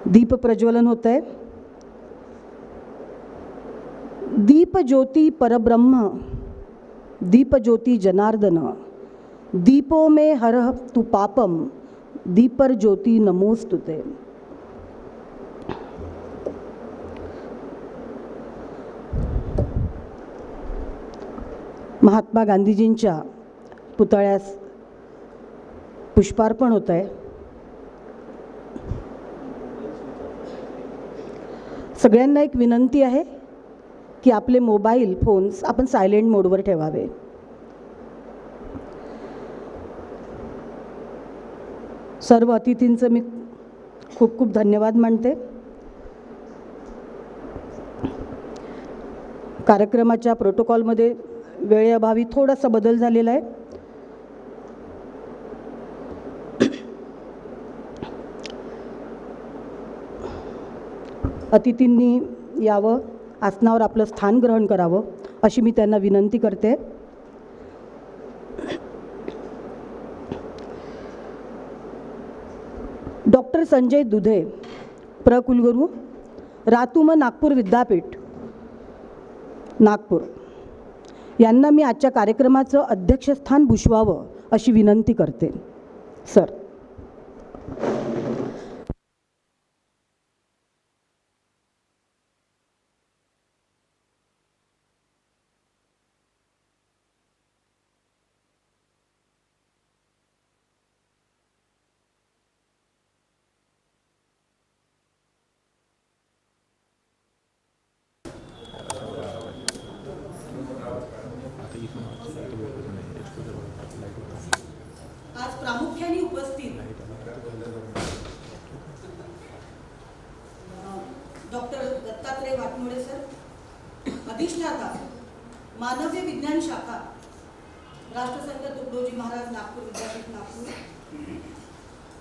दीप प्रज्वलन होत आहे. दीप ज्योति परब्रह्म, दीप ज्योति जनार्दन, दीपो में हरह तु पापम, दीपर ज्योति नमोस्तुते. महात्मा गांधीजींच्या पुतळ्यास पुष्पार्पण होत आहे. सगळ्यांना एक विनंती आहे की आपले मोबाईल फोन्स आपण सायलेंट मोडवर ठेवावे. सर्व अतिथींचं मी खूप खूप धन्यवाद मानते. कार्यक्रमाच्या प्रोटोकॉलमध्ये वेळेअभावी थोडासा बदल झालेला आहे. अतिथींनी यावं, आसनावर आपलं स्थान ग्रहण करावं अशी मी त्यांना विनंती करते. डॉक्टर संजय दुधे, प्रकुलगुरू, रातुम नागपूर विद्यापीठ नागपूर, यांना मी आजच्या कार्यक्रमाचं अध्यक्षस्थान भूषवावं अशी विनंती करते. सर. आज प्रामुख्याने उपस्थित डॉक्टर दत्तात्रय वाटमोडे सर, अधिष्ठाता मानवीय विज्ञान शाखा, राष्ट्रसंत तुकडोजी महाराज नागपूर विद्यापीठ नागपूर.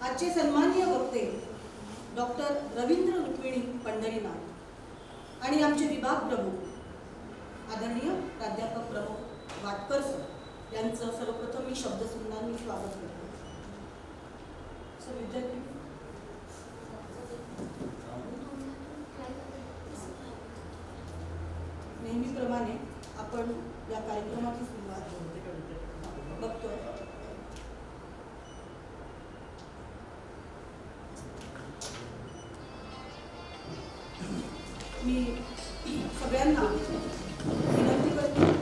आजचे सन्माननीय वक्ते डॉक्टर रवींद्र रुक्मिणी पंढरीनाथ आणि आमचे विभाग प्रमुख आदरणीय प्राध्यापक प्रमुख वाटकर सर यांचं सर्वप्रथम मी शब्दसुमनांनी स्वागत करतो. विद्यार्थी नेहमीप्रमाणे आपण या कार्यक्रमाची सुरुवात बघतोय. मी सगळ्यांना विनंती करते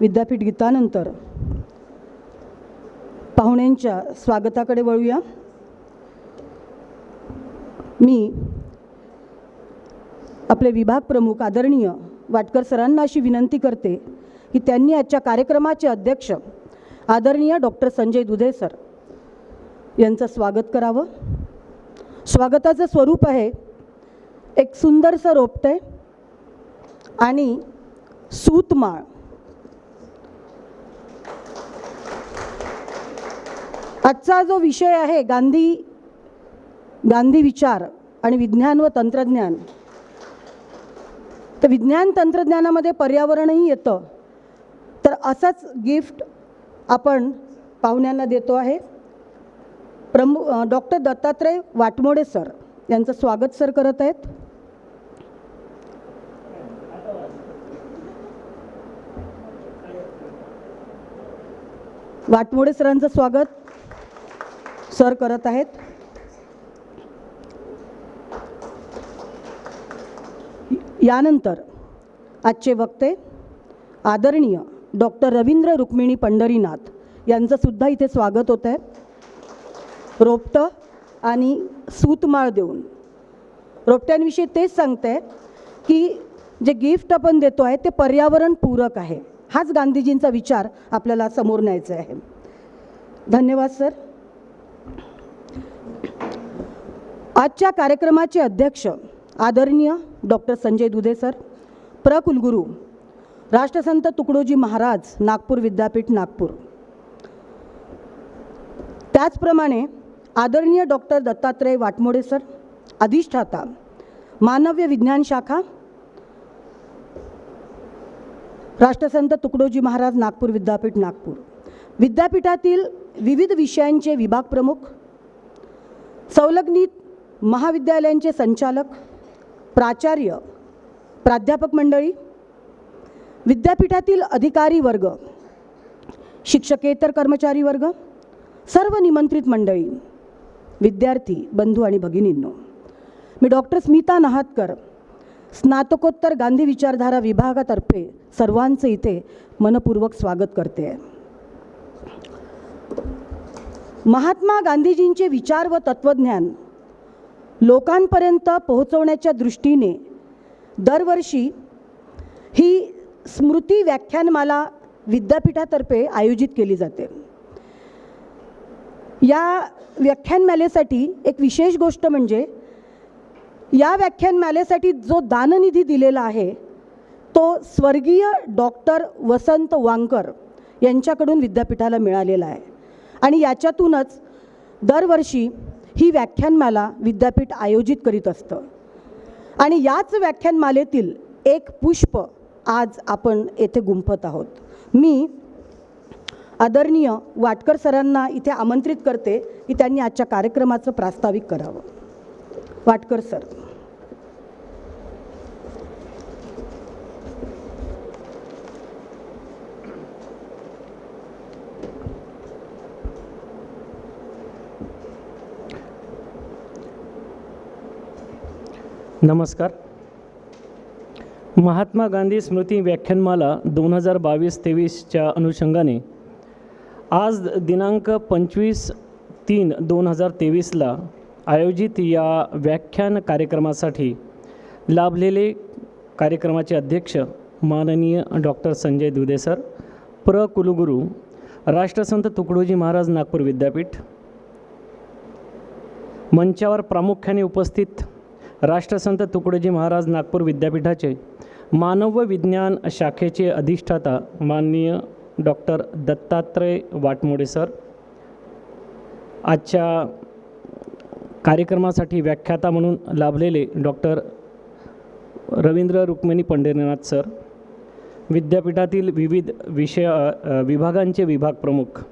विद्यापीठ गीतानंतर पाहुण्यांच्या स्वागताकडे वळूया. मी आपले विभाग प्रमुख आदरणीय वाटकर सरांना अशी विनंती करते की त्यांनी आजच्या कार्यक्रमाचे अध्यक्ष आदरणीय डॉक्टर संजय दुधे सर यांचं स्वागत करावं. स्वागताचं स्वरूप आहे एक सुंदरसं रोपटे आणि सूतमाळ. आजचा जो विषय आहे गांधी विचार आणि विज्ञान व तंत्रज्ञान, तर विज्ञान तंत्रज्ञानामध्ये पर्यावरणही येतं. तर असंच गिफ्ट आपण पाहुण्यांना देतो आहे. डॉक्टर दत्तात्रय वाटमोडे सर यांचं स्वागत सर करत आहेत. वाटमोडे सरांचं स्वागत सर करत आहेत. यानंतर आजचे वक्ते आदरणीय डॉक्टर रवींद्र रुक्मिणी पंढरीनाथ यांचं सुद्धा इथे स्वागत होत आहे. रोपटं आणि सूतमाळ देऊन रोपट्यांविषयी तेच सांगते की जे गिफ्ट आपण देतो आहे ते पर्यावरणपूरक आहे. हाच गांधीजींचा विचार आपल्याला समोर न्यायचा आहे. धन्यवाद सर. आजच्या कार्यक्रमाचे अध्यक्ष आदरणीय डॉक्टर संजय दुधे सर, प्रकुलगुरू राष्ट्रसंत तुकडोजी महाराज नागपूर विद्यापीठ नागपूर. त्याचप्रमाणे आदरणीय डॉक्टर दत्तात्रय वाटमोडे सर, अधिष्ठाता मानव्य विज्ञान शाखा राष्ट्रसंत तुकडोजी महाराज नागपूर विद्यापीठ नागपूर. विद्यापीठातील विविध विषयांचे विभाग प्रमुख, संलग्नित महाविद्यालयांचे संचालक, प्राचार्य, प्राध्यापक मंडळी, विद्यापीठातील अधिकारी वर्ग, शिक्षकेतर कर्मचारी वर्ग, सर्व निमंत्रित मंडळी, विद्यार्थी बंधू आणि भगिनींनो, मी डॉक्टर स्मिता नहातकर, स्नातकोत्तर गांधी विचारधारा विभागातर्फे सर्वांचं इथे मनपूर्वक स्वागत करते आहे. महात्मा गांधीजींचे विचार व तत्त्वज्ञान लोकांपर्यंत पोहोचवण्याच्या दृष्टीने दरवर्षी ही स्मृती व्याख्यानमाला विद्यापीठातर्फे आयोजित केली जाते. या व्याख्यानमालेसाठी एक विशेष गोष्ट म्हणजे या व्याख्यानमालेसाठी जो दाननिधी दिलेला आहे तो स्वर्गीय डॉक्टर वसंत वांकर यांच्याकडून विद्यापीठाला मिळालेला आहे. आणि याच्यातूनच दरवर्षी ही व्याख्यानमाला विद्यापीठ आयोजित करीत असतं. आणि याच व्याख्यानमालेतील एक पुष्प आज आपण येथे गुंफत आहोत. मी आदरणीय वाटकर सरांना इथे आमंत्रित करते की त्यांनी आजच्या कार्यक्रमाचं प्रास्ताविक करावं. वाटकर सर. नमस्कार. महात्मा गांधी स्मृती व्याख्यानमाला 2022-23च्या अनुषंगाने आज दिनांक 25/3/2023ला आयोजित या व्याख्यान कार्यक्रमासाठी लाभलेले कार्यक्रमाचे अध्यक्ष माननीय डॉक्टर संजय दुधे सर, प्रकुलगुरू राष्ट्रसंत तुकडोजी महाराज नागपूर विद्यापीठ. मंचावर प्रामुख्याने उपस्थित राष्ट्रसंत तुकडोजी महाराज नागपूर विद्यापीठाचे मानव विज्ञान शाखेचे अधिष्ठाता माननीय डॉक्टर दत्तात्रय वाटमोडे सर, आजच्या कार्यक्रमासाठी व्याख्याता म्हणून लाभलेले डॉक्टर रवींद्र रुक्मिणी पंढरीनाथ सर, विद्यापीठातील विविध विभागांचे विभाग प्रमुख,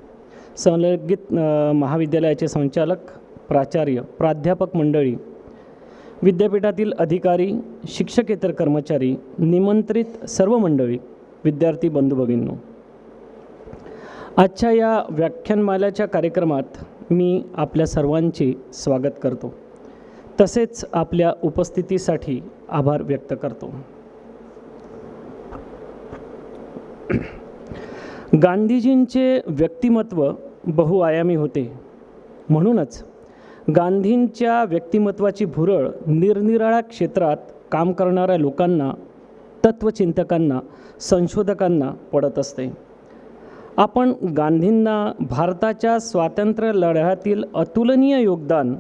संलग्नित महाविद्यालयाचे संचालक, प्राचार्य, प्राध्यापक मंडळी, विद्यापीठातील अधिकारी, शिक्षकेतर कर्मचारी, निमंत्रित सर्व मंडळी, विद्यार्थी बंधू भगिनींनो, आजच्या या व्याख्यानमालेच्या कार्यक्रमात मी आपल्या सर्वांचे स्वागत करतो. तसेच आपल्या उपस्थितीसाठी आभार व्यक्त करतो. गांधीजींचे व्यक्तिमत्व बहुआयामी होते. म्हणूनच गांधींच्या व्यक्तिमत्वाची भुरळ निरनिराळ्या क्षेत्रात काम करणाऱ्या लोकांना, तत्त्वचिंतकांना, संशोधकांना पडत असते. आपण गांधींना भारताच्या स्वातंत्र्य लढ्यातील अतुलनीय योगदान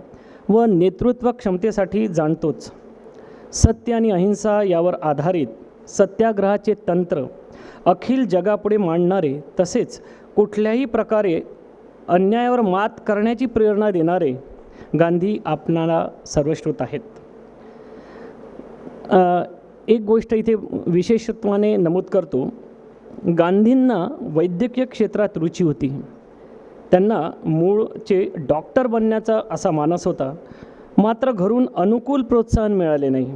व नेतृत्व क्षमतेसाठी जाणतोच. सत्य आणि अहिंसा यावर आधारित सत्याग्रहाचे तंत्र अखिल जगापुढे मांडणारे, तसेच कुठल्याही प्रकारे अन्यायावर मात करण्याची प्रेरणा देणारे गांधी आपणाला सर्वश्रुत आहेत. एक गोष्ट इथे विशेषत्वाने नमूद करतो. गांधींना वैद्यकीय क्षेत्रात रुची होती. त्यांना मूळचे डॉक्टर बनण्याचा असा मानस होता. मात्र घरून अनुकूल प्रोत्साहन मिळाले नाही.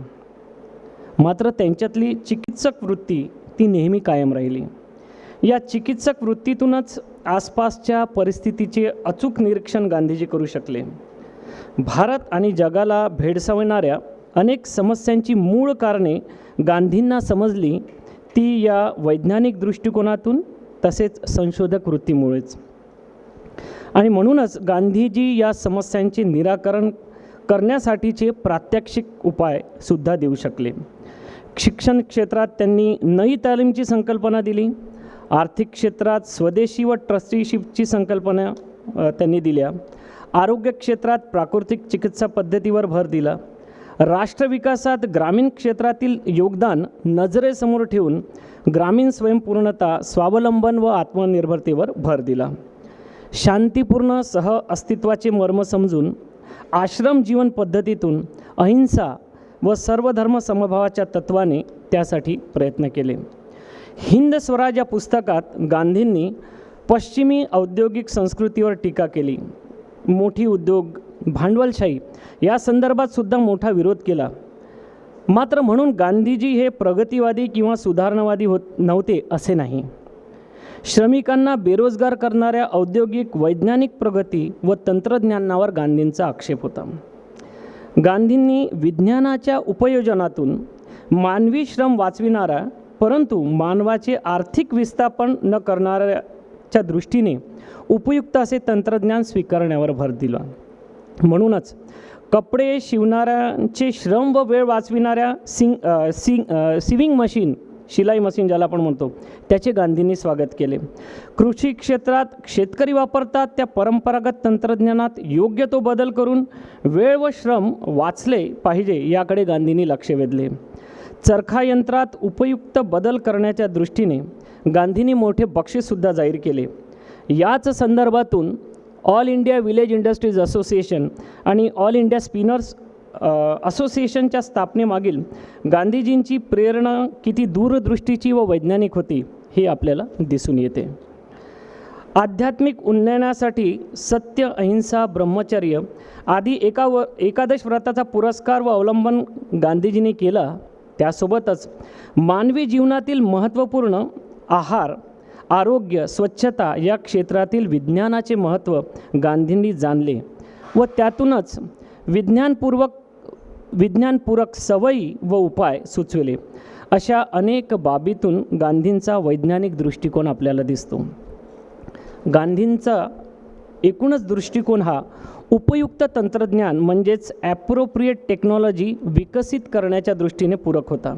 मात्र त्यांच्यातली चिकित्सक वृत्ती ती नेहमी कायम राहिली. या चिकित्सक वृत्तीतूनच आसपासच्या परिस्थितीचे अचूक निरीक्षण गांधीजी करू शकले. भारत आणि जगाला भेडसावणाऱ्या अनेक समस्यांची मूळ कारणे गांधींना समजली ती या वैज्ञानिक दृष्टिकोनातून, तसेच संशोधक वृत्तीमुळेच. आणि म्हणूनच गांधीजी या समस्यांचे निराकरण करण्यासाठीचे प्रात्यक्षिक उपायसुद्धा देऊ शकले. शिक्षण क्षेत्रात त्यांनी नई तालीमची संकल्पना दिली. आर्थिक क्षेत्रात स्वदेशी व ट्रस्टीशिपची संकल्पना त्यांनी दिल्या. आरोग्य क्षेत्रात प्राकृतिक चिकित्सा पद्धतीवर भर दिला. राष्ट्रविकासात ग्रामीण क्षेत्रातील योगदान नजरेसमोर ठेवून ग्रामीण स्वयंपूर्णता, स्वावलंबन व आत्मनिर्भरतेवर भर दिला. शांतीपूर्ण सह अस्तित्वाचे मर्म समजून आश्रम जीवन पद्धतीतून अहिंसा व सर्वधर्म समभावाच्या तत्त्वाने त्यासाठी प्रयत्न केले. हिंद स्वराज या पुस्तकात गांधींनी पश्चिमी औद्योगिक संस्कृतीवर टीका केली. मोठी उद्योग, भांडवलशाही या संदर्भात सुद्धा मोठा विरोध केला. मात्र म्हणून गांधीजी हे प्रगतीवादी किंवा सुधारणावादी नव्हते असे नाही. श्रमिकांना बेरोजगार करणाऱ्या औद्योगिक, वैज्ञानिक प्रगती व तंत्रज्ञानावर गांधींचा आक्षेप होता. गांधींनी विज्ञानाच्या उपयोजनातून मानवी श्रम वाचविणारा, परंतु मानवाचे आर्थिक विस्थापन न करणाऱ्याच्या दृष्टीने उपयुक्त असे तंत्रज्ञान स्वीकारण्यावर भर दिला. म्हणूनच कपडे शिवणाऱ्यांचे श्रम व वेळ वाचविणाऱ्या सिविंग मशीन, शिलाई मशीन ज्याला आपण म्हणतो, त्याचे गांधींनी स्वागत केले. कृषी क्षेत्रात शेतकरी वापरतात त्या परंपरागत तंत्रज्ञानात योग्य तो बदल करून वेळ व श्रम वाचले पाहिजे याकडे गांधींनी लक्ष वेधले. चरखा यंत्रात उपयुक्त बदल करण्याच्या दृष्टीने गांधींनी मोठे बक्षीससुद्धा जाहीर केले. याच संदर्भातून all India village industries association आणि ऑल इंडिया स्पिनर्स असोसिएशनच्या स्थापनेमागील गांधीजींची प्रेरणा किती दूरदृष्टीची व वैज्ञानिक होती हे आपल्याला दिसून येते. आध्यात्मिक उन्नयनासाठी सत्य, अहिंसा, ब्रह्मचर्य आदी एकादश व्रताचा पुरस्कार व अवलंबन गांधीजींनी केला. त्यासोबतच मानवी जीवनातील महत्त्वपूर्ण आहार, आरोग्य, स्वच्छता या क्षेत्रातील विज्ञानाचे महत्त्व गांधींनी जाणले व त्यातूनच विज्ञानपूरक सवयी व उपाय सुचविले. अशा अनेक बाबीतून गांधींचा वैज्ञानिक दृष्टिकोन आपल्याला दिसतो. गांधींचा एकूणच दृष्टिकोन हा उपयुक्त तंत्रज्ञान म्हणजेच ॲप्रोप्रिएट टेक्नॉलॉजी विकसित करण्याच्या दृष्टीने पूरक होता.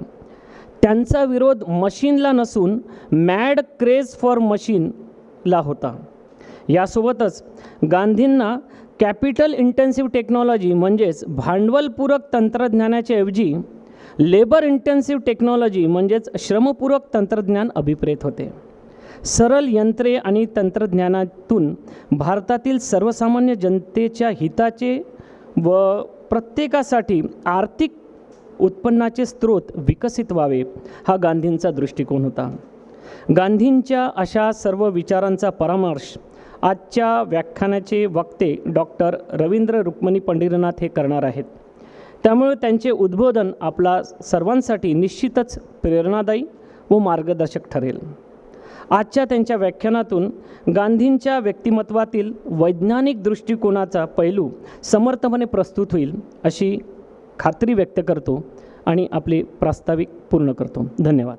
त्यांचा विरोध मशीनला नसून मॅड क्रेज फॉर मशीनला होता. यासोबतच गांधींना कॅपिटल इंटेन्सिव्ह टेक्नॉलॉजी म्हणजेच भांडवलपूरक तंत्रज्ञानाच्या ऐवजी लेबर इंटेन्सिव्ह टेक्नॉलॉजी म्हणजेच श्रमपूरक तंत्रज्ञान अभिप्रेत होते. सरळ यंत्रे आणि तंत्रज्ञानातून भारतातील सर्वसामान्य जनतेच्या हिताचे व प्रत्येकासाठी आर्थिक उत्पन्नाचे स्रोत विकसित व्हावे हा गांधींचा दृष्टिकोन होता. गांधींच्या अशा सर्व विचारांचा परामर्श आजच्या व्याख्यानाचे वक्ते डॉक्टर रवींद्र रुक्मिणी पंढरीनाथ हे करणार आहेत. त्यामुळे त्यांचे उद्बोधन आपला सर्वांसाठी निश्चितच प्रेरणादायी व मार्गदर्शक ठरेल. आजच्या त्यांच्या व्याख्यानातून गांधींच्या व्यक्तिमत्वातील वैज्ञानिक दृष्टिकोनाचा पैलू समर्थपणे प्रस्तुत होईल अशी खात्री व्यक्त करतो आणि आपले प्रास्ताविक पूर्ण करतो. धन्यवाद.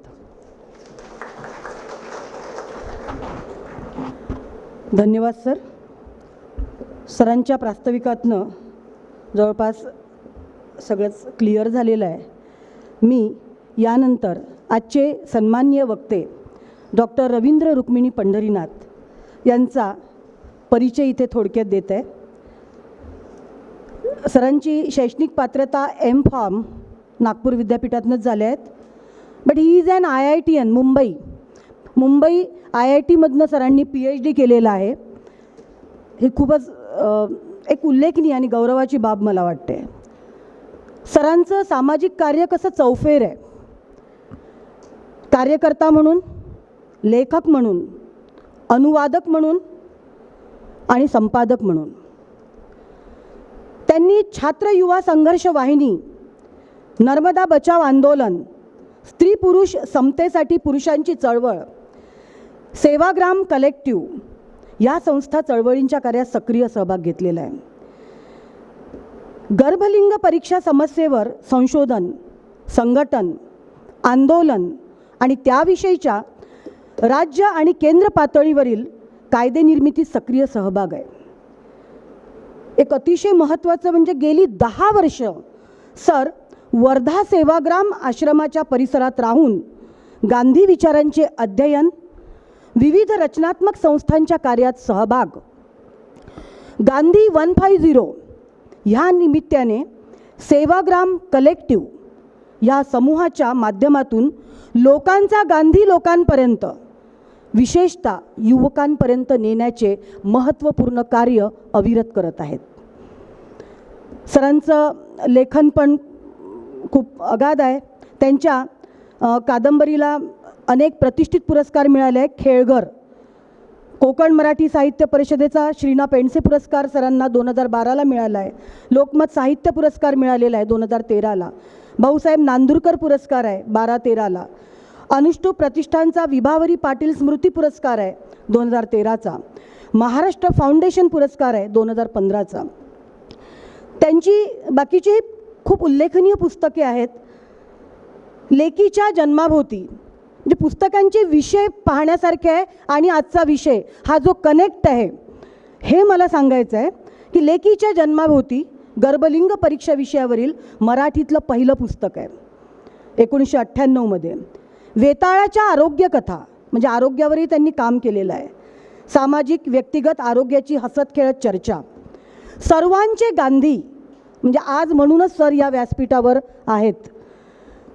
धन्यवाद सर. सरांच्या प्रास्ताविकातनं जवळपास सगळंच क्लिअर झालेलं आहे. मी यानंतर आजचे सन्माननीय वक्ते डॉक्टर रवींद्र रुक्मिणी पंढरीनाथ यांचा परिचय इथे थोडक्यात देत आहे. सरांची शैक्षणिक पात्रता M.Pharm नागपूर विद्यापीठातूनच झाल्या आहेत. But he is an IITian Mumbai IITमधनं सरांनी PhD केलेलं आहे. हे खूपच एक उल्लेखनीय आणि गौरवाची बाब मला वाटते. सरांचं सामाजिक कार्य कसं चौफेर आहे. कार्यकर्ता म्हणून, लेखक म्हणून, अनुवादक म्हणून आणि संपादक म्हणून. त्यांनी छात्र युवा संघर्ष वाहिनी, नर्मदा बचाव आंदोलन, स्त्री पुरुष समतेसाठी पुरुषांची चळवळ, सेवाग्राम कलेक्टिव्ह या संस्था चळवळींच्या कार्यात सक्रिय सहभाग घेतलेला आहे. गर्भलिंग परीक्षा समस्येवर संशोधन, संघटन, आंदोलन आणि त्याविषयीच्या राज्य आणि केंद्र पातळीवरील कायदेनिर्मितीत सक्रिय सहभाग आहे. एक अतिशय महत्त्वाचं म्हणजे गेली 10 वर्ष सर वर्धा सेवाग्राम आश्रमाच्या परिसरात राहून गांधी विचारांचे अध्ययन, विविध रचनात्मक संस्थांच्या कार्यात सहभाग, गांधी 150 ह्या निमित्ताने सेवाग्राम कलेक्टिव्ह या समूहाच्या माध्यमातून लोकांचा गांधी लोकांपर्यंत, विशेषतः युवकांपर्यंत नेण्याचे महत्त्वपूर्ण कार्य अविरत करत आहेत. सरांचं लेखन पण खूप अगाध आहे. त्यांच्या कादंबरीला अनेक प्रतिष्ठित पुरस्कार मिळाले आहे. खेळघर, कोकण मराठी साहित्य परिषदेचा श्रीना पेंडसे पुरस्कार सरांना 2012ला मिळाला आहे. लोकमत साहित्य पुरस्कार मिळालेला आहे 2013ला. भाऊसाहेब नांदुरकर पुरस्कार आहे 12-13ला. अनुष्टुप प्रतिष्ठानचा विभावरी पाटील स्मृती पुरस्कार आहे 2013चा. महाराष्ट्र फाउंडेशन पुरस्कार आहे 2015चा. त्यांची बाकीची खूप उल्लेखनीय पुस्तके आहेत. लेकीच्या जन्माभोवती म्हणजे पुस्तकांचे विषय पाहण्यासारखे आहे आणि आजचा विषय हा जो कनेक्ट आहे हे मला सांगायचं आहे की लेकीच्या जन्माभोवती गर्भलिंग परीक्षा विषयावरील मराठीतलं पहिलं पुस्तक आहे 1998मध्ये. वेताळाच्या आरोग्य कथा म्हणजे आरोग्यावरही त्यांनी काम केलेलं आहे. सामाजिक व्यक्तिगत आरोग्याची हसत खेळत चर्चा, सर्वांचे गांधी म्हणजे आज म्हणूनच सर या व्यासपीठावर आहेत.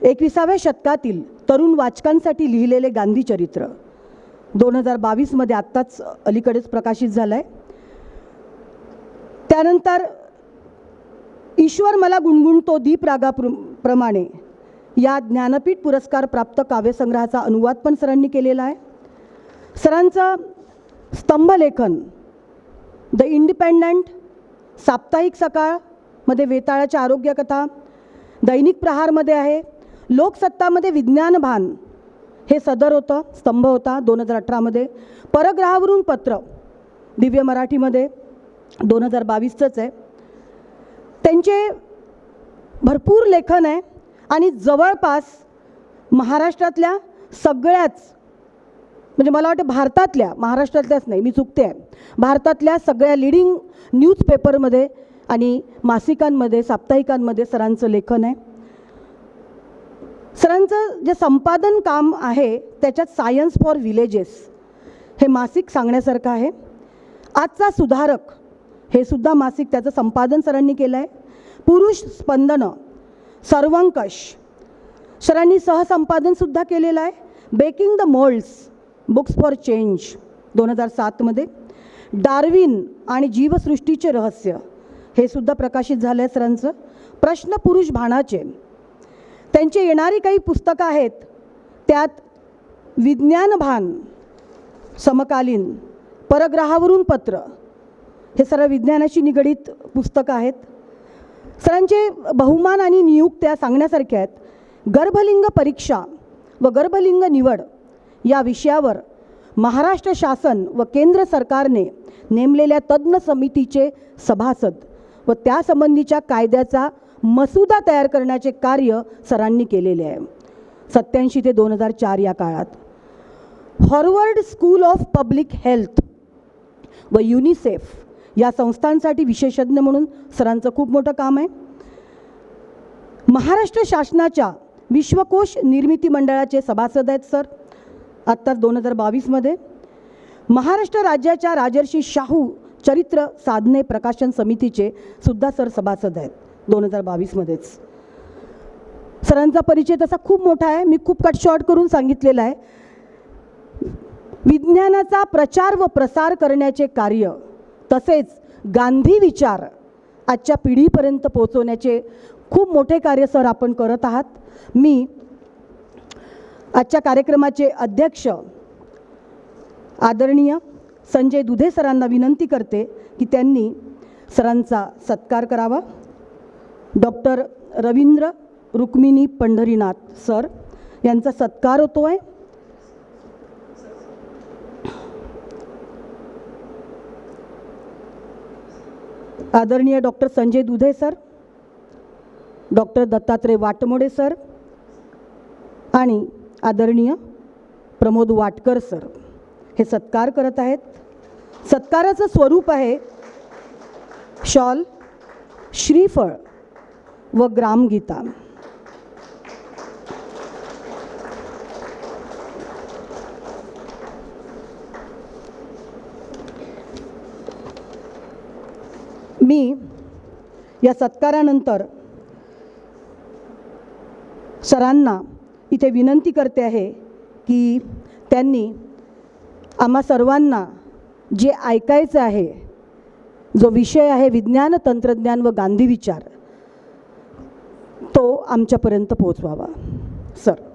21व्या शतकातील तरुण वाचकांसाठी लिहिलेले गांधी चरित्र 2022मध्ये आत्ताच अलीकडेच प्रकाशित झालं आहे. त्यानंतर ईश्वर मला गुणगुणतो दीप रागाप्रमाणे या ज्ञानपीठ पुरस्कार प्राप्त काव्यसंग्रहाचा अनुवाद पण सरांनी केलेला आहे. सरांचं स्तंभलेखन द इंडिपेंडंट, साप्ताहिक सकाळमध्ये वेताळाच्या आरोग्यकथा, दैनिक प्रहारमध्ये आहे, लोकसत्तामध्ये विज्ञानभान हे सदर होतं, स्तंभ होता 2018मध्ये. परग्रहावरून पत्र दिव्य मराठीमध्ये 2022चंच आहे. त्यांचे भरपूर लेखन आहे आणि जवळपास महाराष्ट्रातल्या सगळ्याच म्हणजे मला वाटतं भारतातल्या, महाराष्ट्रातल्याच नाही मी चुकते आहे, भारतातल्या सगळ्या लिडिंग न्यूजपेपरमध्ये आणि मासिकांमध्ये, साप्ताहिकांमध्ये सरांचं लेखन आहे. सरांचं जे संपादन काम आहे त्याच्यात सायन्स फॉर विलेजेस हे मासिक सांगण्यासारखं आहे. आजचा सुधारक हे सुद्धा मासिक त्याचं संपादन सरांनी केलं आहे. पुरुष स्पंदन, सर्वंकष सरांनी सहसंपादनसुद्धा केलेलं आहे. Breaking the molds books for change 2007मध्ये. डार्विन आणि जीवसृष्टीचे रहस्य हे सुद्धा प्रकाशित झालं आहे सरांचं. प्रश्न पुरुष भाणाचे त्यांची येणारी काही पुस्तकं आहेत त्यात विज्ञानभान, समकालीन, परग्रहावरून पत्र हे सर्व विज्ञानाशी निगडीत पुस्तकं आहेत. सरांचे बहुमान आणि नियुक्त्या सांगण्यासारख्या आहेत. गर्भलिंग परीक्षा व गर्भलिंग निवड या विषयावर महाराष्ट्र शासन व केंद्र सरकारने नेमलेल्या तज्ज्ञ समितीचे सभासद व त्यासंबंधीच्या कायद्याचा मसुदा तयार करण्याचे कार्य सरांनी केलेले आहे 87 ते 2004 या काळात. Harvard school of public health व युनिसेफ या संस्थांसाठी विशेषज्ञ म्हणून सरांचं खूप मोठं काम आहे. महाराष्ट्र शासनाच्या विश्वकोश निर्मिती मंडळाचे सभासद आहेत सर आत्ताच 2022मध्ये. महाराष्ट्र राज्याच्या राजर्षी शाहू चरित्र साधने प्रकाशन समितीचे सुद्धा सर सभासद आहेत 2022मध्येच. सरांचा परिचय तसा खूप मोठा आहे, मी खूप कट शॉर्ट करून सांगितलेला आहे. विज्ञानाचा प्रचार व प्रसार करण्याचे कार्य तसेच गांधी विचार आजच्या पिढीपर्यंत पोहोचवण्याचे खूप मोठे कार्य सर आपण करत आहात. मी आजच्या कार्यक्रमाचे अध्यक्ष आदरणीय संजय दुधे सरांना विनंती करते की त्यांनी सरांचा सत्कार करावा. डॉक्टर रवींद्र रुक्मिणी पंढरीनाथ सर यांचा सत्कार होतो आहे. आदरणीय डॉक्टर संजय दुधे सर, डॉक्टर दत्तात्रय वाटमोडे सर आणि आदरणीय प्रमोद वाटकर सर हे सत्कार करत आहेत. सत्काराचं स्वरूप आहे शॉल, श्रीफळ व ग्रामगीता. मी या सत्कारानंतर सरांना इथे विनंती करते आहे की त्यांनी आम्हा सर्वांना जे ऐकायचं आहे, जो विषय आहे विज्ञान तंत्रज्ञान व गांधी विचार, तो आमच्यापर्यंत पोहोचवावा. सर.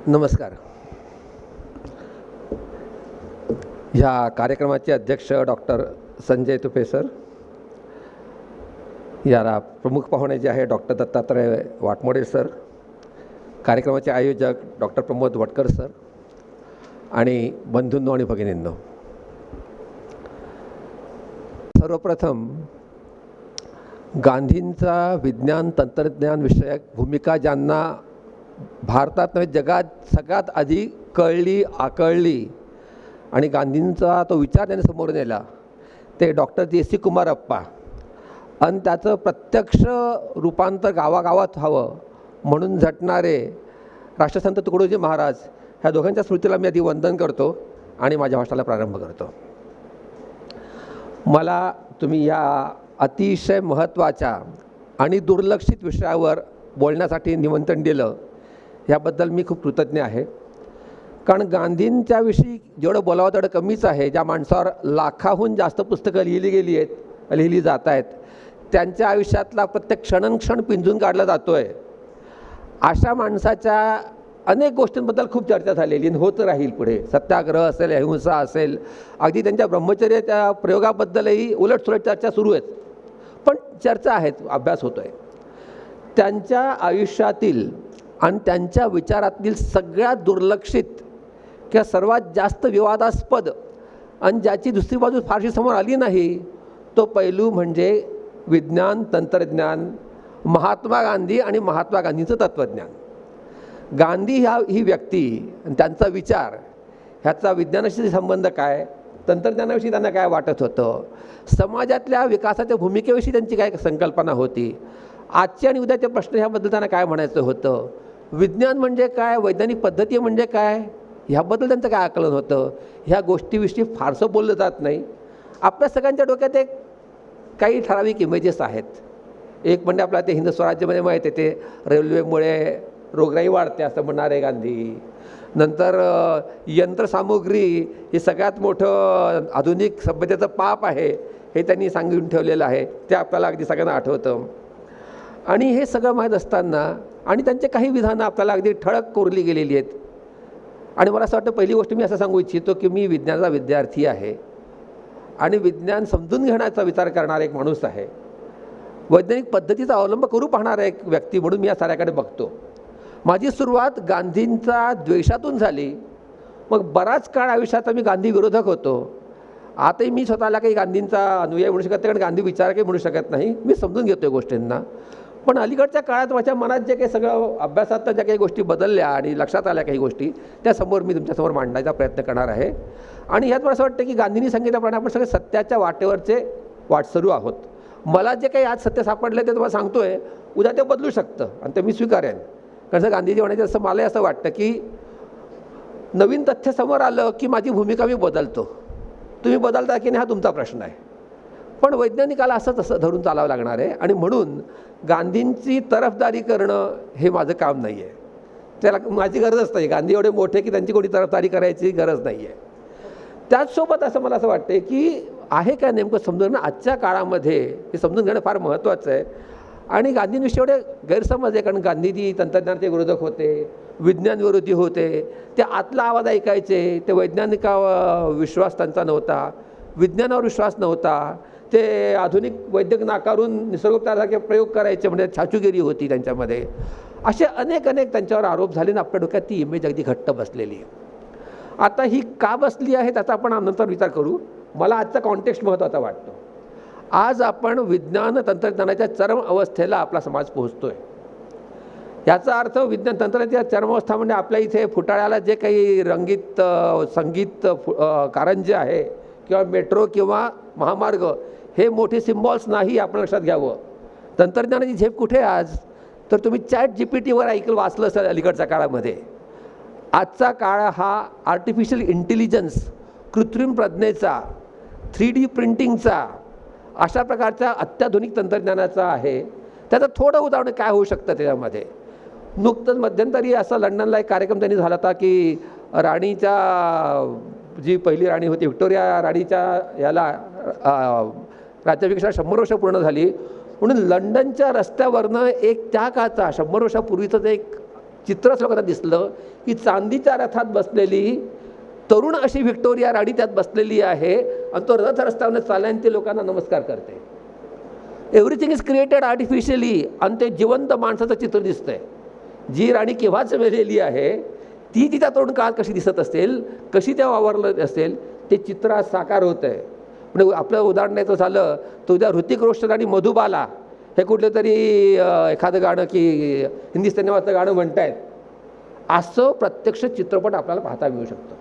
नमस्कार. ह्या कार्यक्रमाचे अध्यक्ष डॉक्टर संजय तुपे सर, याला प्रमुख पाहुणे जे आहे डॉक्टर दत्तात्रय वाटमोडे सर, कार्यक्रमाचे आयोजक डॉक्टर प्रमोद वाटकर सर आणि बंधूंनो आणि भगिनींनो, सर्वप्रथम गांधींचा विज्ञान तंत्रज्ञान विषयक भूमिका ज्यांना भारतात नव्हे जगात सगळ्यात आधी कळली, आकळली आणि गांधींचा तो विचार त्यांनी समोर नेला ते डॉक्टर JC कुमारप्पा, आणि त्याचं प्रत्यक्ष रूपांतर गावागावात व्हावं म्हणून झटणारे राष्ट्रसंत तुकडोजी महाराज, ह्या दोघांच्या स्मृतीला मी आधी वंदन करतो आणि माझ्या भाषणाला प्रारंभ करतो. मला तुम्ही या अतिशय महत्त्वाच्या आणि दुर्लक्षित विषयावर बोलण्यासाठी निमंत्रण दिलं, याबद्दल मी खूप कृतज्ञ आहे. कारण गांधींच्या विषयी जेवढं बोलावं तेवढं कमीच आहे. ज्या माणसावर लाखाहून जास्त पुस्तकं लिहिली जात आहेत, त्यांच्या आयुष्यातला प्रत्येक क्षणोक्षण पिंजून काढला जातो आहे. अशा माणसाच्या अनेक गोष्टींबद्दल खूप चर्चा झालेली आणि होत राहील पुढे. सत्याग्रह असेल, अहिंसा असेल, अगदी त्यांच्या ब्रह्मचर्याच्या प्रयोगाबद्दलही उलटसुलट चर्चा सुरू आहेत, पण चर्चा आहेत, अभ्यास होतो आहे. त्यांच्या आयुष्यातील आणि त्यांच्या विचारातील सगळ्यात दुर्लक्षित किंवा सर्वात जास्त विवादास्पद आणि ज्याची दुसरी बाजू फारशी समोर आली नाही तो पैलू म्हणजे विज्ञान तंत्रज्ञान, महात्मा गांधी आणि महात्मा गांधींचं तत्त्वज्ञान. गांधी ही व्यक्ती आणि त्यांचा विचार ह्याचा विज्ञानाशी संबंध काय, तंत्रज्ञानाविषयी त्यांना काय वाटत होतं, समाजातल्या विकासाच्या भूमिकेविषयी त्यांची काय संकल्पना होती, आजचे आणि उद्याचे प्रश्न ह्याबद्दल त्यांना काय म्हणायचं होतं, विज्ञान म्हणजे काय, वैज्ञानिक पद्धती म्हणजे काय, ह्याबद्दल त्यांचं काय आकलन होतं, ह्या गोष्टीविषयी फारसं बोललं जात नाही. आपल्या सगळ्यांच्या डोक्यात एक काही ठराविक इमेजेस आहेत. एक म्हणजे आपल्या ते हिंद स्वराज्यामध्ये माहीत आहे, ते रेल्वेमुळे रोगराई वाढते असं म्हणणारे गांधी. नंतर यंत्रसामुग्री हे सगळ्यात मोठं आधुनिक सभ्यतेचं पाप आहे हे त्यांनी सांगून ठेवलेलं आहे, ते आपल्याला अगदी सगळ्यांना आठवतं. आणि हे सगळं माहीत असताना आणि त्यांचे काही विधानं आपल्याला अगदी ठळक कोरली गेलेली आहेत. आणि मला असं वाटतं पहिली गोष्ट मी असं सांगू इच्छितो की मी विज्ञानाचा विद्यार्थी आहे आणि विज्ञान समजून घेण्याचा विचार करणारा एक माणूस आहे. वैज्ञानिक पद्धतीचा अवलंब करू पाहणारा एक व्यक्ती म्हणून मी या साऱ्याकडे बघतो. माझी सुरुवात गांधींचा द्वेषातून झाली. मग बराच काळ आयुष्यात मी गांधी विरोधक होतो. आताही मी स्वतःला काही गांधींचा अनुयायी म्हणू शकत नाही, कारण गांधी विचारकही म्हणू शकत नाही. मी समजून घेतो गोष्टींना. पण अलीकडच्या काळात माझ्या मनात जे काही सगळं अभ्यासात ज्या काही गोष्टी बदलल्या आणि लक्षात आल्या काही गोष्टी, त्यासमोर मी तुमच्यासमोर मांडण्याचा प्रयत्न करणार आहे. आणि ह्यात मला असं वाटतं की गांधींनी सांगितल्याप्रमाणे आपण सगळे सत्याच्या वाटेवरचे वाटसरू आहोत. मला जे काही आज सत्य सापडलं ते तुम्हाला सांगतोय, उद्या ते बदलू शकतं आणि ते मी स्वीकारेन. कारण गांधीजी म्हणायचे असं मलाही असं वाटतं की नवीन तथ्य समोर आलं की माझी भूमिका मी बदलतो. तुम्ही बदलता की नाही हा तुमचा प्रश्न आहे. पण वैज्ञानिकाला असं तसं धरून चालावं लागणार आहे. आणि म्हणून गांधींची तरफदारी करणं हे माझं काम नाही आहे. त्याला माझी गरजच नाही. गांधी एवढे मोठे की त्यांची कोणी तरफदारी करायची गरज नाही आहे. त्याचसोबत असं मला असं वाटते की आहे काय नेमकं समजून घेणं आजच्या काळामध्ये, हे समजून घेणं फार महत्त्वाचं आहे. आणि गांधींविषयी एवढे गैरसमज आहे, कारण गांधीजी तंत्रज्ञानाचे विरोधक होते, विज्ञान विरोधी होते. ते आतला आवाज ऐकायचे. ते वैज्ञानिकावर विश्वास त्यांचा नव्हता, विज्ञानावर विश्वास नव्हता. ते आधुनिक वैद्यक नाकारून निसर्गोपचारासारखे प्रयोग करायचे, म्हणजे छाचूगिरी होती त्यांच्यामध्ये. असे अनेक त्यांच्यावर आरोप झाले आणि आपल्या डोक्यात ती इमेज अगदी घट्ट बसलेली आहे. आता ही का बसली आहे त्याचा आपण नंतर विचार करू. मला आजचा कॉन्टेक्स्ट महत्त्वाचा वाटतो. आज आपण विज्ञान तंत्रज्ञानाच्या चरम अवस्थेला आपला समाज पोहोचतो आहे. याचा अर्थ विज्ञान तंत्रज्ञानाच्या चरमावस्था म्हणजे आपल्या इथे फुटाळ्याला जे काही रंगीत संगीत कारंजे आहे किंवा मेट्रो किंवा महामार्ग हे मोठे सिम्बॉल्स नाही, आपण लक्षात घ्यावं. तंत्रज्ञानाची झेप कुठे आज, तर तुम्ही ChatGPTवर वाचलं असेल अलीकडच्या काळामध्ये. आजचा काळ हा आर्टिफिशियल इंटेलिजन्स, कृत्रिम प्रज्ञेचा, 3D प्रिंटिंगचा, अशा प्रकारच्या अत्याधुनिक तंत्रज्ञानाचा आहे. त्याचं थोडं उदाहरण काय होऊ शकतं त्याच्यामध्ये. नुकतंच मध्यंतरी असा लंडनला एक कार्यक्रम त्यांनी झाला होता की राणीच्या, जी पहिली राणी होती व्हिक्टोरिया राणीच्या याला राज्याभिषेकाला 100 वर्ष पूर्ण झाली, म्हणून लंडनच्या रस्त्यावरनं एक त्या काळचा 100 वर्षापूर्वीचं एक चित्रच लोकांना दिसलं की चांदीच्या रथात बसलेली तरुण अशी व्हिक्टोरिया राणी त्यात बसलेली आहे आणि तो रथ रस्त्यावरनं चालल्याने ते लोकांना नमस्कार करते. एव्हरीथिंग इज क्रिएटेड आर्टिफिशियली आणि ते जिवंत माणसाचं चित्र दिसतंय. जी राणी केव्हाच मेलेली आहे ती तिच्या तरुण काळात कशी दिसत असेल, कशी त्या वावरलं असेल, ते चित्र आज साकार होतं आहे. म्हणजे आपलं उदाहरण द्यायचं झालं तर उद्या ऋतिक रोशन आणि मधुबाला हे कुठलं तरी एखादं गाणं की हिंदी सिनेमाचं गाणं म्हणतायत, असं प्रत्यक्ष चित्रपट आपल्याला पाहता मिळू शकतो.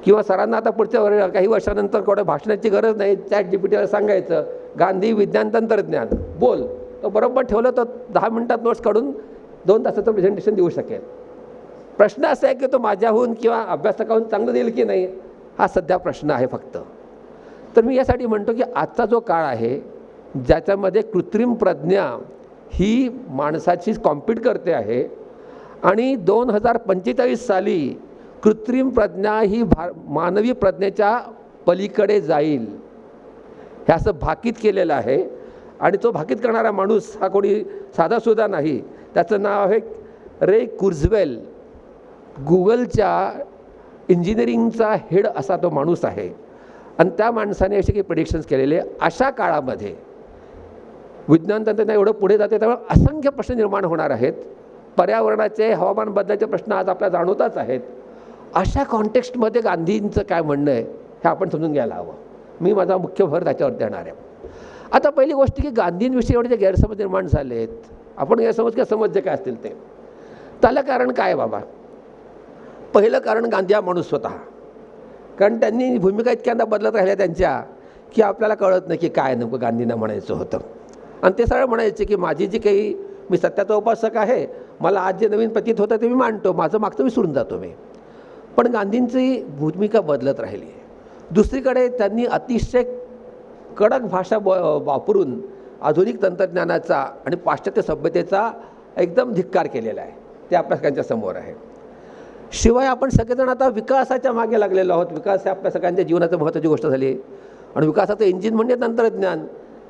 किंवा सरांना आता पुढच्या काही वर्षानंतर कोणत्या भाषणाची गरज नाही, ChatGPTला सांगायचं गांधी विज्ञान तंत्रज्ञान बोल, तो बरोबर ठेवलं तर 10 मिनिटात नोट्स काढून 2 तासाचं प्रेझेंटेशन देऊ शकेल. प्रश्न असा आहे की तो माझ्याहून किंवा अभ्यासकाहून चांगलं देईल की नाही, हा सध्या प्रश्न आहे फक्त. तर मी यासाठी म्हणतो की आजचा जो काळ आहे ज्याच्यामध्ये कृत्रिम प्रज्ञा ही माणसाची कॉम्पीट करते आहे आणि 2045 साली कृत्रिम प्रज्ञा ही मानवी प्रज्ञेच्या पलीकडे जाईल, हे असं भाकीत केलेलं आहे. आणि तो भाकीत करणारा माणूस हा कोणी साधासुद्धा नाही. त्याचं नाव आहे रे कुर्झवेल. गुगलच्या इंजिनिअरिंगचा हेड असा तो माणूस आहे. आणि त्या माणसाने असे काही प्रेडिक्शन्स केलेले. अशा काळामध्ये विज्ञान तंत्रज्ञान एवढं पुढे जाते त्यामुळे असंख्य प्रश्न निर्माण होणार आहेत. पर्यावरणाचे, हवामान बदलाचे प्रश्न आज आपल्याला जाणवताच आहेत. अशा कॉन्टेक्स्टमध्ये गांधींचं काय म्हणणं आहे हे आपण समजून घ्यायला हवं. मी माझा मुख्य भर त्याच्यावर देणार आहे. आता पहिली गोष्ट की गांधींविषयी एवढे जे गैरसमज निर्माण झाले आहेत, आपण गैरसमज किंवा समज जे काय असतील ते, त्याला कारण काय बाबा. पहिलं कारण गांधी हा माणूस स्वतः. कारण त्यांनी भूमिका इतक्यांदा बदलत राहिल्या त्यांच्या की आपल्याला कळत नाही की काय नेमकं गांधींना म्हणायचं होतं. आणि ते सरळ म्हणायचे की माझी जी काही, मी सत्याचा उपासक आहे, मला आज जे नवीन प्रतीत होतं ते मी मांडतो, माझं मागचं विसरून जातो मी. पण गांधींची भूमिका बदलत राहिली. दुसरीकडे त्यांनी अतिशय कडक भाषा वापरून आधुनिक तंत्रज्ञानाचा आणि पाश्चात्य सभ्यतेचा एकदम धिक्कार केलेला आहे. ते आपल्या सगळ्यांच्या समोर आहे. शिवाय आपण सगळेजण आता विकासाच्या मागे लागलेलो आहोत. विकास हे आपल्या सगळ्यांच्या जीवनाचं महत्त्वाची गोष्ट झाली आणि विकासाचं इंजिन म्हणजे तंत्रज्ञान.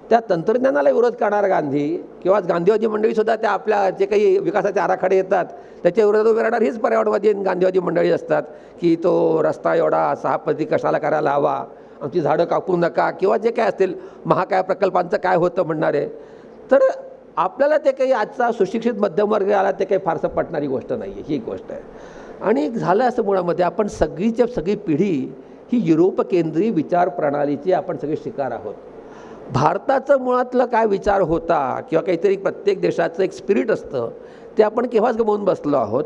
त्या तंत्रज्ञानाला विरोध करणारा गांधी किंवा गांधीवादी मंडळीसुद्धा त्या आपल्या जे काही विकासाचे आराखडे येतात त्याच्या विरोधात उभे राहणार हीच पर्यावरणवादी गांधीवादी मंडळी असतात की तो रस्ता एवढा 6 पटी कशाला करायला हवा, आमची झाडं कापू नका, किंवा जे काय असतील महाकाय प्रकल्पांचं काय होतं म्हणणारे. तर आपल्याला ते काही आजचा सुशिक्षित मध्यमवर्ग आला ते काही फारसं पटणारी गोष्ट नाही आहे, ही एक गोष्ट आहे. आणि झालं असं मुळामध्ये आपण सगळीच्या सगळी पिढी ही युरोप केंद्रीय विचार प्रणालीची आपण सगळे शिकार आहोत. भारताचं मुळातलं काय विचार होता किंवा काहीतरी प्रत्येक देशाचं एक स्पिरिट असतं ते आपण केव्हाच गमावून बसलो आहोत.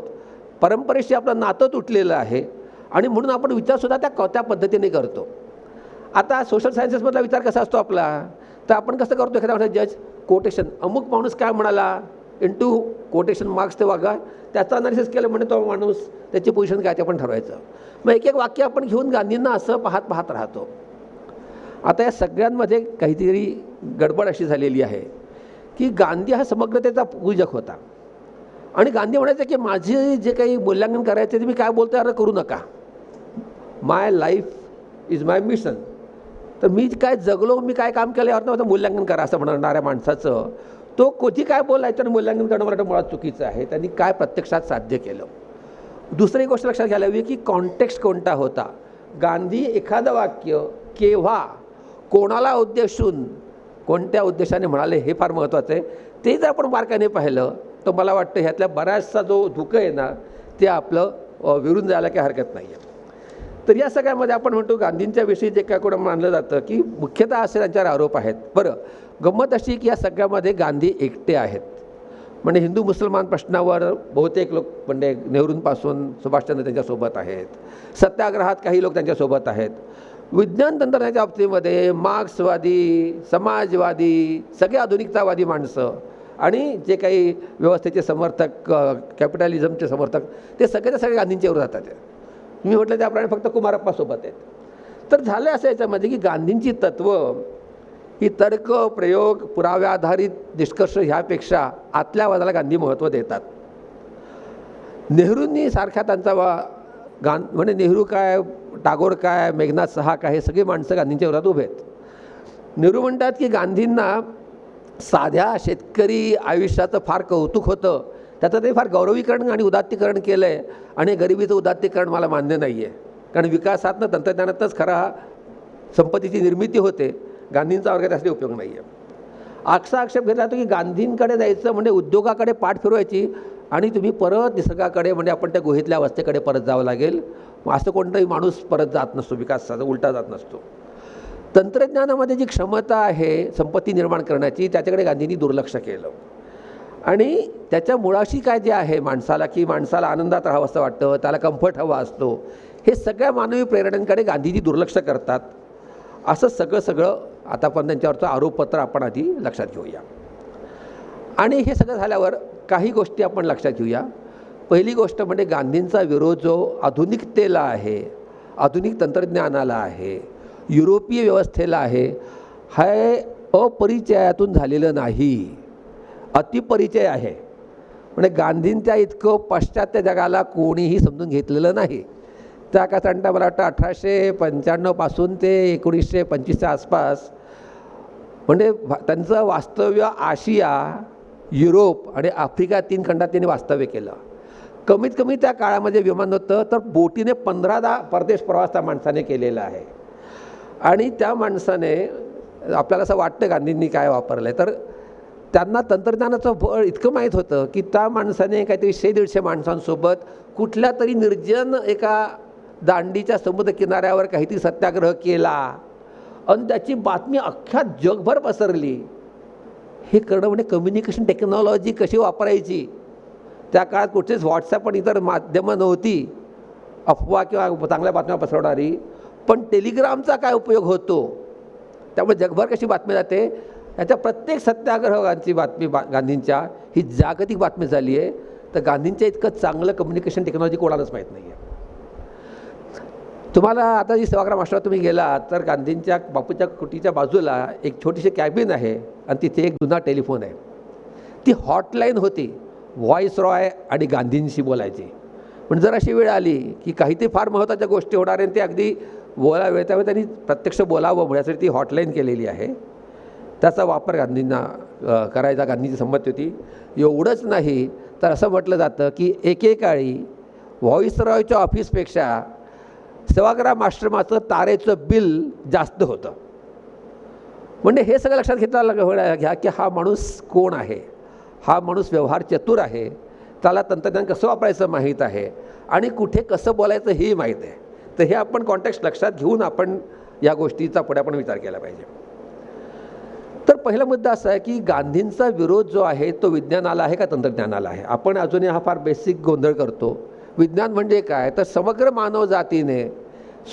परंपरेशी आपलं नातं तुटलेलं आहे आणि म्हणून आपण विचारसुद्धा त्या पद्धतीने करतो. आता सोशल सायन्सेसमधला विचार कसा असतो आपला, तर आपण कसं करतो, एखाद्या जज कोटेशन, अमुक माणूस काय म्हणाला इंटू कोटेशन मार्क्स ते वागा, त्याचं अनालिसिस केलं म्हणजे तो माणूस त्याची पोझिशन काय ते आपण ठरवायचं. मग एक एक वाक्य आपण घेऊन गांधींना असं पाहत राहतो. आता या सगळ्यांमध्ये काहीतरी गडबड अशी झालेली आहे की गांधी हा समग्रतेचा पूजक होता आणि गांधी म्हणायचे की माझे जे काही मूल्यांकन करायचे ते मी काय बोलतो यार करू नका, माय लाईफ इज माय मिशन. तर मी काय जगलो, मी काय काम केलं यावर माझं मूल्यांकन करा असं म्हणणाऱ्या माणसाचं तो कोठी काय बोलला याच्यावर मूल्यांकन करणं मला मुळात चुकीचं आहे. त्यांनी काय प्रत्यक्षात साध्य केलं. दुसरी गोष्ट लक्षात घ्यायला हवी की कॉन्टेक्स्ट कोणता होता. गांधी एखादं वाक्य केव्हा कोणाला उद्देशून कोणत्या उद्देशाने म्हणाले हे फार महत्त्वाचं आहे. ते जर आपण बारकाईने पाहिलं तर मला वाटतं ह्यातल्या बऱ्याचसा जो धुकं आहे ना ते आपलं विरून जायला काही हरकत नाही आहे. तर या सगळ्यामध्ये आपण म्हणतो गांधींच्या विषयी जे काय कोण मानलं जातं की मुख्यतः असे त्यांच्यावर आरोप आहेत. बरं, गंमत अशी की या सगळ्यामध्ये गांधी एकटे आहेत. म्हणजे हिंदू मुसलमान प्रश्नावर बहुतेक लोक म्हणजे नेहरूंपासून सुभाषचंद्र त्यांच्यासोबत आहेत, सत्याग्रहात काही लोक त्यांच्यासोबत आहेत, विज्ञान तंत्रज्ञानाच्या बाबतीमध्ये मार्क्सवादी, समाजवादी, सगळे आधुनिकतावादी माणसं आणि जे काही व्यवस्थेचे समर्थक, कॅपिटलिझमचे समर्थक, ते सगळे गांधींच्या विरोधात आहेत. मी म्हटलं त्याप्रमाणे फक्त कुमारप्पासोबत आहेत. तर झालं असं याच्यामध्ये की गांधींची तत्त्व ही तर्क, प्रयोग, पुराव्याधारित निष्कर्ष ह्यापेक्षा आतल्या वादाला गांधी महत्त्व देतात. नेहरूंनी सारखा त्यांचा म्हणजे नेहरू काय, टागोर काय, मेघनाथ सहा काय, हे सगळी माणसं गांधींच्या विरोधात उभे आहेत. नेहरू म्हणतात की गांधींना साध्या शेतकरी आयुष्याचं फार कौतुक होतं, त्याचं ते फार गौरवीकरण आणि उदात्तीकरण केलं आहे आणि गरिबीचं उदात्तीकरण मला मान्य नाही आहे. कारण विकासातनं तंत्रज्ञानातच खरा संपत्तीची निर्मिती होते, गांधींचा वर्ग त्यासाठी उपयोग नाही आहे. असा आक्षेप घेतला जातो की गांधींकडे जायचं म्हणजे उद्योगाकडे पाठ फिरवायची आणि तुम्ही परत निसर्गाकडे म्हणजे आपण त्या गुहेतल्या अवस्थेकडे परत जावं लागेल. असं कोणताही माणूस परत जात नसतो, विकासाचा उलटा जात नसतो. तंत्रज्ञानामध्ये जी क्षमता आहे संपत्ती निर्माण करण्याची त्याच्याकडे गांधींनी दुर्लक्ष केलं आणि त्याच्या मुळाशी काय जे आहे माणसाला, की माणसाला आनंदात राहावं असं वाटतं, त्याला कम्फर्ट हवा असतो, हे सगळ्या मानवी प्रेरणेकडे गांधीजी दुर्लक्ष करतात. असं सगळं आता पण त्यांच्यावरचं आरोपपत्र आपण आधी लक्षात घेऊया. आणि हे सगळं झाल्यावर काही गोष्टी आपण लक्षात घेऊया. पहिली गोष्ट म्हणजे गांधींचा विरोध जो आधुनिकतेला आहे, आधुनिक तंत्रज्ञानाला आहे, युरोपीय व्यवस्थेला आहे, हे अपरिचयातून झालेलं नाही, अतिपरिचय आहे. म्हणजे गांधींच्या इतकं पाश्चात्य जगाला कोणीही समजून घेतलेलं नाही. त्या काळात मला वाटतं 1895 पासून ते 1925च्या आसपास म्हणजे त्यांचं वास्तव्य आशिया, युरोप आणि आफ्रिका 3 खंडात त्यांनी वास्तव्य केलं. कमीत कमी त्या काळामध्ये विमान होतं तर बोटीने 15दा परदेश प्रवास त्या माणसाने केलेला आहे. आणि त्या माणसाने आपल्याला असं वाटतं गांधींनी काय वापरलं आहे, तर त्यांना तंत्रज्ञानाचं बळ इतकं माहीत होतं की त्या माणसाने काहीतरी 100-150 माणसांसोबत कुठल्या तरी निर्जन एका दांडीच्या समुद्र किनाऱ्यावर काहीतरी सत्याग्रह केला आणि त्याची बातमी अख्ख्या जगभर पसरली. हे करणं म्हणजे कम्युनिकेशन टेक्नॉलॉजी कशी वापरायची. त्या काळात कुठेच व्हॉट्सॲप पण इतर माध्यमं नव्हती अफवा किंवा चांगल्या बातम्या पसरवणारी, पण टेलिग्रामचा काय उपयोग होतो, त्यामुळे जगभर कशी बातमी जाते, याच्या प्रत्येक सत्याग्रहांची बातमी गांधींच्या ही जागतिक बातमी झाली आहे. तर गांधींच्या इतकं चांगलं कम्युनिकेशन टेक्नॉलॉजी कोणालाच माहीत नाही आहे. तुम्हाला आता जी सेवाग्राम आश्रमात तुम्ही गेला तर गांधींच्या बापूच्या कुटीच्या बाजूला एक छोटीशी कॅबिन आहे आणि तिथे एक जुना टेलिफोन आहे. ती हॉटलाईन होती, व्हॉइस रॉय आणि गांधींशी बोलायची. पण जर अशी वेळ आली की काहीतरी फार महत्त्वाच्या गोष्टी होणार आहे ते अगदी बोलावे, त्यामुळे त्यांनी प्रत्यक्ष बोलावं यासाठी ती हॉटलाईन केलेली आहे. त्याचा वापर गांधींना करायचा गांधींची संमती होती. एवढंच नाही तर असं म्हटलं जातं की एकेकाळी व्हॉइस रॉयच्या ऑफिसपेक्षा सेवाग्राम आश्रमाचं तारेचं बिल जास्त होतं. म्हणजे हे सगळं लक्षात घेतलं घ्या की हा माणूस कोण आहे, हा माणूस व्यवहार चतुर आहे, त्याला तंत्रज्ञान कसं वापरायचं माहीत आहे आणि कुठे कसं बोलायचं हेही माहीत आहे. तर हे आपण कॉन्टेक्स्ट लक्षात घेऊन आपण या गोष्टीचा पुढे आपण विचार केला पाहिजे. तर पहिला मुद्दा असा आहे की गांधींचा विरोध जो आहे तो विज्ञानाला आहे का तंत्रज्ञानाला आहे. आपण अजूनही हा फार बेसिक गोंधळ करतो. विज्ञान म्हणजे काय, तर समग्र मानवजातीने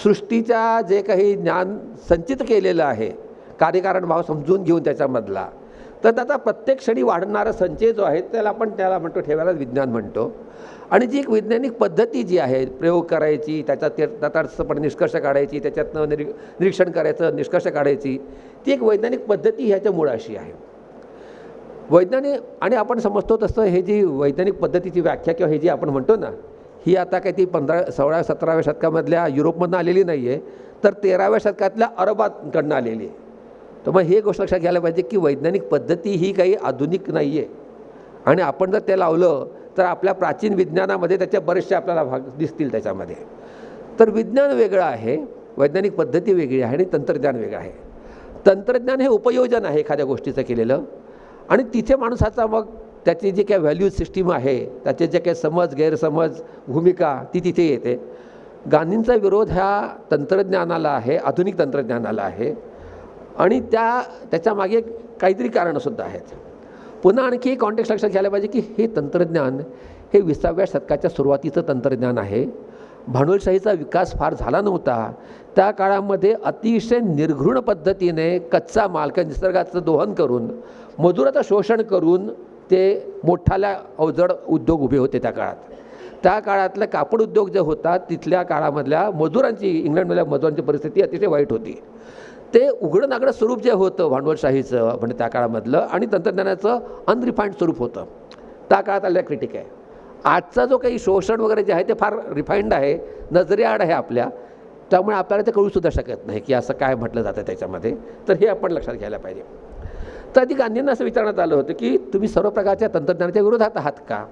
सृष्टीच्या जे काही ज्ञान संचित केलेलं आहे, कार्यकारण भाव समजून घेऊन त्याच्यामधला, तर त्याचा प्रत्येक क्षणी वाढणारा संचय जो आहे त्याला म्हणतो ठेवायला विज्ञान म्हणतो. आणि जी एक वैज्ञानिक पद्धती जी आहे प्रयोग करायची, त्याच्यात तटस्थपणे निष्कर्ष काढायची, त्याच्यातनं निरीक्षण करायचं, निष्कर्ष काढायची, ती एक वैज्ञानिक पद्धती ह्याच्या मुळाशी आहे. वैज्ञानिक आणि आपण समजतो तसं हे जी वैज्ञानिक पद्धतीची व्याख्या किंवा हे जी आपण म्हणतो ना, ही आता काही ती 16-17व्या शतकामधल्या युरोपमधून आलेली नाही आहे, तर 13व्या शतकातल्या अरबांकडनं आलेली आहे. तर मग हे गोष्ट लक्षात घ्यायला पाहिजे की वैज्ञानिक पद्धती ही काही आधुनिक नाही आहे. आणि आपण जर ते लावलं तर आपल्या प्राचीन विज्ञानामध्ये त्याच्या बरेचसे आपल्याला भाग दिसतील त्याच्यामध्ये. तर विज्ञान वेगळं आहे, वैज्ञानिक पद्धती वेगळी आहे आणि तंत्रज्ञान वेगळं आहे. तंत्रज्ञान हे उपयोजन आहे एखाद्या गोष्टीचं केलेलं, आणि तिथे माणसाचा मग त्याची जी काही व्हॅल्यू सिस्टीम आहे, त्याचे जे काही समज गैरसमज भूमिका ती तिथे येते. गांधींचा विरोध ह्या तंत्रज्ञानाला आहे, आधुनिक तंत्रज्ञानाला आहे, आणि त्याच्यामागे काहीतरी कारणंसुद्धा आहेत. पुन्हा आणखी एक कॉन्टेक्स्ट लक्षात घ्यायला पाहिजे की हे तंत्रज्ञान हे 20व्या शतकाच्या सुरुवातीचं तंत्रज्ञान आहे. भांडवलशाहीचा विकास फार झाला नव्हता. त्या काळामध्ये अतिशय निर्घृण पद्धतीने कच्चा माल किंवा निसर्गाचं दोहन करून, मजुराचं शोषण करून ते मोठाल्या अवजड उद्योग उभे होते त्या काळात. त्या काळातला कापड उद्योग जे होता तिथल्या काळामधल्या मजुरांची, इंग्लंडमधल्या मजुरांची परिस्थिती अतिशय वाईट होती. ते उघडं नागडं स्वरूप जे होतं भांडवलशाहीचं म्हणजे त्या काळामधलं, आणि तंत्रज्ञानाचं अनरिफाईंड स्वरूप होतं, त्या काळात आलेला क्रिटिक आहे. आजचा जो काही शोषण वगैरे जे आहे ते फार रिफाईंड आहे, नजरेआड आहे आपल्या, त्यामुळे आपल्याला ते कळूसुद्धा शकत नाही की असं काय म्हटलं जातं त्याच्यामध्ये. तर हे आपण लक्षात घ्यायला पाहिजे. तर आधी गांधींना असं विचारण्यात आलं होतं की तुम्ही सर्व प्रकारच्या तंत्रज्ञानाच्या विरोधात आहात का.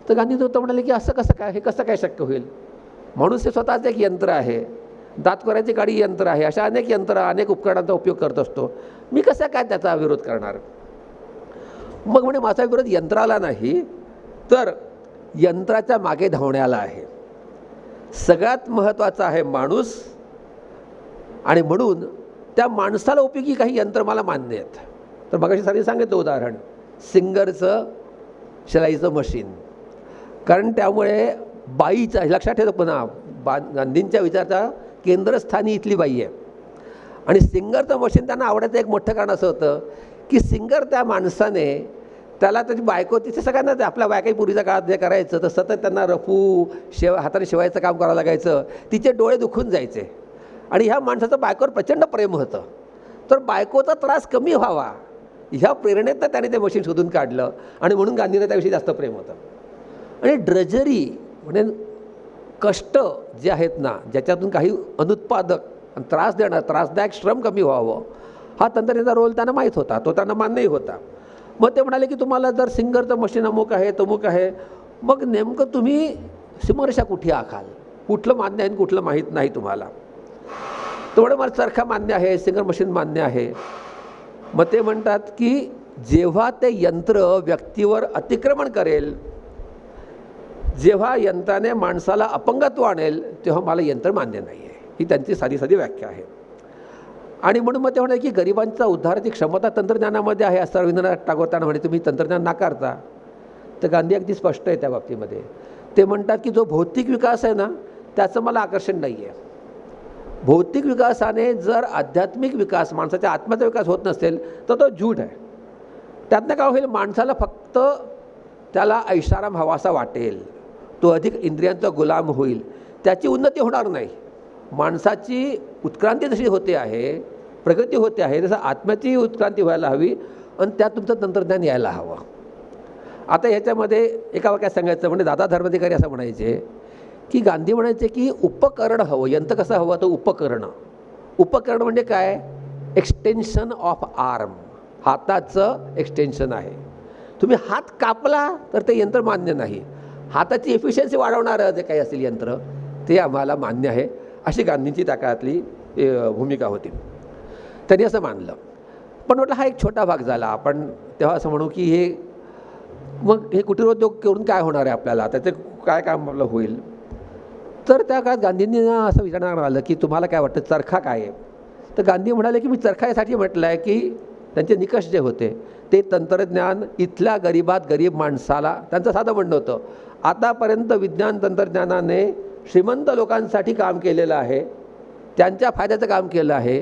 तर गांधी होतं म्हणाले की असं कसं काय, हे कसं काय शक्य होईल. माणूस हे स्वतःच एक यंत्र आहे, दात करायची गाडी यंत्र आहे, अशा अनेक अनेक उपकरणांचा उपयोग करत असतो, मी कसा काय त्याचा विरोध करणार. मग म्हणे माझा विरोध यंत्राला नाही तर यंत्राच्या मागे धावण्याला आहे. सगळ्यात महत्त्वाचा आहे माणूस, आणि म्हणून त्या माणसाला उपयोगी काही यंत्र मला मान्य आहेत. तर मगाशी सारी सांगितलं उदाहरण सिंगरचं शिलाईचं मशीन, कारण त्यामुळे बाईचा लक्षात ठेवतो पुन्हा गांधींच्या विचाराचा केंद्रस्थानी इथली बाई आहे. आणि सिंगरचं मशीन त्यांना आवडायचं एक मोठं कारण असं होतं की सिंगर त्या माणसाने त्याला त्याची बायको, तिथे सगळ्यांना आपल्या बायकाही पूर्वीच्या काळात जे करायचं तर सतत त्यांना रफू हाताने शिवायचं काम करावं लागायचं, तिचे डोळे दुखून जायचे. आणि ह्या माणसाचं बायकोवर प्रचंड प्रेम होतं, तर बायकोचा त्रास कमी व्हावा ह्या प्रेरणेतनं त्याने ते मशीन शोधून काढलं, आणि म्हणून गांधींना त्याविषयी जास्त प्रेम होतं. आणि ड्रजरी म्हणजे कष्ट जे आहेत ना, ज्याच्यातून काही अनुत्पादक आणि त्रासदायक श्रम कमी व्हावं, हा तंत्रज्ञानाचा रोल त्यांना माहीत होता, तो त्यांना मान्यही होता. मग ते म्हणाले की तुम्हाला जर सिंगरचं मशीन अमुक आहे तमुक आहे, मग नेमकं तुम्ही सीमारेषा कुठे आखाल, कुठलं मान्य आहे कुठलं माहीत नाही तुम्हाला. तेवढं मला चरखा मान्य आहे, सिंगर मशीन मान्य आहे. मग ते म्हणतात की जेव्हा ते यंत्र व्यक्तीवर अतिक्रमण करेल, जेव्हा यंत्राने माणसाला अपंगत्व आणेल, तेव्हा मला यंत्र मान्य नाही आहे. ही त्यांची साधी व्याख्या आहे. आणि म्हणून मग ते म्हणाले की गरिबांचा उद्धाराची क्षमता तंत्रज्ञानामध्ये आहे असं रवींद्रनाथ टागोर त्यांना म्हणे तुम्ही तंत्रज्ञान नाकारता. तर गांधी अगदी स्पष्ट आहे त्या बाबतीमध्ये. ते म्हणतात की जो भौतिक विकास आहे ना त्याचं मला आकर्षण नाही आहे. भौतिक विकासाने जर आध्यात्मिक विकास, माणसाच्या आत्म्याचा विकास होत नसेल तर तो झूट आहे. त्यातनं काय होईल, माणसाला फक्त त्याला ऐशाराम हवासा वाटेल, तो अधिक इंद्रियांचा गुलाम होईल, त्याची उन्नती होणार नाही. माणसाची उत्क्रांती जशी होते आहे, प्रगती होते आहे, तसं आत्म्याची उत्क्रांती व्हायला हवी, आणि त्यात तुमचं तंत्रज्ञान यायला हवं. आता ह्याच्यामध्ये एका वाक्यात सांगायचं म्हणजे दादा धर्माधिकारी असं म्हणायचे की गांधी म्हणायचे की उपकरण हवं. यंत्र कसं हवं, तर उपकरण म्हणजे काय, एक्सटेन्शन ऑफ आर्म, हाताचं एक्सटेन्शन आहे. तुम्ही हात कापला तर ते यंत्र मान्य नाही. हाताची एफिशियन्सी वाढवणारं जे काही असेल यंत्र ते आम्हाला मान्य आहे, अशी गांधींची त्या काळातली भूमिका होती. त्यांनी असं मानलं. पण म्हटलं हा एक छोटा भाग झाला. आपण तेव्हा असं म्हणू की हे कुटीरोद्योग करून काय होणार आहे आपल्याला, त्याचं काय काम आपलं होईल. तर त्या काळात गांधींनी असं विचारण्यात आलं की तुम्हाला काय वाटतं चरखा काय आहे. तर गांधी म्हणाले की मी चरखा यासाठी म्हटलं आहे की त्यांचे निकष जे होते ते तंत्रज्ञान इथल्या गरीब माणसाला, त्यांचं साधं म्हणणं होतं आतापर्यंत विज्ञान तंत्रज्ञानाने श्रीमंत लोकांसाठी काम केलेलं आहे, त्यांच्या फायद्याचं काम केलं आहे.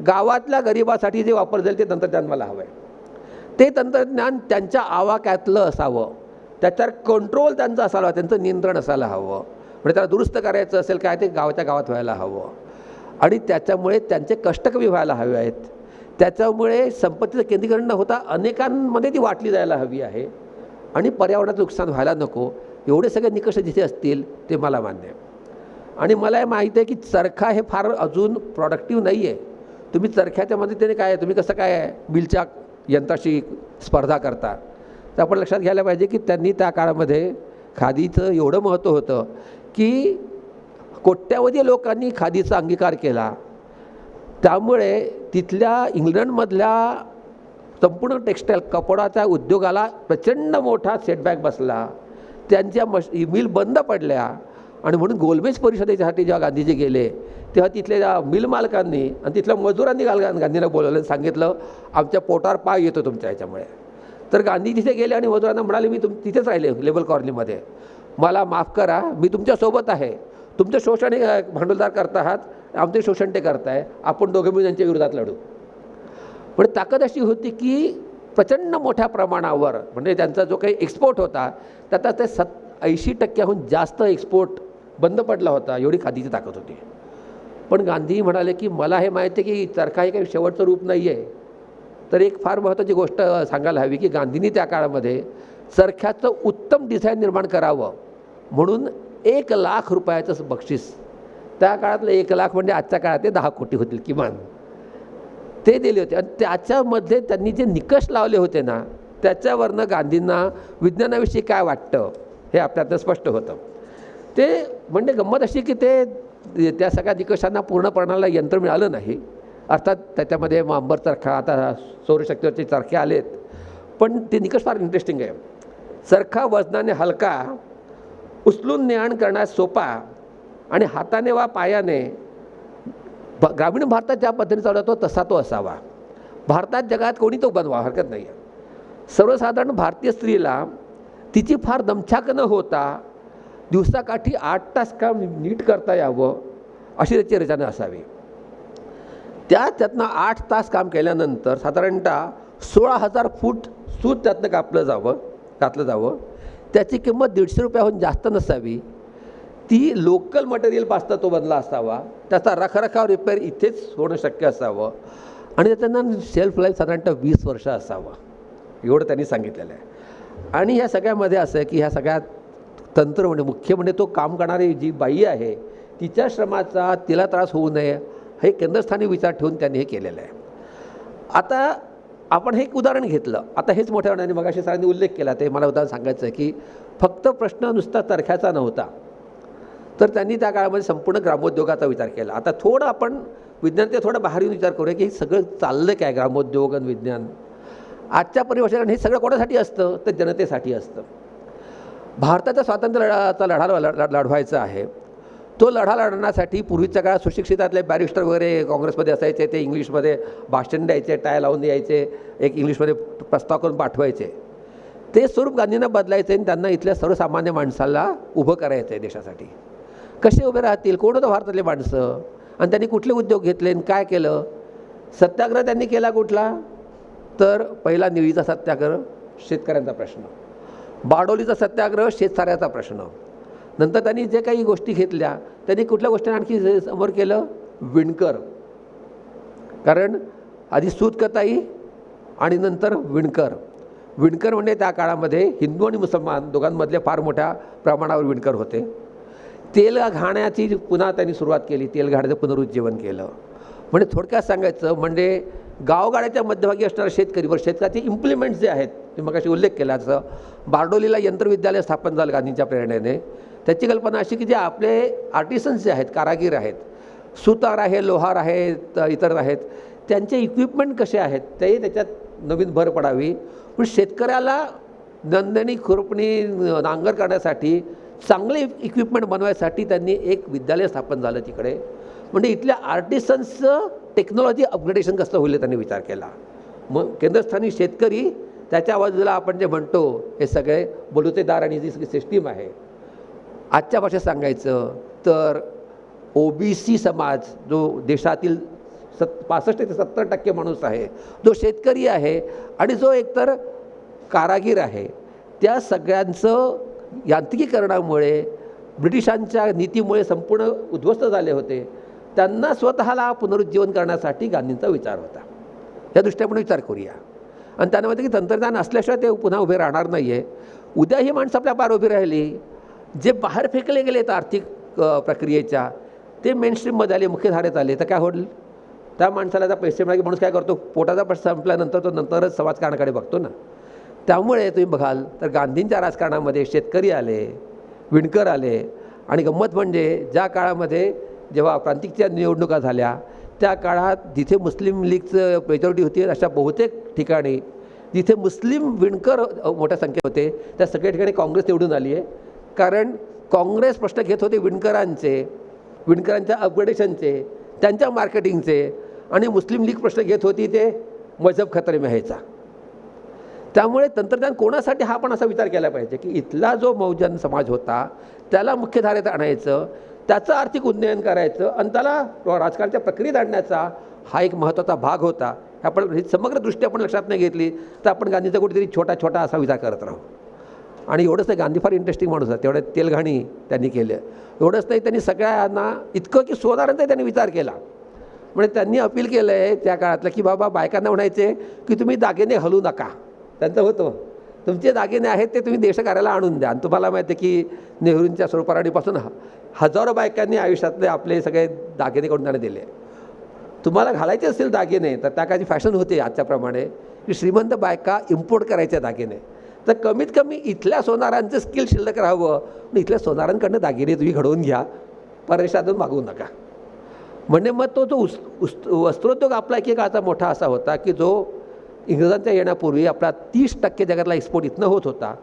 गावातल्या गरिबासाठी जे वापर जाईल ते तंत्रज्ञान मला हवं आहे. ते तंत्रज्ञान त्यांच्या आवाक्यातलं असावं, त्याच्यावर कंट्रोल त्यांचा असावा, त्यांचं नियंत्रण असायला हवं. म्हणजे त्याला दुरुस्त करायचं असेल काय ते गावाच्या गावात व्हायला हवं. आणि त्याच्यामुळे त्यांचे कष्ट कमी व्हायला हवे आहेत. त्याच्यामुळे संपत्तीचं केंद्रीकरण न होता अनेकांमध्ये ती वाटली जायला हवी आहे. आणि पर्यावरणाचं नुकसान व्हायला नको. एवढे सगळे निकष जिथे असतील ते मला मान्य आहे. आणि मला हे माहीत आहे की चरखा हे फार अजून प्रॉडक्टिव्ह नाही आहे. तुम्ही चरख्याच्या मदतीने काय तुम्ही कसं काय मिलच्या यंत्राशी स्पर्धा करता. तर आपण लक्षात घ्यायला पाहिजे की त्यांनी त्या काळामध्ये खादीचं एवढं महत्त्व होतं की कोट्यावधी लोकांनी खादीचा अंगीकार केला. त्यामुळे तिथल्या इंग्लंडमधल्या संपूर्ण टेक्स्टाईल कपडाच्या उद्योगाला प्रचंड मोठा सेटबॅक बसला. त्यांच्या मिल बंद पडल्या. आणि म्हणून गोलमेज परिषदेसाठी जेव्हा गांधीजी गेले तेव्हा तिथल्या मिल मालकांनी आणि तिथल्या मजुरांनी गांधींना बोलवलं, सांगितलं आमच्या पोटावर पाय येतो तुमच्या ह्याच्यामुळे. तर गांधी तिथे गेले आणि मजुरांना म्हणाले मी तिथेच राहिले लेबर कॉलनीमध्ये, मला माफ करा मी तुमच्यासोबत आहे. तुमचं शोषण हे भांडवलदार करत आहात, आमचे शोषण ते करताय, आपण दोघे मिळून त्यांच्या विरोधात लढू. पण ताकद अशी होती की प्रचंड मोठ्या प्रमाणावर म्हणजे त्यांचा जो काही एक्सपोर्ट होता त्याचा ते 80% जास्त एक्सपोर्ट बंद पडला होता. एवढी खादीची ताकद होती. पण गांधी म्हणाले की मला हे माहिती आहे की चरखा हे काही शेवटचं रूप नाही आहे. तर एक फार महत्त्वाची गोष्ट सांगायला हवी की गांधींनी त्या काळामध्ये चरख्याचं उत्तम डिझाईन निर्माण करावं म्हणून 1 लाख रुपयाचं बक्षीस, त्या काळातलं 1 लाख म्हणजे आजच्या काळात ते 10 कोटी होतील किमान, ते दिले होते. आणि त्याच्यामध्ये त्यांनी जे निकष लावले होते ना त्याच्यावरनं गांधींना विज्ञानाविषयी काय वाटतं हे आपल्याला स्पष्ट होतं. ते म्हणजे गंमत अशी की त्या सगळ्या निकषांना पूर्ण प्रमाणाला यंत्र मिळालं नाही. अर्थात त्याच्यामध्ये अंबर चरखा, आता सौरशक्तीवरचे चरखे आलेत, पण ते निकष फार इंटरेस्टिंग आहे. चरखा वजनाने हलका, उचलून ने-आण करण्यास सोपा आणि हाताने वा पायाने ग्रामीण भारतात ज्या पद्धतीने चालवतो तसा तो असावा. भारतात जगात कोणी तो बनवा हरकत नाही आहे. सर्वसाधारण भारतीय स्त्रीला तिची फार दमछाक न होता दिवसाकाठी 8 तास काम नीट करता यावं अशी त्याची रचना असावी. त्यातनं 8 तास काम केल्यानंतर साधारणतः 16,000 फूट सूत त्यातनं घातलं जावं. त्याची किंमत 150 रुपयाहून जास्त नसावी. ती लोकल मटेरियलपासून तो बनला असावा. त्याचा रखरखाव रिपेअर इथेच होणं शक्य असावं आणि त्याचं शेल्फ लाईफ साधारणतः 20 वर्ष असावं एवढं त्यांनी सांगितलेलं आहे. आणि ह्या सगळ्यामध्ये असं आहे की ह्या सगळ्यात तंत्र म्हणजे मुख्य म्हणजे तो काम करणारी जी बाई आहे तिच्या श्रमाचा तिला त्रास होऊ नये हे केंद्रस्थानी विचार ठेवून त्यांनी हे केलेलं आहे. आता आपण हे एक उदाहरण घेतलं. आता हेच मोठ्या उदाहरणाने मगाशी सरांनी उल्लेख केला, ते मला उदाहरण सांगायचं आहे की फक्त प्रश्न नुसता चरख्याचा नव्हता, तर त्यांनी त्या काळामध्ये संपूर्ण ग्रामोद्योगाचा विचार केला. आता थोडं आपण विज्ञान ते थोडं बाहेर येऊन विचार करूया की हे सगळं चाललं काय ग्रामोद्योग आणि विज्ञान. आजच्या परिभाषेत हे सगळं कोणासाठी असतं तर जनतेसाठी असतं. भारताच्या स्वातंत्र्याचा लढा लढवायचा आहे. तो लढा लढण्यासाठी पूर्वीच्या काळात सुशिक्षितातले बॅरिस्टर वगैरे काँग्रेसमध्ये असायचे, ते इंग्लिशमध्ये भाषण द्यायचे, टाय लावून यायचे, एक इंग्लिशमध्ये प्रस्ताव करून पाठवायचे. ते स्वरूप गांधींना बदलायचं आणि त्यांना इथल्या सर्वसामान्य माणसाला उभं करायचं आहे देशासाठी. कसे उभे राहतील, कोण होतं भारतातले माणसं आणि त्यांनी कुठले उद्योग घेतले आणि काय केलं. सत्याग्रह त्यांनी केला कुठला तर पहिला निळीचा सत्याग्रह, शेतकऱ्यांचा प्रश्न. बारडोलीचा सत्याग्रह, शेतसाऱ्याचा प्रश्न. नंतर त्यांनी जे काही गोष्टी घेतल्या त्यांनी कुठल्या गोष्टींना आणखी समोर केलं, विणकर. कारण आधी सूतकताई आणि नंतर विणकर. विणकर म्हणजे त्या काळामध्ये हिंदू आणि मुसलमान दोघांमधले फार मोठ्या प्रमाणावर विणकर होते. तेल घाण्याची पुन्हा त्यांनी सुरुवात केली, तेल घाण्याचं पुनरुज्जीवन केलं. म्हणजे थोडक्यात सांगायचं म्हणजे गावगाड्याच्या मध्यभागी असणारा शेतकरीवर शेतकऱ्याचे इम्प्लिमेंट्स जे आहेत ते मगाशी उल्लेख केला, जसं बारडोलीला यंत्रविद्यालय स्थापन झालं गांधींच्या प्रेरणेने. त्याची कल्पना अशी की जे आपले आर्टिसन्स जे आहेत, कारागीर आहेत, सुतार आहे, लोहार आहेत, इतर आहेत, त्यांचे इक्विपमेंट कसे आहेत ते त्याच्यात नवीन भर पडावी. पण शेतकऱ्याला नंदणी खुरपणी नांगर करण्यासाठी चांगले इक्विपमेंट बनवायसाठी त्यांनी एक विद्यालय स्थापन झालं तिकडे. म्हणजे इथल्या आर्टिसन्सचं टेक्नॉलॉजी अपग्रेडेशन कसं होईल त्यांनी विचार केला. मग केंद्रस्थानी शेतकरी, त्याच्या बाजूला आपण जे म्हणतो हे सगळे बलुतेदार आणि जी सगळी सिस्टीम आहे. आजच्या भाषेत सांगायचं तर OBC समाज जो देशातील 65 ते 70% माणूस आहे, जो शेतकरी आहे आणि जो एकतर कारागीर आहे, त्या सगळ्यांचं यांत्रिकीकरणामुळे ब्रिटिशांच्या नीतीमुळे संपूर्ण उद्ध्वस्त झाले होते. त्यांना स्वतःला पुनरुज्जीवन करण्यासाठी गांधींचा विचार होता. या दृष्टीने आपण विचार करूया. आणि त्यांना माहिती की तंत्रज्ञान असल्याशिवाय ते पुन्हा उभे राहणार नाही आहे. उद्या ही माणसं आपल्या पार उभी राहिली, जे बाहेर फेकले गेलेत आर्थिक प्रक्रियेच्या, ते मेनस्ट्रीममध्ये आले, मुख्यधारेत आले, तर काय होईल? त्या माणसाला जर पैसे मिळाले, माणूस काय करतो, पोटाचा प्रश्न संपल्यानंतर तो नंतरच समाजकारणाकडे बघतो ना. त्यामुळे तुम्ही बघाल तर गांधींच्या राजकारणामध्ये शेतकरी आले, विणकर आले. आणि गंमत म्हणजे ज्या काळामध्ये जेव्हा प्रांतिकच्या निवडणुका झाल्या त्या काळात जिथे मुस्लिम लीगचं मेजॉरिटी होती अशा बहुतेक ठिकाणी जिथे मुस्लिम विणकर मोठ्या संख्येत होते त्या सगळ्या ठिकाणी काँग्रेस निवडून आली आहे. कारण काँग्रेस प्रश्न घेत होते विणकरांच्या अपग्रेडेशनचे, त्यांच्या मार्केटिंगचे. आणि मुस्लिम लीग प्रश्न घेत होती ते मजहब खतरे में ह्याचा. त्यामुळे तंत्रज्ञान कोणासाठी हा पण असा विचार केला पाहिजे की इथला जो बहुजन समाज होता त्याला मुख्यधारेत आणायचं, त्याचं आर्थिक उन्नयन करायचं आणि त्याला राजकारणाच्या प्रक्रियेत आणण्याचा हा एक महत्त्वाचा भाग होता. आपण ही समग्र दृष्टी आपण लक्षात नाही घेतली तर आपण गांधीचा कुठेतरी छोटा छोटा असा विचार करत राहू. आणि एवढंच नाही, गांधी फार इंटरेस्टिंग माणूस आहे. तेवढं तेलघाणी त्यांनी केलं. एवढंच नाही, त्यांनी सगळ्यांना इतकं की सोनारांचा त्यांनी विचार केला. म्हणजे त्यांनी अपील केलं आहे त्या काळातलं की बाबा बायकांना म्हणायचे की तुम्ही दागिने हलू नका. त्यांचं होतं तुमचे दागिने आहेत ते तुम्ही देशकार्याला आणून द्या. आणि तुम्हाला माहिती आहे की नेहरूंच्या स्वरूपराणीपासून हजारो बायकांनी आयुष्यातले आपले सगळे दागिने करून त्यांना दिले. तुम्हाला घालायचे असतील दागिने तर त्या काळची फॅशन होती आजच्याप्रमाणे की श्रीमंत बायका इम्पोर्ट करायचे दागिने. तर कमीत कमी इथल्या सोनारांचं स्किल शिल्लक राहावं आणि इथल्या सोनारांकडनं दागिने तुम्ही घडवून घ्या, परदेशातून मागवू नका. म्हणजे मग तो जो वस्त्रोद्योग आपला एक काळाचा मोठा असा होता की जो इंग्रजांच्या येण्यापूर्वी आपला 30% जगातला एक्सपोर्ट इथनं होत होता.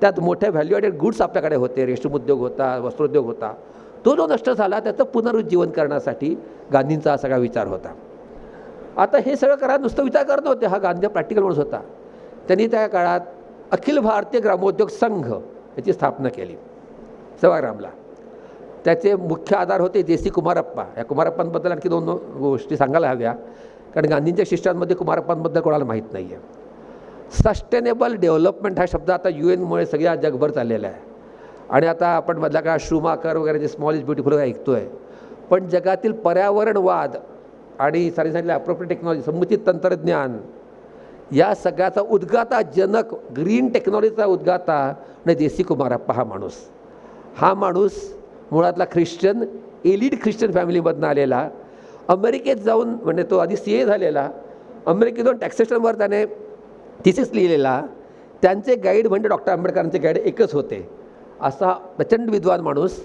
त्यात मोठ्या व्हॅल्यू ॲडेड गुड्स आपल्याकडे होते, रेशीम उद्योग होता, वस्त्रोद्योग होता. तो जो नष्ट झाला त्याचं पुनरुज्जीवन करण्यासाठी गांधींचा हा सगळा विचार होता. आता हे सगळं करा नुसतं विचार करत नव्हते, हा गांधी प्रॅक्टिकल माणूस होता. त्यांनी त्या काळात अखिल भारतीय ग्रामोद्योग संघ याची स्थापना केली सेवाग्रामला. त्याचे मुख्य आधार होते JC कुमारप्पा. या कुमारप्पांबद्दल आणखी 2 गोष्टी सांगायला हव्या, कारण गांधींच्या शिष्यांमध्ये कुमारप्पांबद्दल कोणाला माहीत नाही आहे. सस्टेनेबल डेव्हलपमेंट हा शब्द आता UNमुळे सगळ्या जगभर चाललेला आहे. आणि आता आपण मधल्या काळात शूमाकर वगैरे जे स्मॉल इज ब्युटिफुल ऐकतो आहे. पण जगातील पर्यावरणवाद आणि सांगितलं अप्रोप्रिएट टेक्नॉलॉजी, समुचित तंत्रज्ञान, या सगळ्याचा उद्गाता जनक, ग्रीन टेक्नॉलॉजीचा उद्गाता आणि JC कुमारप्पा हा माणूस मुळातला ख्रिश्चन, एलिट ख्रिश्चन फॅमिलीमधून आलेला. अमेरिकेत जाऊन म्हणजे तो आधी CA झालेला, अमेरिकेतून टॅक्सेशनवर त्याने थिसिस लिहिलेला. त्यांचे गाईड म्हणजे डॉक्टर आंबेडकरांचे गाईड एकच होते. असा प्रचंड विद्वान माणूस.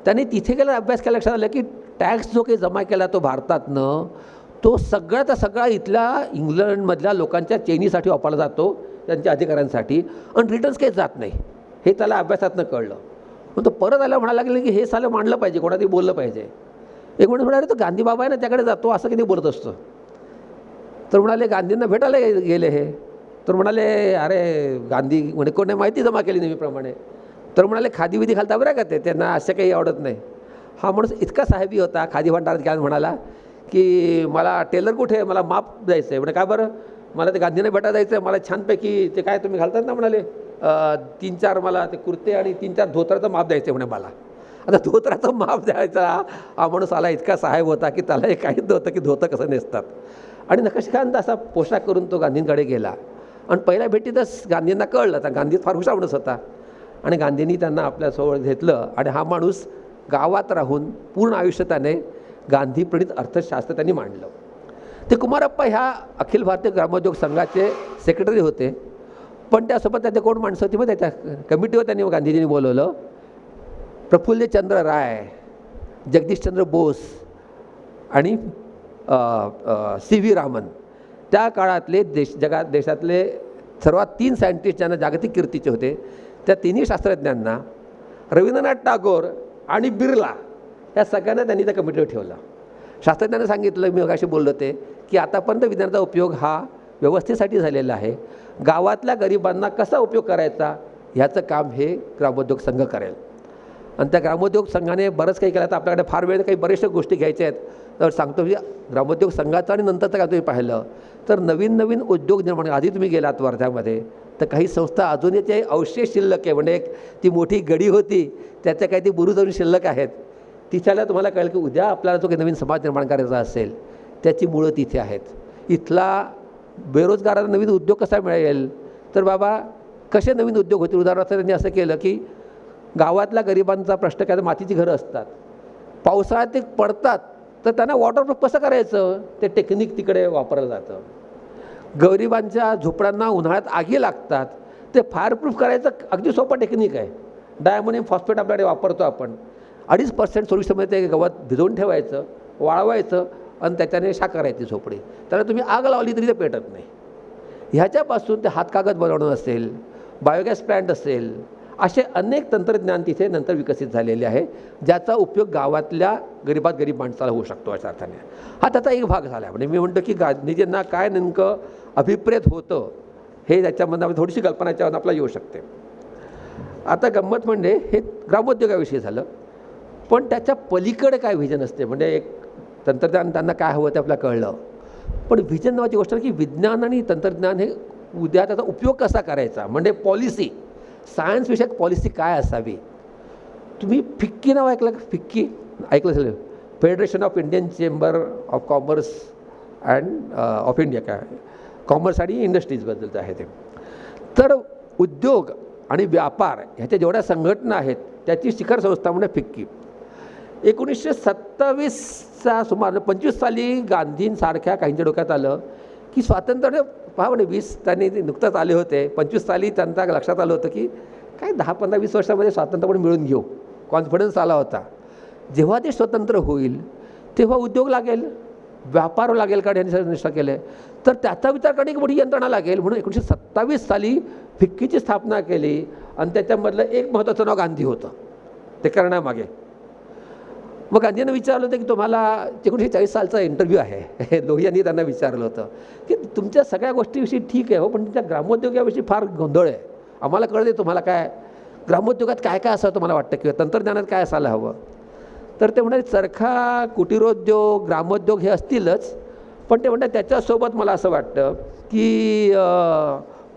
त्यांनी तिथे गेला अभ्यास केला, लक्षात आलं की टॅक्स जो काही जमा केला तो भारतातनं, तो सगळ्याचा सगळा इथल्या इंग्लंडमधल्या लोकांच्या चैनीसाठी वापरला जातो, त्यांच्या अधिकाऱ्यांसाठी, आणि रिटर्न्स काही जात नाही. हे त्याला अभ्यासातनं कळलं. मग तो परत आला म्हणायला लागले की हे सालं मांडलं पाहिजे, कोणातरी बोललं पाहिजे. एक म्हणून म्हणाले तो गांधी बाबा आहे ना त्याकडे जातो असं किती बोलत असतो. तर म्हणाले गांधींना भेटायला गेले हे. तर म्हणाले अरे गांधी म्हणे कोणी माहिती जमा केली नेहमीप्रमाणे. तर म्हणाले खादी विधी घालता बरं का ते, त्यांना असं काही आवडत नाही. हा माणूस इतका साहेबी होता, खादी भांडारात घ्या म्हणाला की मला टेलर कुठे, मला माप द्यायचं आहे. म्हणजे का बरं, मला ते गांधींना भेटा जायचं आहे, मला छानपैकी ते काय तुम्ही घालतात ना म्हणाले 3-4 मला ते कुर्ते आणि 3-4 धोत्राचं माप द्यायचं आहे म्हणे मला. आता धोत्राचं माप द्यायचा हा माणूस आला इतका साहेब होता की त्याला हे काहीच नव्हतं की धोतं कसं नेसतात. आणि नकाशखांत असा पोशाख करून तो गांधींकडे गेला. आणि पहिल्या भेटीतच गांधींना कळलं, तर गांधी फार हुशार माणूस होता. आणि गांधींनी त्यांना आपल्यासोबत घेतलं. आणि हा माणूस गावात राहून पूर्ण आयुष्य त्याने गांधी प्रणित अर्थशास्त्र त्यांनी मांडलं. ते कुमारप्पा ह्या अखिल भारतीय ग्रामोद्योग संघाचे सेक्रेटरी होते. पण त्यासोबत त्याचे कोण माणसं होती मग त्याच्या कमिटीवर त्यांनी गांधीजींनी बोलवलं. प्रफुल्लचंद्र राय, जगदीशचंद्र बोस आणि सी व्ही रामन, त्या काळातले देशातले सर्वात 3 सायंटिस्ट ज्यांना जागतिक कीर्तीचे होते, त्या तिन्ही शास्त्रज्ञांना, रवींद्रनाथ टागोर आणि बिर्ला या सगळ्यांना त्यांनी त्या कमिटीवर ठेवलं. शास्त्रज्ञांनी सांगितलं, मी मगाशी बोललो ते, की आतापर्यंत विज्ञानाचा उपयोग हा व्यवस्थेसाठी झालेला आहे, गावातल्या गरिबांना कसा उपयोग करायचा ह्याचं काम हे ग्रामोद्योग संघ करेल. आणि त्या ग्रामोद्योग संघाने बरंच काही केलं. तर आपल्याकडे फार वेळ काही बरेचशा गोष्टी घ्यायच्या आहेत, तर सांगतो की ग्रामोद्योग संघाचं आणि नंतरचं काय तुम्ही पाहिलं तर नवीन नवीन उद्योग निर्माण. आधी तुम्ही गेलात वर्ध्यामध्ये तर काही संस्था अजूनही ते अवशेष शिल्लक आहे, म्हणजे ती मोठी गडी होती त्याच्या काही ती बुरुज अजून शिल्लक आहेत. तिच्याला तुम्हाला कळेल की उद्या आपल्याला जो काही नवीन समाज निर्माण करायचा असेल त्याची मुळं तिथे आहेत. इथला बेरोजगारांना नवीन उद्योग कसा मिळेल, तर बाबा कसे नवीन उद्योग होतील. उदाहरणार्थ त्यांनी असं केलं की गावातल्या गरिबांचा प्रश्न काय, तर मातीची घरं असतात, पावसाळ्यात ते पडतात, तर त्यांना वॉटरप्रूफ कसं करायचं ते टेक्निक तिकडे वापरलं जातं. गरिबांच्या झोपड्यांना उन्हाळ्यात आगी लागतात, ते फायरप्रूफ करायचं अगदी सोपं टेक्निक आहे. डायमोनियम फॉस्फेट आपल्याकडे वापरतो आपण, 2.5% सोल्युशनमध्ये ते गवत भिजवून ठेवायचं, वाळवायचं आणि त्याच्याने शाख करायची झोपडी. त्याला तुम्ही आग लावली तरी ते पेटत नाही. ह्याच्यापासून ते हातकागद बनवणं असेल, बायोगॅस प्लॅन्ट असेल, असे अनेक तंत्रज्ञान तिथे नंतर विकसित झालेले आहे, ज्याचा उपयोग गावातल्या गरीबात गरीब माणसाला होऊ शकतो. अशा अर्थाने हा त्याचा एक भाग झाला. म्हणजे मी म्हणतो की गांधीजींना काय नेमकं अभिप्रेत होतं हे त्याच्यामधून थोडीशी कल्पना याच्यावर आपल्याला येऊ शकते. आता गंमत म्हणजे हे ग्रामोद्योगाविषयी झालं, पण त्याच्या पलीकडे काय व्हिजन असते. म्हणजे एक तंत्रज्ञान त्यांना काय हवं ते आपल्याला कळलं, पण व्हिजन नावाची गोष्ट की विज्ञान आणि तंत्रज्ञान हे उद्या त्याचा उपयोग कसा करायचा. म्हणजे पॉलिसी, सायन्स विषयक पॉलिसी काय असावी. तुम्ही फिक्की नाव ऐकलं का? फिक्की ऐकलं असेल, federation of Indian chamber of commerce and of India, काय कॉमर्स आणि इंडस्ट्रीजबद्दलचं आहे ते. तर उद्योग आणि व्यापार ह्याच्या जेवढ्या संघटना आहेत त्याची शिखर संस्था म्हणजे फिक्की. 1927चा सुमारे 25 साली गांधींसारख्या काहींच्या डोक्यात आलं की स्वातंत्र्य पहा म्हणजे 20 त्यांनी नुकतंच आले होते, 25 साली त्यांच्या लक्षात आलं होतं की काय 10-15-20 वर्षामध्ये स्वातंत्र्य पण मिळून घेऊ. कॉन्फिडन्स आला होता. जेव्हा ते स्वतंत्र होईल तेव्हा उद्योग लागेल, व्यापार लागेल, कारण यांनी निष्ठा केलं तर त्याचा विचार करणे एक मोठी यंत्रणा लागेल. म्हणून 1927 साली फिक्कीची स्थापना केली आणि त्याच्यामधलं एक महत्त्वाचं नाव गांधी होतं ते करण्यामागे. मग गांधींना विचारलं होतं की तुम्हाला 1940 सालचा इंटरव्ह्यू आहे, लोहिया यांनी त्यांना विचारलं होतं की तुमच्या सगळ्या गोष्टीविषयी ठीक आहे हो, पण तुमच्या ग्रामोद्योगाविषयी फार गोंधळ आहे, आम्हाला कळते तुम्हाला काय ग्रामोद्योगात काय काय असावं तुम्हाला वाटतं किंवा तंत्रज्ञानात काय असायला हवं. तर ते म्हणाले चरखा, कुटीरोद्योग, ग्रामोद्योग हे असतीलच, पण ते म्हणतात त्याच्यासोबत मला असं वाटतं की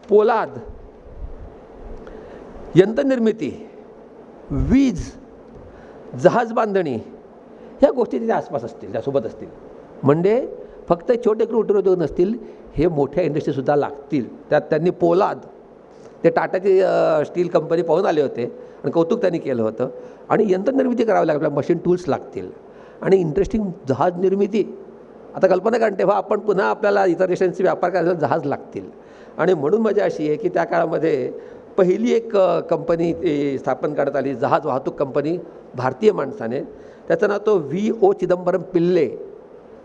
पोलाद, यंत्रनिर्मिती, वीज, जहाज बांधणी ह्या गोष्टी त्याच्या आसपास असतील, त्यासोबत असतील. म्हणजे फक्त छोटे कुटीरोद्योग नसतील, हे मोठ्या इंडस्ट्रीसुद्धा लागतील. त्यात त्यांनी पोलाद, ते टाटाची स्टील कंपनी पाहून आले होते आणि कौतुक त्यांनी केलं होतं. आणि यंत्रनिर्मिती करावी लागेल, मशीन टूल्स लागतील आणि इंटरेस्टिंग जहाज निर्मिती. आता कल्पना करा तेव्हा आपण पुन्हा आपल्याला इतर देशांचे व्यापार करायला जहाज लागतील. आणि म्हणून मजा अशी आहे की त्या काळामध्ये पहिली एक कंपनी स्थापन करण्यात आली, जहाज वाहतूक कंपनी, भारतीय माणसाने. त्याचं नाव तो V.O. चिदंबरम पिल्ले.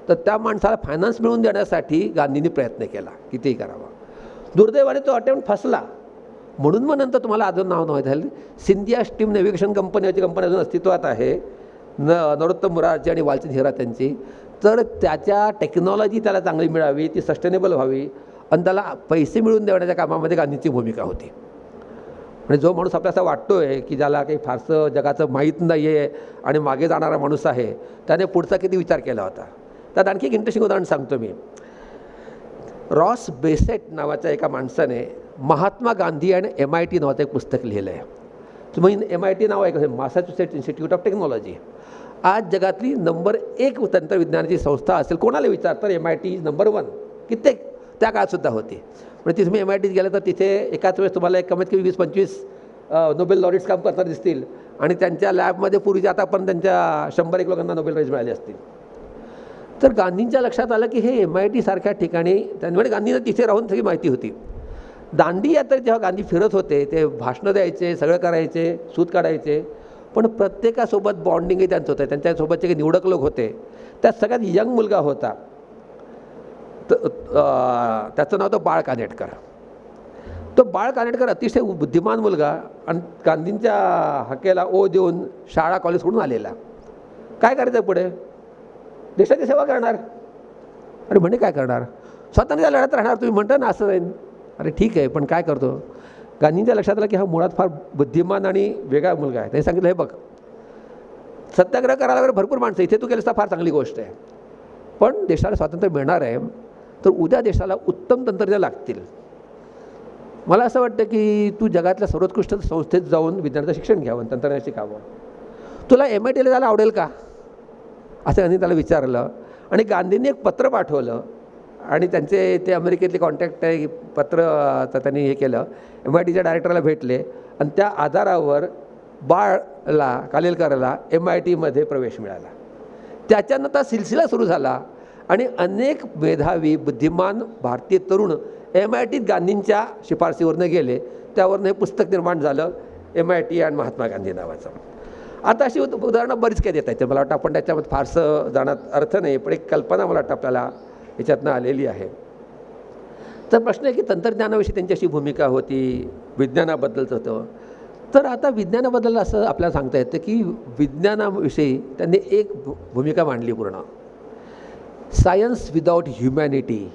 तर त्या माणसाला फायनान्स मिळवून देण्यासाठी गांधींनी प्रयत्न केला कितीही करावा. दुर्दैवाने तो अटेम्प्ट फसला. म्हणून मग नंतर तुम्हाला अजून नाव नव्हतं झालं, सिंधिया स्टीम नेव्हिगेशन कंपनी याची कंपनी अजून अस्तित्वात आहे, नरोत्तम मुरारजी आणि वालचंद हिरा त्यांची. तर त्याच्या टेक्नॉलॉजी त्याला चांगली मिळावी, ती सस्टेनेबल व्हावी आणि त्याला पैसे मिळवून देण्याच्या कामामध्ये गांधींची भूमिका होती. म्हणजे जो माणूस आपल्याला असं वाटतो आहे की ज्याला काही फारसं जगाचं माहीत नाही आहे आणि मागे जाणारा माणूस आहे, त्याने पुढचा किती विचार केला होता. त्यात आणखी एक इंटरेस्टिंग उदाहरण सांगतो मी. रॉस बेसेट नावाच्या एका माणसाने महात्मा गांधी आणि MIT नावाचं एक पुस्तक लिहिलं आहे. तुम्ही MIT नाव आहे कसं, मॅसॅच्युसेट्स इन्स्टिट्यूट ऑफ टेक्नॉलॉजी. आज जगातली नंबर 1 तंत्रविज्ञानाची संस्था असेल, कोणाला विचारतात MIT इज नंबर 1. कित्येक त्या काळातसुद्धा होती. म्हणजे तुम्ही MITत गेलं तर तिथे एकाच वेळेस तुम्हाला एक कमीत कमी 20-25 नोबेल लॉरेट्स काम करताना दिसतील आणि त्यांच्या लॅबमध्ये पूर्वीच्या आता पण त्यांच्या 100-1 लोकांना नोबेल प्राईज मिळाले असतील. तर गांधींच्या लक्षात आलं की हे MIT सारख्या ठिकाणी त्यांनी गांधींना तिथे राहून सगळी माहिती होती. दांडी यात्रेत जेव्हा गांधी फिरत होते ते भाषणं द्यायचे, सगळं करायचे, सूत काढायचे, पण प्रत्येकासोबत बॉन्डिंगही त्यांचं होतं. त्यांच्यासोबतचे काही निवडक लोक होते. त्यात सगळ्यात यंग मुलगा होता त्याचं नाव होतं बाळ कानेटकर. तो बाळ कानेटकर अतिशय बुद्धिमान मुलगा आणि गांधींच्या हाकेला ओ देऊन शाळा कॉलेज सोडून आलेला. काय करायचं पुढे? देशाची सेवा करणार. अरे म्हणे काय करणार? स्वातंत्र्य लढत राहणार. तुम्ही म्हणता ना असं जाईन. अरे ठीक आहे, पण काय करतो? गांधींच्या लक्षात आलं की हा मुळात फार बुद्धिमान आणि वेगळा मुलगा आहे. त्यांनी सांगितलं, हे बघ, सत्याग्रह करायला वगैरे भरपूर माणसं इथे तू केलंस तर फार चांगली गोष्ट आहे, पण देशाला स्वातंत्र्य मिळणार आहे तर उद्या देशाला उत्तम तंत्रज्ञ लागतील. मला असं वाटतं की तू जगातल्या सर्वोत्कृष्ट संस्थेत जाऊन विज्ञानाचं शिक्षण घ्यावं, तंत्रज्ञान शिकावं. तुला MITला जायला आवडेल का? असं त्यांनी त्याला विचारलं. आणि गांधींनी एक पत्र पाठवलं आणि त्यांचे ते अमेरिकेतले कॉन्टॅक्ट आहे पत्र त्यांनी हे केलं, MITच्या डायरेक्टरला भेटले आणि त्या आधारावर बाळला कालेलकरला MITमध्ये प्रवेश मिळाला. त्याच्यानंतर सिलसिला सुरू झाला आणि अनेक मेधावी बुद्धिमान भारतीय तरुण MITत गांधींच्या शिफारसीवरनं गेले. त्यावरनं हे पुस्तक निर्माण झालं, MIT आणि महात्मा गांधी नावाचं. आता अशी उदाहरणं बरीच काही देता येते. मला वाटतं आपण त्याच्यामध्ये फारसं जाण्यात अर्थ नाही, पण एक कल्पना मला वाटतं आपल्याला याच्यातनं आलेली आहे. तर प्रश्न आहे की तंत्रज्ञानाविषयी त्यांची अशी भूमिका होती, विज्ञानाबद्दलचं होतं. तर आता विज्ञानाबद्दल असं आपल्याला सांगता येतं की विज्ञानाविषयी त्यांनी एक भूमिका मांडली पूर्ण. Science without humanity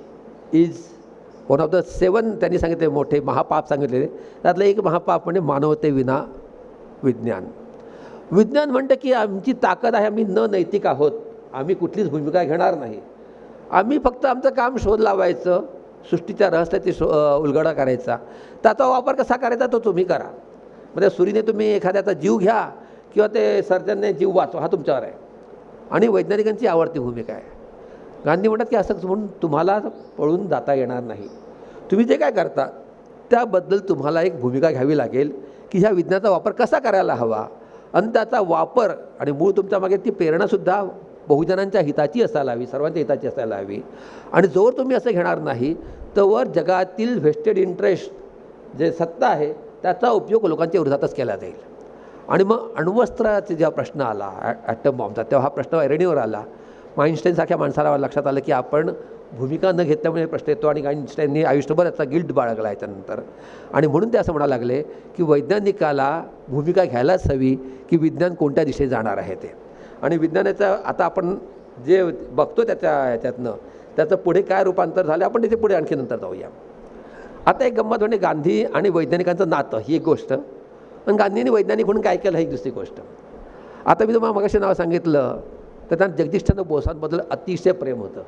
is one of the 7 त्यांनी सांगितले मोठे महापाप सांगितलेले. त्यातलं एक महापाप म्हणजे मानवतेविना विज्ञान. विज्ञान म्हणतं की आमची ताकद आहे, आम्ही न नैतिक आहोत, आम्ही कुठलीच भूमिका घेणार नाही, आम्ही फक्त आमचं काम शोध लावायचं, सृष्टीच्या रहस्याची उलगडा करायचा, त्याचा वापर कसा करायचा तो तुम्ही करा. म्हणजे सुरीने तुम्ही एखाद्याचा जीव घ्या किंवा ते सर्जनने जीव वाचवा, हा तुमच्यावर आहे. आणि वैज्ञानिकांची आवडती भूमिका आहे. गांधी म्हणतात की असं म्हणून तुम्हाला पळून जाता येणार नाही, तुम्ही जे काय करता त्याबद्दल तुम्हाला एक भूमिका घ्यावी लागेल की ह्या विज्ञानाचा वापर कसा करायला हवा आणि त्याचा वापर आणि मूळ तुमच्या मागे ती प्रेरणासुद्धा बहुजनांच्या हिताची असायला हवी, सर्वांच्या हिताची असायला हवी. आणि जोवर तुम्ही असं घेणार नाही तोवर जगातील व्हेस्टेड इंटरेस्ट जे सत्ता आहे त्याचा उपयोग लोकांच्या विरोधातच केला जाईल. आणि मग अण्वस्त्राचा जेव्हा प्रश्न आला ॲटम बॉम्बचा, तेव्हा हा प्रश्न ऐरणीवर आला. आईन्स्टाईनसारख्या माणसाला लक्षात आलं की आपण भूमिका न घेतल्यामुळे प्रश्न येतो आणि आईन्स्टाईननी आयुष्यभर याचा गिल्ट बाळगला याच्यानंतर. आणि म्हणून ते असं म्हणायला लागले की वैज्ञानिकाला भूमिका घ्यायलाच हवी की विज्ञान कोणत्या दिशेने जाणार आहे ते. आणि विज्ञानाचं आता आपण जे बघतो ह्याच्यातनं त्याचं पुढे काय रूपांतर झालं आपण तिथे पुढे आणखी नंतर जाऊया. आता एक गंमत म्हणजे गांधी आणि वैज्ञानिकांचं नातं ही एक गोष्ट, आणि गांधींनी वैज्ञानिक म्हणून काय केलं ही एक दुसरी गोष्ट. आता मी तुम्हाला मगाशी नाव सांगितलं तर त्यांना जगदीशचंद्र बोसांबद्दल अतिशय प्रेम होतं,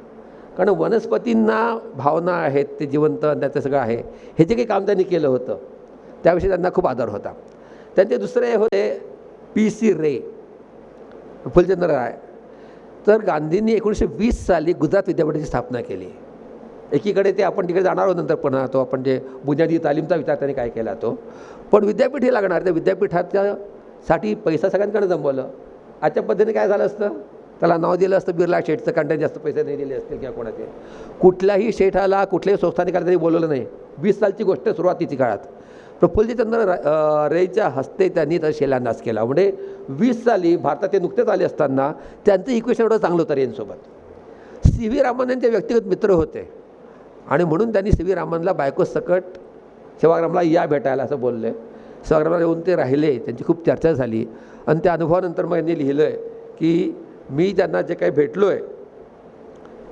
कारण वनस्पतींना भावना आहेत, ते जिवंत त्याचं सगळं आहे, हे जे काही काम त्यांनी केलं होतं त्याविषयी त्यांना खूप आदर होता. त्यांचे दुसरे होते PC रे, फुलचंद्र राय. तर गांधींनी 1920 साली गुजरात विद्यापीठाची स्थापना केली. एकीकडे ते आपण तिकडे जाणार आहोत नंतर पुन्हा तो आपण जे बुनियादी तालीमचा विचार त्यांनी काय केला तो, पण विद्यापीठ हे लागणार, त्या विद्यापीठाच्यासाठी पैसा सगळ्यांकडे जमवलं. आजच्या पद्धतीने काय झालं असतं, त्याला नाव दिलं असतं बिर्ला शेठचं, कारण त्यांनी जास्त पैसे नाही दिले असतील किंवा कोणाचे. कुठल्याही शेठाला कुठल्याही संस्थानिकाला तरी बोलवलं नाही. 20 सालची गोष्ट सुरुवातीची काळात प्रफुल्लचंद्र रेच्या हस्ते त्यांनी तर शिलान्यास केला. म्हणजे 20 साली भारतात ते नुकतेच आले असताना त्यांचं इक्वेशन एवढं चांगलं होतं रेंसोबत. CV रामन यांचे व्यक्तिगत मित्र होते आणि म्हणून त्यांनी CV रामनला बायको सकट सेवाग्रामला या भेटायला असं बोलले. सेवाग्रामला येऊन ते राहिले, त्यांची खूप चर्चा झाली आणि त्या अनुभवानंतर मग यांनी लिहिलं आहे की मी त्यांना जे काही भेटलो आहे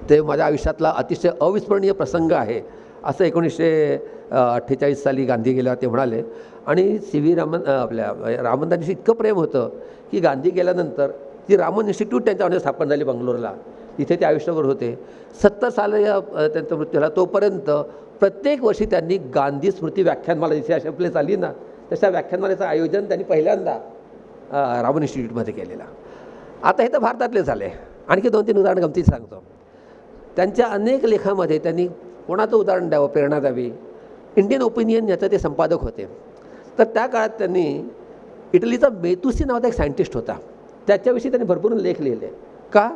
ते माझ्या आयुष्यातला अतिशय अविस्मरणीय प्रसंग आहे, असं 1948 साली गांधी गेल्यावर ते म्हणाले. आणि CV रामन आपल्या रामन त्यांच्याशी इतकं प्रेम होतं की गांधी गेल्यानंतर जी रामन इन्स्टिट्यूट त्यांच्यामध्ये स्थापन झाली बंगलोरला, तिथे ते आयुष्यभर होते. 70 साल त्यांचा मृत्यू झाला. तोपर्यंत प्रत्येक वर्षी त्यांनी गांधी स्मृती व्याख्यानमाला जशी अशा आपले चालली ना तशा व्याख्यानमालेचं आयोजन त्यांनी पहिल्यांदा रामन इन्स्टिट्यूटमध्ये केलेलं. आता हे तर भारतातले झाले. आणखी 2-3 उदाहरणं गमतीत सांगतो. त्यांच्या अनेक लेखामध्ये त्यांनी कोणाचं उदाहरण द्यावं, प्रेरणा द्यावी. इंडियन ओपिनियन याचं ते संपादक होते. तर त्या काळात त्यांनी इटलीचा मेतुसी नावाचा एक सायंटिस्ट होता, त्याच्याविषयी त्यांनी भरपूर लेख लिहिले. का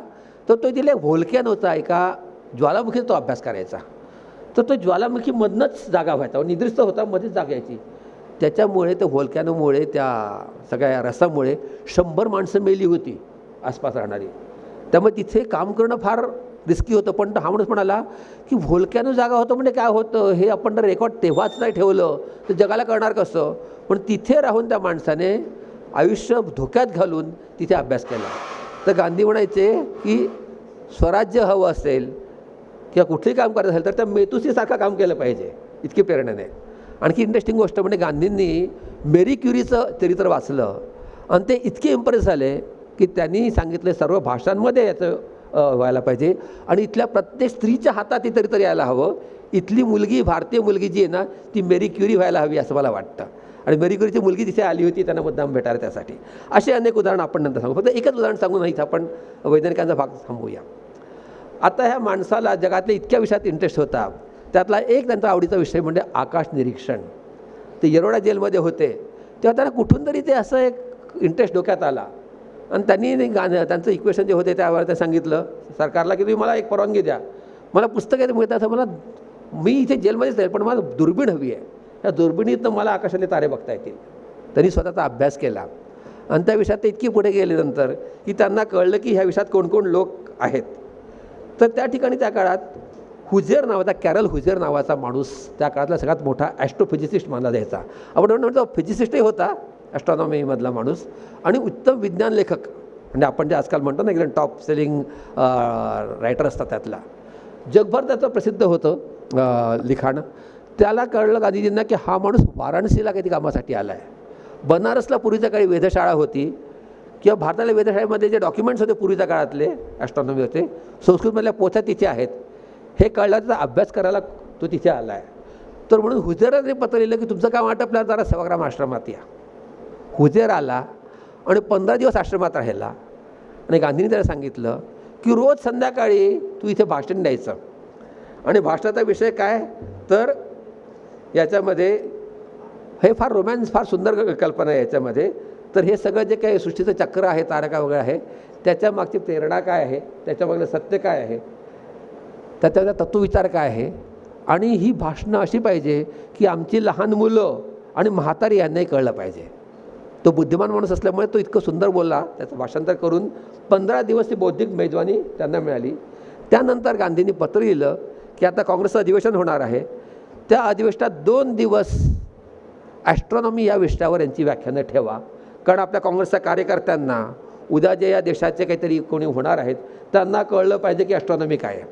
तर तो तिला व्होल्कॅन होता, एका ज्वालामुखीचा तो अभ्यास करायचा. तर तो ज्वालामुखीमधनंच जागा व्हायचा, निद्रिस्त होता, मध्येच जागा यायची. त्याच्यामुळे त्या व्होल्कॅनोमुळे त्या सगळ्या रसामुळे 100 माणसं मेली होती आसपास राहणारी. त्यामुळे तिथे काम करणं फार रिस्की होतं. पण हा माणूस म्हणाला की व्होल्कॅनो जागा होतं म्हणजे काय होतं हे आपण जर रेकॉर्ड तेव्हाच नाही ठेवलं तर जगाला कळणार कसं. पण तिथे राहून त्या माणसाने आयुष्य धोक्यात घालून तिथे अभ्यास केला. तर गांधी म्हणायचे की स्वराज्य हवं असेल किंवा कुठलंही काम करायचं असेल तर त्या मेतुसीसारखं काम केलं पाहिजे, इतकी प्रेरणेने. आणखी इंटरेस्टिंग गोष्ट म्हणजे गांधींनी मेरी क्युरीचं चरित्र वाचलं आणि ते इतके इम्प्रेस झाले की त्यांनी सांगितले सर्व भाषांमध्ये याचं व्हायला पाहिजे आणि इथल्या प्रत्येक स्त्रीच्या हातात हे तरी यायला हवं. इथली मुलगी, भारतीय मुलगी जी आहे ना ती मेरी क्युरी व्हायला हवी असं मला वाटतं. आणि मेरी क्युरीची मुलगी तिथे आली होती, त्यांना मुद्दाम भेटायला त्यासाठी. असे अनेक उदाहरणं आपण नंतर सांगू. फक्त एकच उदाहरण सांगू नाहीच आपण वैज्ञानिकांचा भाग थांबवूया. आता ह्या माणसाला जगातल्या इतक्या विषयात इंटरेस्ट होता, त्यातला एक त्यांचा आवडीचा विषय म्हणजे आकाश निरीक्षण. ते येरोडा जेलमध्ये होते तेव्हा त्यांना कुठून तरी ते असं एक इंटरेस्ट डोक्यात आला आणि त्यांनी त्यांचं इक्वेशन जे होते त्यावर ते सांगितलं सरकारला की तुम्ही मला एक परवानगी द्या, मला पुस्तकं मिळतात असं मला, मी इथे जेलमध्येच आहे पण मला दुर्बीण हवी आहे, या दुर्बिणीतनं मला आकाशातले तारे बघता येतील. त्यांनी स्वतःचा अभ्यास केला आणि त्या विषयात ते इतकी पुढे गेले नंतर की त्यांना कळलं की ह्या विषयात कोण कोण लोक आहेत. तर त्या ठिकाणी त्या काळात हुजेर नावाचा, कॅरल हुजेर नावाचा माणूस त्या काळातला सगळ्यात मोठा ॲस्ट्रोफिजिसिस्ट मानला जायचा. आपण म्हणतो फिजिसिस्टही होता, ॲस्ट्रॉनॉमीमधला माणूस आणि उत्तम विज्ञान लेखक. म्हणजे आपण जे आजकाल म्हणतो ना एकदम टॉप सेलिंग रायटर असतात त्यातला. जगभर त्याचं प्रसिद्ध होतं लिखाण. त्याला कळलं गांधीजींना की हा माणूस वाराणसीला काही कामासाठी आला आहे. बनारसला पूर्वीच्या काळी वेधशाळा होती किंवा भारताला वेधशाळेमध्ये जे डॉक्युमेंट्स होते पूर्वीच्या काळातले ॲस्ट्रॉनॉमी होते, संस्कृतमधल्या पोथ्या तिथे आहेत, हे कळलं त्याचा अभ्यास करायला तो तिथे आला आहे. तर म्हणून हुजेराने पत्र लिहिलं की तुमचं काम आटपलं जरा सेवाग्राम आश्रमात या. हुजेर आला आणि 15 दिवस आश्रमात राहिला आणि गांधींनी त्याला सांगितलं की रोज संध्याकाळी तू इथे भाषण द्यायचं. आणि भाषणाचा विषय काय तर याच्यामध्ये हे फार रोमॅन्स, फार सुंदर कल्पना आहे याच्यामध्ये. तर हे सगळं जे काही सृष्टीचं चक्र आहे, तारका वगैरे आहे, त्याच्या मागची प्रेरणा काय आहे, त्याच्यामागलं सत्य काय आहे, त्याचा तत्वविचार काय आहे. आणि ही भाषणं अशी पाहिजे की आमची लहान मुलं आणि म्हातारी यांनाही कळलं पाहिजे. तो बुद्धिमान माणूस असल्यामुळे तो इतकं सुंदर बोलला, त्याचं भाषांतर करून 15 दिवस ती बौद्धिक मेजवानी त्यांना मिळाली. त्यानंतर गांधींनी पत्र लिहिलं की आता काँग्रेसचं अधिवेशन होणार आहे, त्या अधिवेशनात 2 दिवस ॲस्ट्रॉनॉमी या विषयावर यांची व्याख्यानं ठेवा. कारण आपल्या काँग्रेसच्या कार्यकर्त्यांना उद्या जे या देशाचे काहीतरी कोणी होणार आहेत त्यांना कळलं पाहिजे की ॲस्ट्रॉनॉमी काय आहे.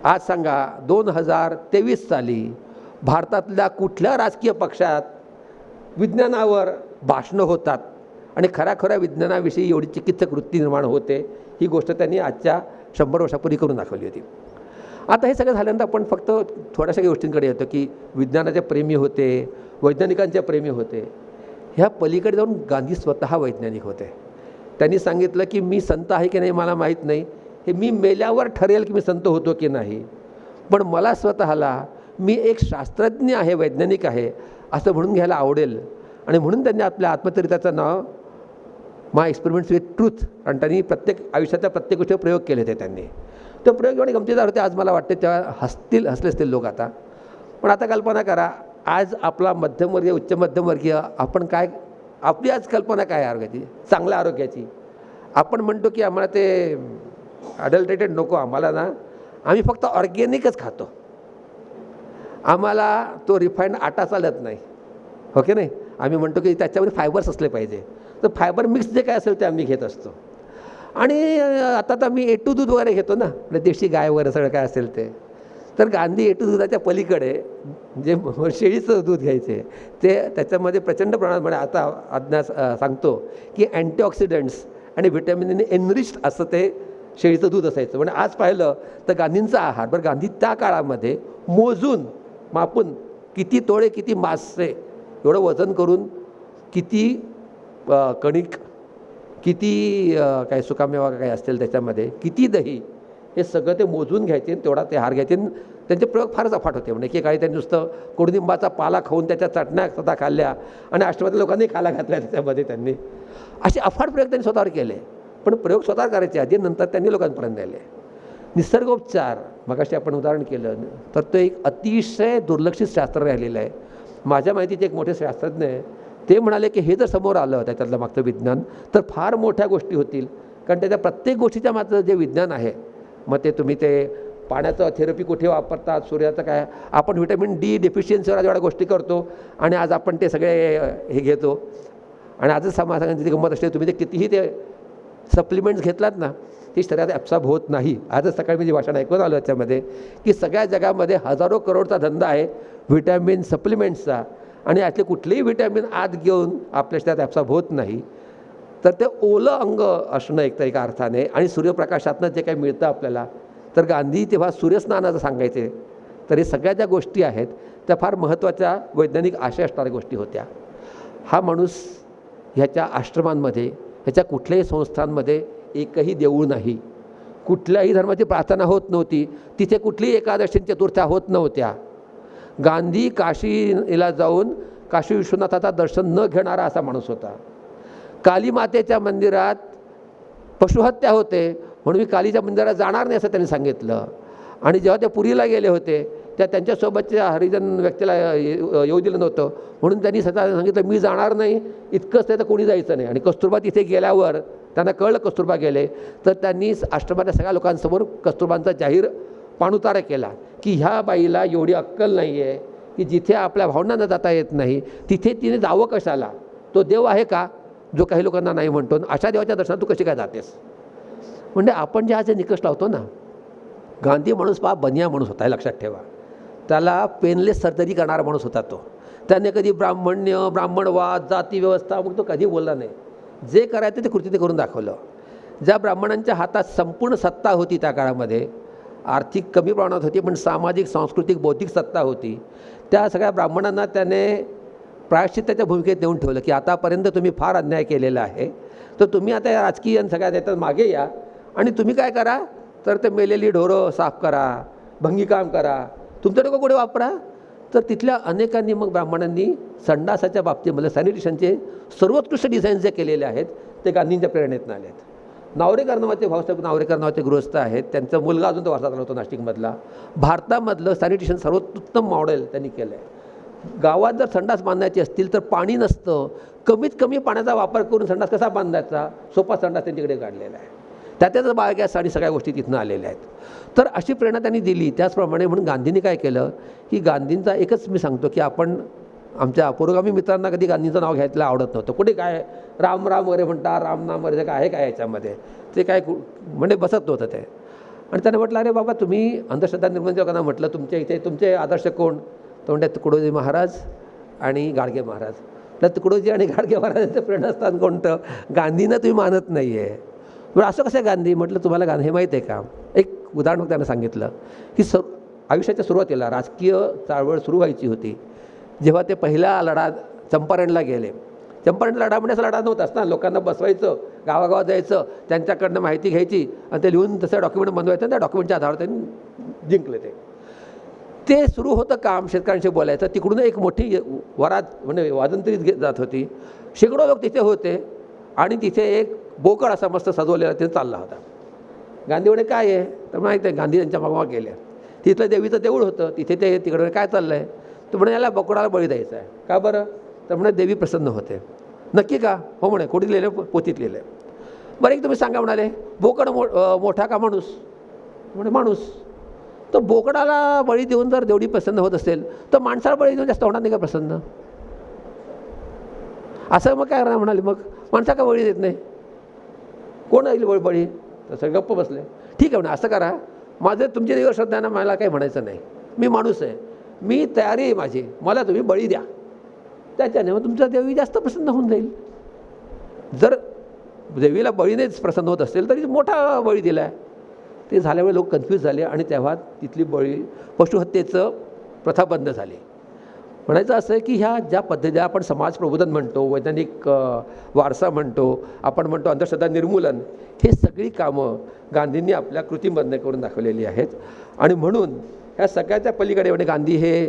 आज सांगा 2023 साली भारतातल्या कुठल्या राजकीय पक्षात विज्ञानावर भाषणं होतात आणि खऱ्या विज्ञानाविषयी एवढी चिकित्सक वृत्ती निर्माण होते, ही गोष्ट त्यांनी आजच्या 100 वर्षापूर्वी करून दाखवली होती. आता हे सगळं झाल्यानंतर आपण फक्त थोड्याशा गोष्टींकडे येतो की विज्ञानाचे प्रेमी होते, वैज्ञानिकांचे प्रेमी होते. ह्या पलीकडे जाऊन गांधी स्वतः वैज्ञानिक होते. त्यांनी सांगितलं की मी संत आहे की नाही मला माहीत नाही, हे मी मेल्यावर ठरेल की मी संत होतो की नाही, पण मला स्वतःला मी एक शास्त्रज्ञ आहे, वैज्ञानिक आहे असं म्हणून घ्यायला आवडेल. आणि म्हणून त्यांनी आपल्या आत्मचरित्राचं नाव माय एक्सपेरिमेंट्स विथ ट्रूथ, आणि त्यांनी आयुष्यातल्या प्रत्येक गोष्टीवर प्रयोग केले होते त्यांनी. तो प्रयोग एवढे गमतीदार होते, आज मला वाटते तेव्हा हसले असतील लोक आता. पण आता कल्पना करा, आज आपला मध्यमवर्गीय, उच्च मध्यमवर्गीय आपण काय, आपली आज कल्पना काय आरोग्याची, चांगल्या आरोग्याची. आपण म्हणतो की आम्हाला ते अडल्ट्रेटेड नको, आम्हाला ना आम्ही फक्त ऑर्गॅनिकच खातो, आम्हाला तो रिफाईंड आटा चालत नाही, हो की नाही. आम्ही म्हणतो की त्याच्यामध्ये फायबर्स असले पाहिजे, तर फायबर मिक्स जे काय असेल ते आम्ही घेत असतो. आणि आता तर आम्ही A2 दूध वगैरे घेतो ना, देशी गाय वगैरे सगळं काय असेल ते. तर गांधी A2 दुधाच्या पलीकडे जे शेळीचं दूध घ्यायचे ते त्याच्यामध्ये प्रचंड प्रमाणात आता अज्ञात सांगतो की अँटीऑक्सिडंट्स आणि व्हिटॅमिनने एनरिच्ड असं ते शेळीचं दूध असायचं. म्हणजे आज पाहिलं तर गांधींचा आहार, बरं गांधी त्या काळामध्ये मोजून मापून किती तोळे किती मासे एवढं वजन करून किती कणिक, किती काय सुकामेवा काय असतील त्याच्यामध्ये, किती दही, हे सगळं ते मोजून घ्यायचे, तेवढा ते हार घ्यायचे. त्यांचे प्रयोग फारच अफाट होते. म्हणजे की काही त्यांनी नुसतं कडुनिंबाचा पाला खाऊन त्याच्या चटण्या स्वतः खाल्ल्या आणि आश्रमातील लोकांनी खायला घातल्या त्याच्यामध्ये. त्यांनी असे अफाट प्रयोग त्यांनी स्वतःवर केले. पण प्रयोग स्वतः करायचे आधी, नंतर त्यांनी लोकांपर्यंत नेले. निसर्गोपचार मगाशी आपण उदाहरण केलं, तर तो एक अतिशय दुर्लक्षित शास्त्र राहिलेलं आहे. माझ्या माहितीचे एक मोठे शास्त्रज्ञ आहे, ते म्हणाले की हे जर समोर आलं त्याच्यातलं मागचं विज्ञान तर फार मोठ्या गोष्टी होतील. कारण त्याच्या प्रत्येक गोष्टीच्या मागचं जे विज्ञान आहे, मग ते तुम्ही ते पाण्याचं थेरपी कुठे वापरतात, सूर्याचं काय, आपण व्हिटॅमिन डी डेफिशियन्सीवर जेवढ्या गोष्टी करतो आणि आज आपण ते सगळे हे घेतो. आणि आजच समाजाची ती गंमत असते, तुम्ही ते कितीही ते सप्लिमेंट्स घेतलात ना, ती शरीरात ॲब्सॉर्ब होत नाही. आजच सकाळी मी भाषण ऐकून आलो याच्यामध्ये की सगळ्या जगामध्ये हजारो करोडचा धंदा आहे व्हिटॅमिन सप्लिमेंट्सचा, आणि यातले कुठलेही व्हिटॅमिन आत घेऊन आपल्या शरीरात ॲब्सॉर्ब होत नाही. तर ते ओलं अंग असणं एक तर एका अर्थाने, आणि सूर्यप्रकाशातनं जे काही मिळतं आपल्याला, तर गांधी तेव्हा सूर्यस्नानाचं सांगायचे. तर हे सगळ्या ज्या गोष्टी आहेत त्या फार महत्त्वाच्या वैज्ञानिक आशय असणाऱ्या गोष्टी होत्या. हा माणूस ह्याच्या आश्रमांमध्ये, ह्याच्या कुठल्याही संस्थांमध्ये एकही देऊळ नाही, कुठल्याही धर्माची प्रार्थना होत नव्हती, तिथे कुठलीही एकादशी चतुर्थ्या होत नव्हत्या. गांधी काशीला जाऊन काशी विश्वनाथाचा दर्शन न घेणारा असा माणूस होता. काली मातेच्या मंदिरात पशुहत्या होते म्हणून मी कालीच्या मंदिरात जाणार नाही असं त्यांनी सांगितलं. आणि जेव्हा ते पुरीला गेले होते त्या त्यांच्यासोबतच्या हरिजन व्यक्तीला येऊ दिलं नव्हतं म्हणून त्यांनी स्वतः सांगितलं मी जाणार नाही, इतकंच नाही तर कोणी जायचं नाही. आणि कस्तुरबा तिथे गेल्यावर त्यांना कळलं कस्तुरबा गेले, तर त्यांनी आश्रमातल्या सगळ्या लोकांसमोर कस्तुरबांचा जाहीर पाणउतारा केला की ह्या बाईला एवढी अक्कल नाही आहे की जिथे आपल्या भावनांना जाता येत नाही तिथे तिने जावं कशाला, तो देव आहे का जो काही लोकांना नाही म्हणतो, अशा देवाच्या दर्शनात तू कशी काय जातेस. म्हणजे आपण जे आज निकष लावतो ना, गांधी माणूस बनिया माणूस होता हे लक्षात ठेवा. त्याला पेनलेस सर्जरी करणारा माणूस होता तो. त्याने कधी ब्राह्मण्य, ब्राह्मणवाद, जाती व्यवस्था मग तो कधी बोलला नाही. जे करायचं ते कृतीने करून दाखवलं. ज्या ब्राह्मणांच्या हातात संपूर्ण सत्ता होती त्या काळामध्ये, आर्थिक कमी प्रमाणात होती पण सामाजिक, सांस्कृतिक, बौद्धिक सत्ता होती, त्या सगळ्या ब्राह्मणांना त्याने प्रायश्चित्ताच्या भूमिकेत नेऊन ठेवलं की आतापर्यंत तुम्ही फार अन्याय केलेला आहे, तर तुम्ही आता या राजकीय आणि सगळ्या त्याच्यात मागे या आणि तुम्ही काय करा तर ते मेलेली ढोरं साफ करा, भंगीकाम करा, तुमचं डोकं कुठे वापरा. तर तिथल्या अनेकांनी मग ब्राह्मणांनी संडासाच्या बाबतीमध्ये सॅनिटेशनचे सर्वोत्कृष्ट डिझाईन जे केलेले आहेत ते गांधींच्या प्रेरणेतून आले आहेत. नावरेकर नावाचे भाऊसाहेब नावरेकर नावाचे गृहस्थ आहेत, त्यांचा मुलगा अजून तो वारसात आला होता नाशिकमधला. भारतामधलं सॅनिटेशन सर्वोत्तम मॉडेल त्यांनी केलं आहे. गावात जर संडास बांधायचे असतील तर पाणी नसतं, कमीत कमी पाण्याचा वापर करून संडास कसा बांधायचा, सोपा संडास त्यांच्याकडे काढलेला आहे. त्यातच बायोगॅस आणि सगळ्या गोष्टी तिथनं आलेल्या आहेत. तर अशी प्रेरणा त्यांनी दिली. त्याचप्रमाणे म्हणून गांधींनी काय केलं की गांधींचा एकच मी सांगतो की आपण आमच्या पुरोगामी मित्रांना कधी गांधींचं नाव घ्यायला आवडत नव्हतं. कुठे काय राम राम वगैरे म्हणता, राम नाम वगैरे काय आहे काय याच्यामध्ये, ते काय म्हणजे बसत नव्हतं ते. आणि त्याने म्हटलं अरे बाबा तुम्ही अंधश्रद्धा निर्मूलन लोकांना म्हटलं तुमच्या इथे तुमचे आदर्श कोण, तर म्हणतात तुकडोजी महाराज आणि गाडगे महाराज. तर तुकडोजी आणि गाडगे महाराजांचं प्रेरणास्थान कोणतं, गांधींना तुम्ही मानत नाही आहे. बरं असं कसं गांधी, म्हटलं तुम्हाला गांधी हे माहीत आहे का. एक उदाहरण त्यांना सांगितलं की आयुष्याच्या सुरुवातीला राजकीय चळवळ सुरू व्हायची होती, जेव्हा ते पहिला लढा चंपारणला गेले. चंपारण लढा म्हणजे असा लढा नव्हताच ना, लोकांना बसवायचं, गावागावात जायचं, त्यांच्याकडनं माहिती घ्यायची आणि ते लिहून तसं डॉक्युमेंट बनवायचं, त्या डॉक्युमेंटच्या आधारावर त्यांनी जिंकले. ते सुरू होतं काम शेतकऱ्यांशी बोलायचं. तिकडून एक मोठी वरात म्हणजे वाजंत्रीत जात होती, शेकडो लोक तिथे होते आणि तिथे एक बोकड असा मस्त सजवलेला तिथे चालला होता. गांधी म्हणे काय आहे, तर माहीत आहे गांधी त्यांच्या मागोमाग गेले. तिथलं देवीचं देऊळ होतं, तिथे ते तिकडे काय चाललं आहे, तर म्हणे याला बोकडाला बळी द्यायचा आहे. का बरं, तर म्हणे देवी प्रसन्न होते. नक्की का, हो म्हणे, कोणी लिहिलं, पोथीत लिहिलं आहे. बरं एक तुम्ही सांगा म्हणाले, बोकड मोठा का माणूस, म्हणे माणूस. तर बोकडाला बळी देऊन जर देवडी प्रसन्न होत असेल तर माणसाला बळी देऊन जास्त होणार नाही का प्रसन्न. असं मग काय करणार म्हणाले, मग माणसा का बळी देत नाही, कोण येईल बळी, तसं गप्प बसले. ठीक आहे म्हणा, असं करा, माझं तुमच्या देवावर श्रद्धा ना, मला काही म्हणायचं नाही, मी माणूस आहे, मी तयारी आहे माझी, मला तुम्ही बळी द्या, त्याच्याने मग तुमचा देवी जास्त प्रसन्न होऊन जाईल. जर देवीला बळीनेच प्रसन्न होत असेल तरी मोठा बळी दिला आहे. ते झाल्यामुळे लोक कन्फ्यूज झाले आणि तेव्हा तिथली पशुहत्येचं प्रथा बंद झाली. म्हणायचं असं आहे की ह्या ज्या पद्धतीने आपण समाज प्रबोधन म्हणतो, वैज्ञानिक वारसा म्हणतो, आपण म्हणतो अंधश्रद्धा निर्मूलन, हे सगळी कामं गांधींनी आपल्या कृतीमधनं करून दाखवलेली आहेत. आणि म्हणून ह्या सगळ्याच्या पलीकडे म्हणजे गांधी हे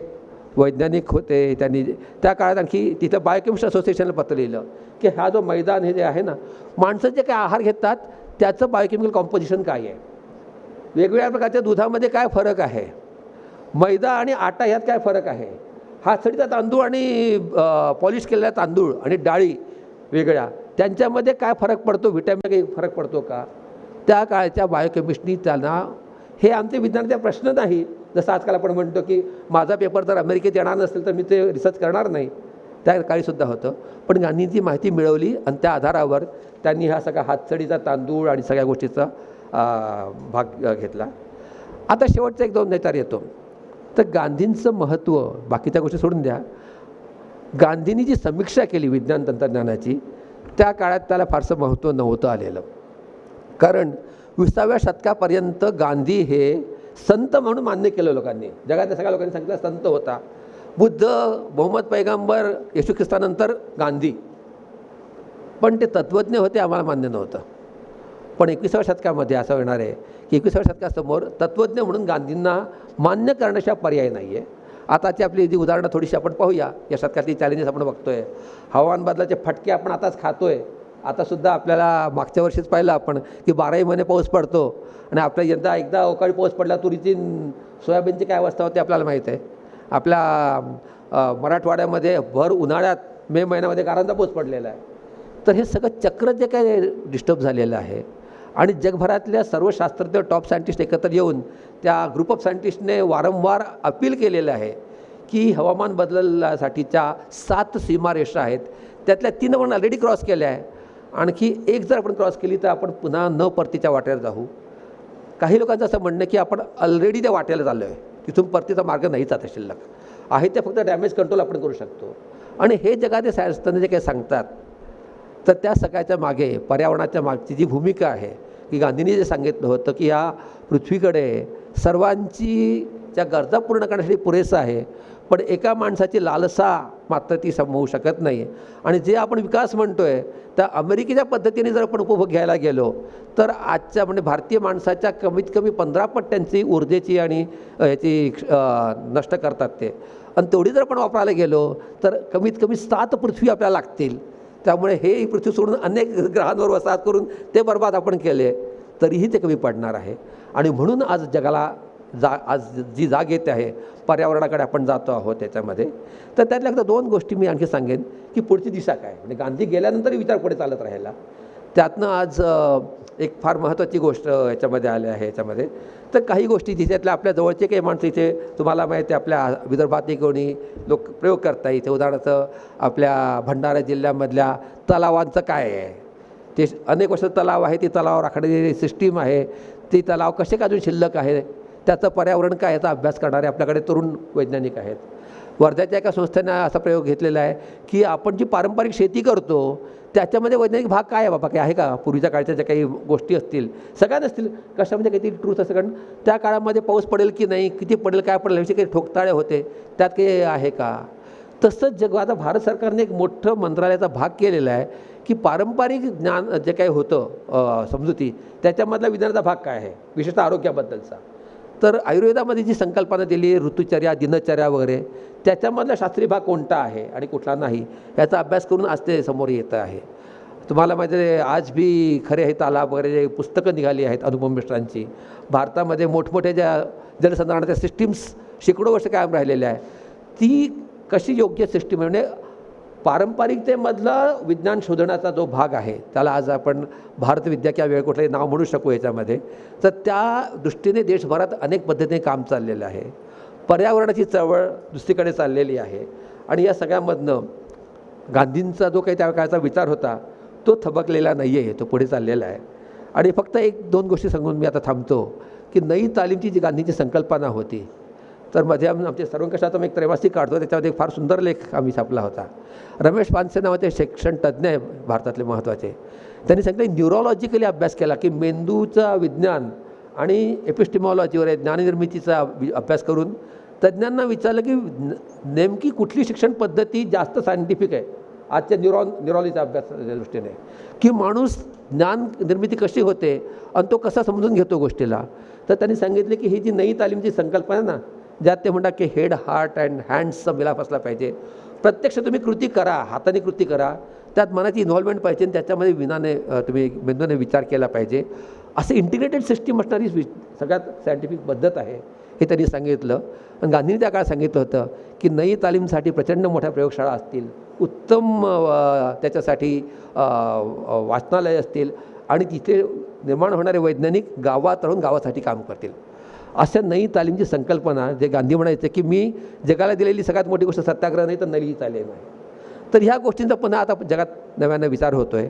वैज्ञानिक होते. त्यांनी त्या काळात आणखी तिथं बायोकेमिस्ट्री असोसिएशनला पत्र लिहिलं की हा जो मैदान हे जे आहे ना, माणसं जे काय आहार घेतात त्याचं बायोकेमिकल कॉम्पोजिशन काय आहे, वेगवेगळ्या प्रकारच्या दुधामध्ये काय फरक आहे, मैदा आणि आटा ह्यात काय फरक आहे, हातसडीचा तांदूळ आणि पॉलिश केलेला तांदूळ आणि डाळी वेगळ्या त्यांच्यामध्ये काय फरक पडतो, व्हिटॅमिन काही फरक पडतो का. त्या काळच्या बायोकेमिस्ट्री त्यांना हे आमचे विज्ञानाचा प्रश्न नाही. जसं आजकाल आपण म्हणतो की माझा पेपर जर अमेरिकेत येणार नसेल तर मी ते रिसर्च करणार नाही, त्या काळीसुद्धा होतं. पण गांधींची माहिती मिळवली आणि त्या आधारावर त्यांनी हा सगळा हातसडीचा तांदूळ आणि सगळ्या गोष्टीचा भाग घेतला. आता शेवटचा एक दोन विचार येतो. तर गांधींचं महत्त्व बाकीच्या गोष्टी सोडून द्या. गांधींनी जी समीक्षा केली विज्ञान तंत्रज्ञानाची, त्या काळात त्याला फारसं महत्त्व नव्हतं आलेलं. कारण 20व्या शतकापर्यंत गांधी हे संत म्हणून मान्य केलं लोकांनी. जगातल्या सगळ्या लोकांनी सांगितलं संत होता. बुद्ध, मोहम्मद पैगंबर, येशू ख्रिस्तानंतर गांधी. पण ते तत्त्वज्ञ होते आम्हाला मान्य नव्हतं. पण 21व्या शतकामध्ये असं होणार आहे की 21व्या शतकासमोर तत्त्वज्ञ म्हणून गांधींना मान्य करण्याशिवाय पर्याय नाही आहे. आताची आपली जी उदाहरणं थोडीशी आपण पाहूया. या शतकातली चॅलेंजेस आपण बघतोय. हवामान बदलाचे फटके आपण आताच खातोय. आतासुद्धा आपल्याला मागच्या वर्षीच पाहिलं आपण की 12ही महिने पाऊस पडतो आणि आपल्या यंदा एकदा अवकाळी पाऊस पडला, तुरीची सोयाबीनची काय अवस्था होते आपल्याला माहीत आहे. आपल्या मराठवाड्यामध्ये भर उन्हाळ्यात मे महिन्यामध्ये गारांचा पाऊस पडलेला आहे. तर हे सगळं चक्र जे काय डिस्टर्ब झालेलं आहे आणि जगभरातल्या सर्व शास्त्रज्ञ टॉप सायंटिस्ट एकत्र येऊन त्या ग्रुप ऑफ सायंटिस्टने वारंवार अपील केलेलं आहे की हवामान बदलासाठीच्या 7 सीमारेषा आहेत, त्यातल्या 3 आपण ऑलरेडी क्रॉस केल्या आहे. आणखी एक जर आपण क्रॉस केली तर आपण पुन्हा न परतीच्या वाटेवर जाऊ. काही लोकांचं असं म्हणणं की आपण ऑलरेडी त्या वाटेला चाललो आहे, तिथून परतीचा मार्ग नाहीच आता शिल्लक आहे. ते फक्त डॅमेज कंट्रोल आपण करू शकतो. आणि हे जगातले सायन्सतज्ञ जे काही सांगतात, तर त्या सगळ्याच्या मागे पर्यावरणाच्या मागची जी भूमिका आहे की गांधींनी जे सांगितलं होतं की या पृथ्वीकडे सर्वांची ज्या गरजा पूर्ण करण्यासाठी पुरेसं आहे, पण एका माणसाची लालसा मात्र ती संभवू शकत नाही. आणि जे आपण विकास म्हणतो आहे त्या अमेरिकेच्या पद्धतीने जर आपण उपभोग घ्यायला गेलो तर आजच्या म्हणजे भारतीय माणसाच्या कमीत कमी 15 पट त्यांची ऊर्जेची आणि याची नष्ट करतात ते. आणि तेवढी जर आपण वापरायला गेलो तर कमीत कमी 7 पृथ्वी आपल्याला लागतील. त्यामुळे हे पृथ्वी सोडून अनेक ग्रहांवर वसाहत करून ते बरबाद आपण केले तरीही ते कमी पडणार आहे. आणि म्हणून आज जगाला आज जी जाग येते आहे पर्यावरणाकडे आपण जातो आहोत त्याच्यामध्ये. तर त्यातल्या 2 गोष्टी मी आणखी सांगेन की पुढची दिशा काय, म्हणजे गांधी गेल्यानंतरही विचार पुढे चालत राहिला. त्यातनं आज एक फार महत्त्वाची गोष्ट याच्यामध्ये आली आहे. याच्यामध्ये तर काही गोष्टी जिच्यातल्या आपल्या जवळचे काही माणसं इथे तुम्हाला माहिती आहे आपल्या विदर्भातही कोणी लोक प्रयोग करता. इथे उदाहरणार्थ आपल्या भंडारा जिल्ह्यामधल्या तलावांचं काय आहे, ते अनेक वर्ष तलाव आहे, ती तलाव राखण्याची सिस्टीम आहे, ती तलाव कसे का अजून शिल्लक आहे, त्याचं पर्यावरण काय याचा अभ्यास करणारे आपल्याकडे तरुण वैज्ञानिक आहेत. वर्ध्याच्या एका संस्थेनं असा प्रयोग घेतलेला आहे की आपण जी पारंपरिक शेती करतो त्याच्यामध्ये वैज्ञानिक भाग काय आहे बाबा, काय आहे का, पूर्वीच्या काळच्या ज्या काही गोष्टी असतील सगळ्या नसतील, कशामध्ये काहीतरी ट्रूथ असं, कारण त्या काळामध्ये पाऊस पडेल की नाही, किती पडेल, काय पडेल याविषयी काही ठोकताळे होते, त्यात काही आहे का. तसंच जगात आता भारत सरकारने एक मोठं मंत्रालयाचा भाग केलेला आहे की पारंपरिक ज्ञान जे काही होतं समजुती त्याच्यामधला विज्ञानाचा भाग काय आहे, विशेषतः आरोग्याबद्दलचा. तर आयुर्वेदामध्ये जी संकल्पना दिली ऋतुचर्या, दिनचर्या वगैरे, त्याच्यामधला शास्त्रीय भाग कोणता आहे आणि कुठला नाही याचा अभ्यास करून आज ते समोर येतं आहे. तुम्हाला माहिती आहे आज भी खरे हे तालाब वगैरे जे पुस्तकं निघाली आहेत अनुपम मिश्रांची, भारतामध्ये मोठमोठ्या ज्या जलसंधारणाच्या सिस्टीम्स शेकडो वर्ष कायम राहिलेल्या आहे, ती कशी योग्य सिस्टीम म्हणजे पारंपरिकतेमधला विज्ञान शोधण्याचा जो भाग आहे त्याला आज आपण भारतविद्या किंवा वेळ कुठलंही नाव म्हणू शकू याच्यामध्ये. तर त्या दृष्टीने देशभरात अनेक पद्धतीने काम चाललेलं आहे. पर्यावरणाची चळवळ दुसरीकडे चाललेली आहे. आणि या सगळ्यामधनं गांधींचा जो काही त्या काळचा विचार होता तो थबकलेला नाही आहे, तो पुढे चाललेला आहे. आणि फक्त 1-2 गोष्टी सांगून मी आता थांबतो की नई तालीमची जी गांधींची संकल्पना होती, तर मध्ये आमचे सर्वंकषात मी एक त्रैमासिक काढतो, त्याच्यामध्ये एक फार सुंदर लेख आम्ही छापला होता. रमेश पानसे नावाचे शिक्षण तज्ज्ञ आहे भारतातले महत्त्वाचे, त्यांनी सांगितलं न्यूरोलॉजिकली अभ्यास केला की मेंदूचा विज्ञान आणि एपिस्टिमॉलॉजीवर ज्ञाननिर्मितीचा अभ्यास करून तज्ज्ञांना विचारलं की नेमकी कुठली शिक्षण पद्धती जास्त सायंटिफिक आहे आजच्या न्यूरॉलॉजीच्या अभ्यासाच्या दृष्टीने, की माणूस ज्ञान निर्मिती कशी होते आणि तो कसा समजून घेतो गोष्टीला. तर त्यांनी सांगितले की ही जी नई तालीमची संकल्पना आहे ना, ज्यात ते म्हणतात की हेड, हार्ट अँड हँड्सचा मिलाप असला पाहिजे. प्रत्यक्ष तुम्ही कृती करा, हाताने कृती करा, त्यात मनाची इन्व्हॉल्वमेंट पाहिजे आणि त्याच्यामध्ये विनाने तुम्ही मेंदूने विचार केला पाहिजे. असं इंटिग्रेटेड सिस्टीम असणारी सगळ्यात सायंटिफिक पद्धत आहे हे त्यांनी सांगितलं. आणि गांधींनी त्या काळात सांगितलं होतं की नई तालीमसाठी प्रचंड मोठ्या प्रयोगशाळा असतील, उत्तम त्याच्यासाठी वाचनालय असतील आणि तिथे निर्माण होणारे वैज्ञानिक गावात राहून गावासाठी काम करतील. अशा नई तालीमची संकल्पना जे गांधी म्हणायचे की मी जगाला दिलेली सगळ्यात मोठी गोष्ट सत्याग्रह नाही तर नवी तालीम आहे. तर ह्या गोष्टींचा पुन्हा आता जगात नव्यानं विचार होतो आहे.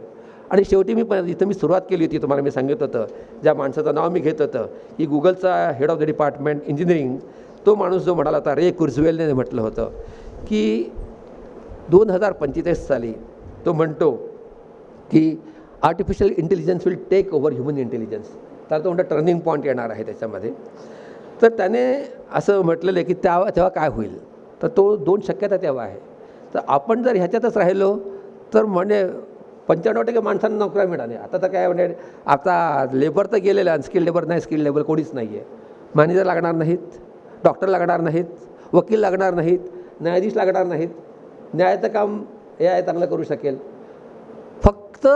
आणि शेवटी इथं मी सुरुवात केली होती, तुम्हाला मी सांगितलं होतं ज्या माणसाचं नाव मी घेत होतं की गुगलचा head of the department engineering, तो माणूस जो म्हणाला होता, रे कुर्झवेलने म्हटलं होतं की 2045 साली तो म्हणतो की artificial intelligence will take over human intelligence. तर तो म्हणतो टर्निंग पॉईंट येणार आहे त्याच्यामध्ये. तर त्याने असं म्हटलेलं आहे की तेव्हा काय होईल. तर तो 2 शक्यता तेव्हा आहे. तर आपण जर ह्याच्यातच राहिलो तर म्हणजे 95% माणसांना नोकऱ्या मिळाल्या. आता तर काय म्हणजे आता लेबर तर गेलेलं आहे, अनस्किल्ड लेबर नाही, स्किल्ड लेबर कोणीच नाही आहे. मॅनेजर लागणार नाहीत, डॉक्टर लागणार नाहीत, वकील लागणार नाहीत, न्यायाधीश लागणार नाहीत. न्यायाचं काम AI चांगलं करू शकेल. फक्त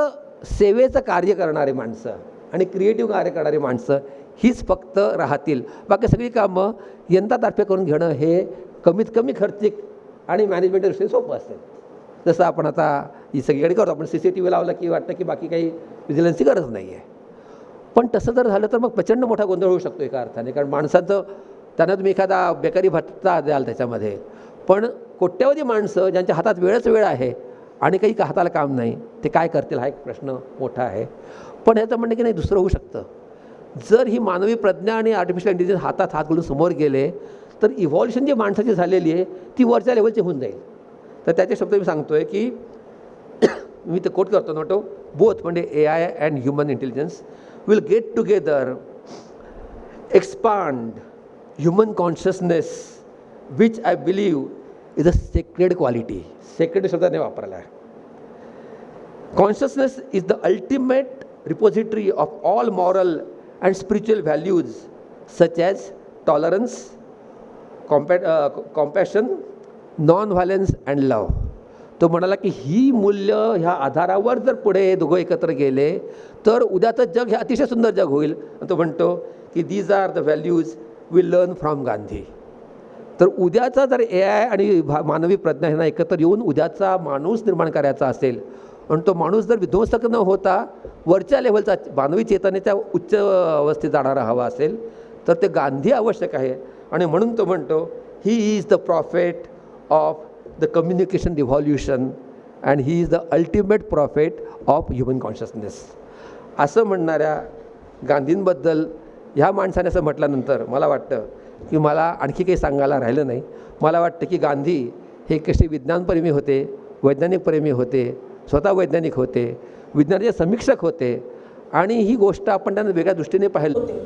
सेवेचं कार्य करणारे माणसं आणि क्रिएटिव्ह कार्य करणारी माणसं हीच फक्त राहतील. बाकी सगळी कामं यंत्रातर्फे करून घेणं हे कमीत कमी खर्चिक आणि मॅनेजमेंट दृष्टीने सोपं असेल. जसं आपण आता ही सगळीकडे करतो, आपण CCTV लावलं की वाटतं की बाकी काही विजिलन्सची गरज नाही आहे. पण तसं जर झालं तर मग प्रचंड मोठा गोंधळ होऊ शकतो एका अर्थाने. कारण माणसाचं त्यांना तुम्ही एखादा बेकारी भत्ता द्याल त्याच्यामध्ये, पण कोट्यावधी माणसं ज्यांच्या हातात वेळ आहे आणि काही हाताला काम नाही, ते काय करतील हा एक प्रश्न मोठा आहे. पण ह्याचं म्हणणं की नाही दुसरं होऊ शकतं. जर ही मानवी प्रज्ञा आणि आर्टिफिशियल इंटेलिजन्स हातात हात घालून समोर गेले तर इव्हॉल्युशन जी माणसाची झालेली आहे ती वरच्या लेवलची होऊन जाईल. तर त्याचे शब्द मी सांगतो आहे की मी ते कोट करतो नोटो, बोथ म्हणजे AI and human intelligence will get together, expand human consciousness which I believe is a sacred quality. Sacred शब्दाने वापरला आहे. Consciousness is the ultimate repository of all moral and spiritual values such as tolerance, compassion, non violence and love. तो म्हणाला की ही मूल्य ह्या आधारावर जर पुढे दोघं एकत्र गेले तर उद्याचं जग हे अतिशय सुंदर जग होईल. तो म्हणतो की these are the values we learn from Gandhi. तर उद्याचा जर AI आणि मानवी प्रज्ञा ह्यांना एकत्र येऊन उद्याचा माणूस निर्माण करायचा असेल आणि तो माणूस जर विध्वंसक न होता वरच्या लेव्हलचा मानवी चेतनेच्या उच्च अवस्थेत जाणारा हवा असेल तर ते गांधी आवश्यक आहे. आणि म्हणून तो म्हणतो he is the prophet of the communication revolution and he is the ultimate prophet of human consciousness. असं म्हणणाऱ्या गांधींबद्दल ह्या माणसाने असं म्हटल्यानंतर मला वाटतं की मला आणखी काही सांगायला राहिलं नाही. मला वाटतं की गांधी हे कसे विज्ञानप्रेमी होते, वैज्ञानिकप्रेमी होते, स्वतः वैज्ञानिक होते, विज्ञानाचे समीक्षक होते आणि ही गोष्ट आपण त्यांना वेगळ्या दृष्टीने पाहिलं होते.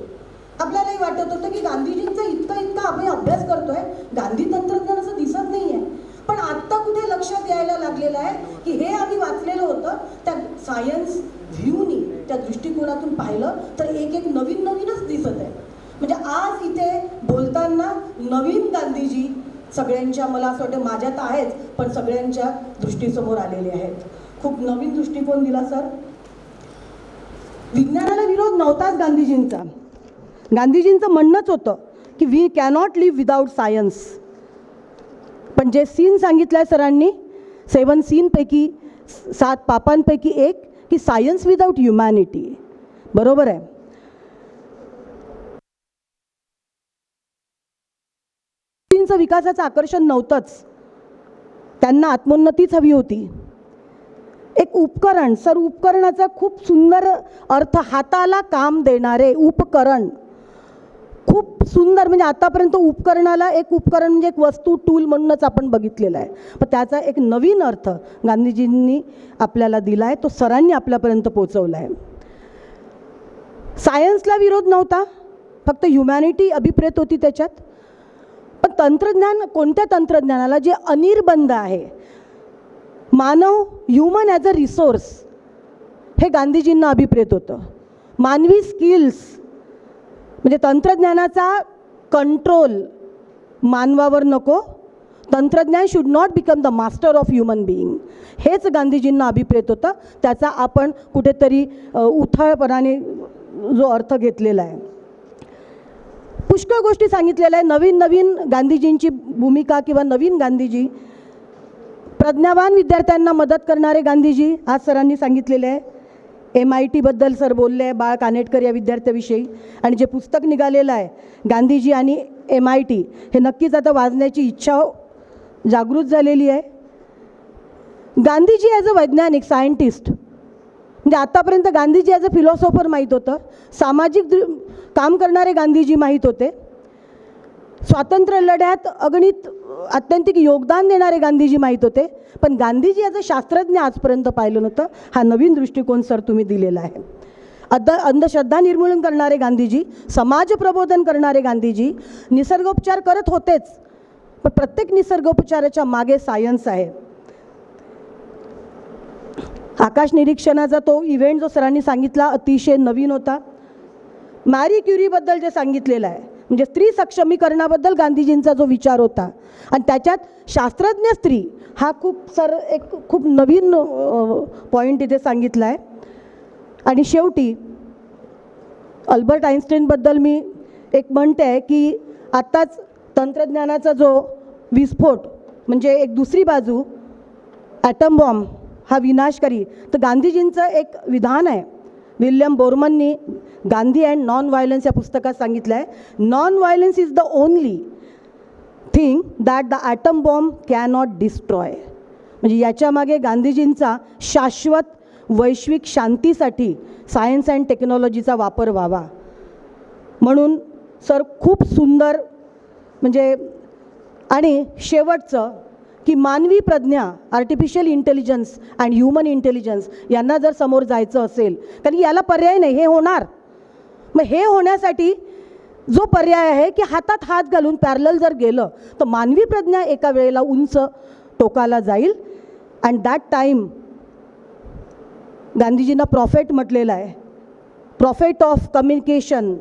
आपल्यालाही वाटत होतं की गांधीजींचा इतका आम्ही अभ्यास करतोय, गांधी तंत्रज्ञान असं दिसत नाही आहे. पण आत्ता कुठे लक्षात यायला लागलेलं आहे की हे आम्ही वाचलेलं होतं त्या सायन्स व्ह्यूनी, त्या दृष्टिकोनातून पाहिलं तर एक नवीनच दिसत आहे. म्हणजे आज इथे बोलताना नवीन गांधीजी सगळ्यांच्या, मला असं वाटतं माझ्या तर आहेच पण सगळ्यांच्या दृष्टीसमोर आलेले आहेत. खूप नवीन दृष्टिकोन दिला सर. विज्ञानाला विरोध नव्हताच गांधीजींचा. गांधीजींचं म्हणणंच होतं की we cannot live without science. पण जे सीन सांगितलं आहे सरांनी, 7 सीनपैकी 7 पापांपैकी एक की सायन्स विदाऊट ह्युमॅनिटी. बरोबर आहे. विकासाचं आकर्षण नव्हतंच, त्यांना आत्मोन्नतीच हवी होती. एक उपकरण, सर उपकरणाचा खूप सुंदर अर्थ, हाताला काम देणारे उपकरण. खूप सुंदर, म्हणजे आतापर्यंत उपकरणाला एक उपकरण म्हणजे एक वस्तू, टूल म्हणूनच आपण बघितलेलं आहे. पण त्याचा एक नवीन अर्थ गांधीजींनी आपल्याला दिला आहे, तो सरांनी आपल्यापर्यंत पोहोचवला आहे. सायन्सला विरोध नव्हता, फक्त ह्युमॅनिटी अभिप्रेत होती त्याच्यात. पण तंत्रज्ञान, कोणत्या तंत्रज्ञानाला जे अनिर्बंध आहे, मानव, ह्युमन ॲज अ रिसोर्स, हे गांधीजींना अभिप्रेत होतं. मानवी स्किल्स म्हणजे तंत्रज्ञानाचा कंट्रोल मानवावर नको, तंत्रज्ञान should not become the master of human being, हेच गांधीजींना अभिप्रेत होतं. त्याचा आपण कुठेतरी उथळपणाने जो अर्थ घेतलेला आहे. पुष्कळ गोष्टी सांगितलेल्या आहे. नवीन गांधीजींची भूमिका किंवा नवीन गांधीजी, प्रज्ञावान विद्यार्थ्यांना मदत करणारे गांधीजी आज सरांनी सांगितलेले आहे. MITबद्दल सर बोलले आहे, बाळ कानेटकर या विद्यार्थ्याविषयी, आणि जे पुस्तक निघालेलं आहे गांधीजी आणि MIT, हे नक्कीच आता वाचण्याची इच्छा जागृत झालेली आहे. गांधीजी ॲज अ वैज्ञानिक सायंटिस्ट, म्हणजे आतापर्यंत गांधीजी ॲज अ फिलॉसॉफर माहीत होतं, सामाजिक काम करणारे गांधीजी माहीत होते, स्वातंत्र्य लढ्यात अगणित आत्यंतिक योगदान देणारे गांधीजी माहीत होते, पण गांधीजी ॲज अ शास्त्रज्ञ आजपर्यंत पाहिलं नव्हतं. हा नवीन दृष्टिकोन सर तुम्ही दिलेला आहे. अंधश्रद्धा निर्मूलन करणारे गांधीजी, समाज प्रबोधन करणारे गांधीजी, निसर्गोपचार करत होतेच, पण प्रत्येक निसर्गोपचाराच्या मागे सायन्स आहे. आकाश निरीक्षणाचा तो इव्हेंट जो सरांनी सांगितला अतिशय नवीन होता. मॅरी क्युरीबद्दल जे सांगितलेलं आहे, म्हणजे स्त्री सक्षमीकरणाबद्दल गांधीजींचा जो विचार होता, आणि त्याच्यात शास्त्रज्ञ स्त्री हा खूप नवीन पॉईंट इथे सांगितला आहे. आणि शेवटी अल्बर्ट आइन्स्टाईनबद्दल मी एक म्हणते आहे की आत्ताच तंत्रज्ञानाचा जो विस्फोट, म्हणजे एक दुसरी बाजू ॲटम बॉम्ब हा विनाशकारी, तर गांधीजींचं एक विधान आहे, विल्यम बोरमननी गांधी अँड नॉन व्हायलन्स या पुस्तकात सांगितलं आहे, non violence is the only thing that the atom bomb cannot destroy. म्हणजे याच्यामागे गांधीजींचा शाश्वत वैश्विक शांतीसाठी सायन्स अँड टेक्नॉलॉजीचा वापर व्हावा. म्हणून सर खूप सुंदर, म्हणजे आणि शेवटचं की मानवी Pragya, artificial intelligence and human intelligence यांना जर समोर जायचं असेल, कारण याला पर्याय नाही, हे होणार. मग हे होण्यासाठी जो पर्याय आहे की हातात हात घालून पॅरलल जर गेलं तर मानवी प्रज्ञा एका वेळेला उंच टोकाला जाईल. अँड दॅट टाईम गांधीजींना प्रॉफेट म्हटलेलं आहे, prophet of communication,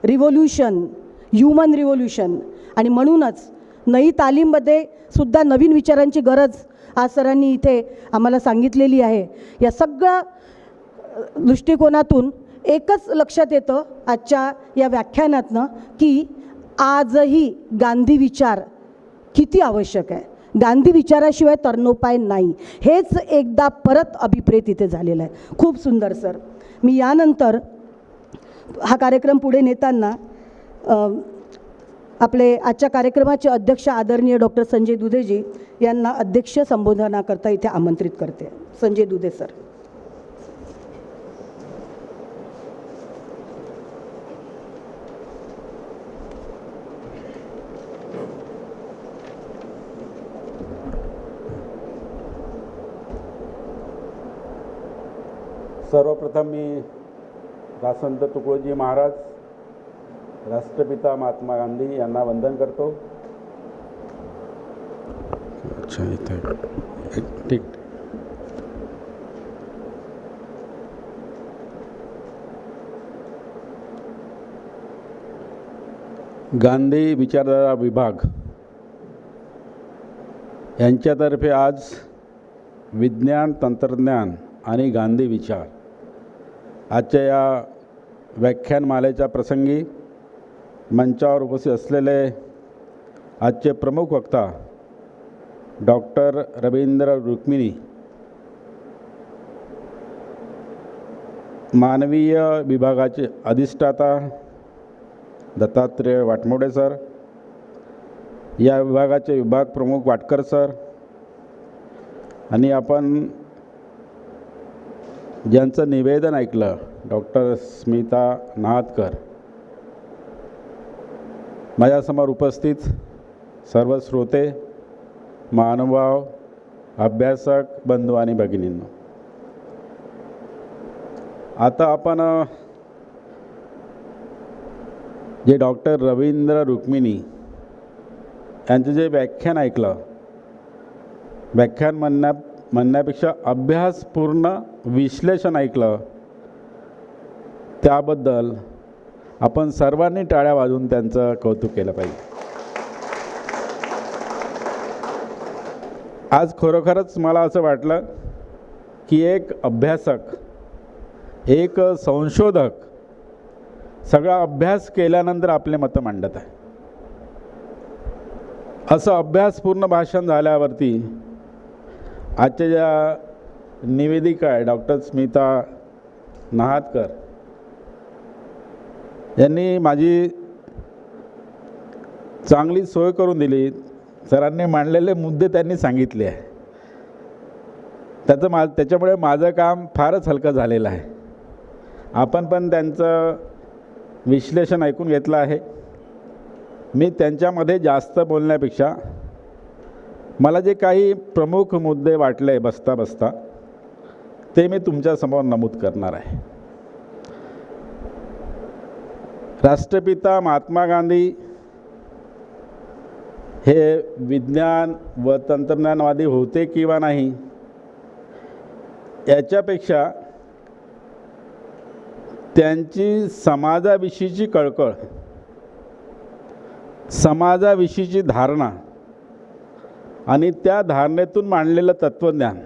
revolution, human revolution. आणि म्हणूनच नई तालीममध्ये सुद्धा नवीन विचारांची गरज आज सरांनी इथे आम्हाला सांगितलेली आहे. या सगळ्या दृष्टिकोनातून एकच लक्षात येतं आजच्या या व्याख्यानातनं की आजही गांधी विचार किती आवश्यक आहे. गांधी विचाराशिवाय तरणोपाय नाही, हेच एकदा परत अभिप्रेत इथे झालेलं आहे. खूप सुंदर सर. मी यानंतर हा कार्यक्रम पुढे नेताना आपले आजच्या कार्यक्रमाचे अध्यक्ष आदरणीय डॉक्टर संजय दुधेजी यांना अध्यक्ष संबोधनाकरता इथे आमंत्रित करते. संजय दुधे सर. सर्वप्रथम मी दासवंत तुकडोजी महाराज, राष्ट्रपिता महात्मा गांधी यांना वंदन करतो. अच्छा, इथे ठीक. गांधी विचारधारा विभाग यांच्यातर्फे आज विज्ञान, तंत्रज्ञान आणि गांधी विचार आजच्या या व्याख्यानमालेच्या प्रसंगी मंचावर उपस्थित असलेले आजचे प्रमुख वक्ता डॉक्टर रवींद्र रुक्मिणी, मानवीय विभागाचे अधिष्ठाता दत्तात्रेय वाटमोडे सर, या विभागाचे विभाग प्रमुख वाटकर सर, आणि आपण ज्यांचं निवेदन ऐकलं डॉक्टर स्मिता नाहतकर, माझ्यासमोर उपस्थित सर्व श्रोते, महानुभाव, अभ्यासक बंधू आणि भगिनींनो, आता आपण जे डॉक्टर रवींद्र रुक्मिणी यांचं जे व्याख्यान ऐकलं, व्याख्यान म्हणण्यापेक्षा अभ्यासपूर्ण विश्लेषण ऐकलं, त्याबद्दल आपण सर्वांनी टाळ्या वाजवून त्यांचं कौतुक केलं पाहिजे. आज खरोखरच मला असं वाटलं की एक अभ्यासक, एक संशोधक सगळा अभ्यास केल्यानंतर आपले मतं मांडत आहे. असं अभ्यासपूर्ण भाषण झाल्यावरती आजच्या ज्या निवेदिका आहे डॉक्टर स्मिता नहातकर यांनी माझी चांगली सोय करून दिली. सरांनी मांडलेले मुद्दे त्यांनी सांगितले आहे. त्याच्यामुळे माझं काम फारच हलकं झालेलं आहे. आपण पण त्यांचं विश्लेषण ऐकून घेतलं आहे. मी त्यांच्यामध्ये जास्त बोलण्यापेक्षा मला जे काही प्रमुख मुद्दे वाटले बसता बसता ते मी तुमच्यासमोर नमूद करणार आहे. राष्ट्रपिता महात्मा गांधी हे विज्ञान व तंत्रज्ञानवादी होते किंवा नाही याच्यापेक्षा त्यांची समाजाविषयीची कळकळ, समाजाविषयीची धारणा आणि त्या धारणेतून मांडलेलं तत्त्वज्ञान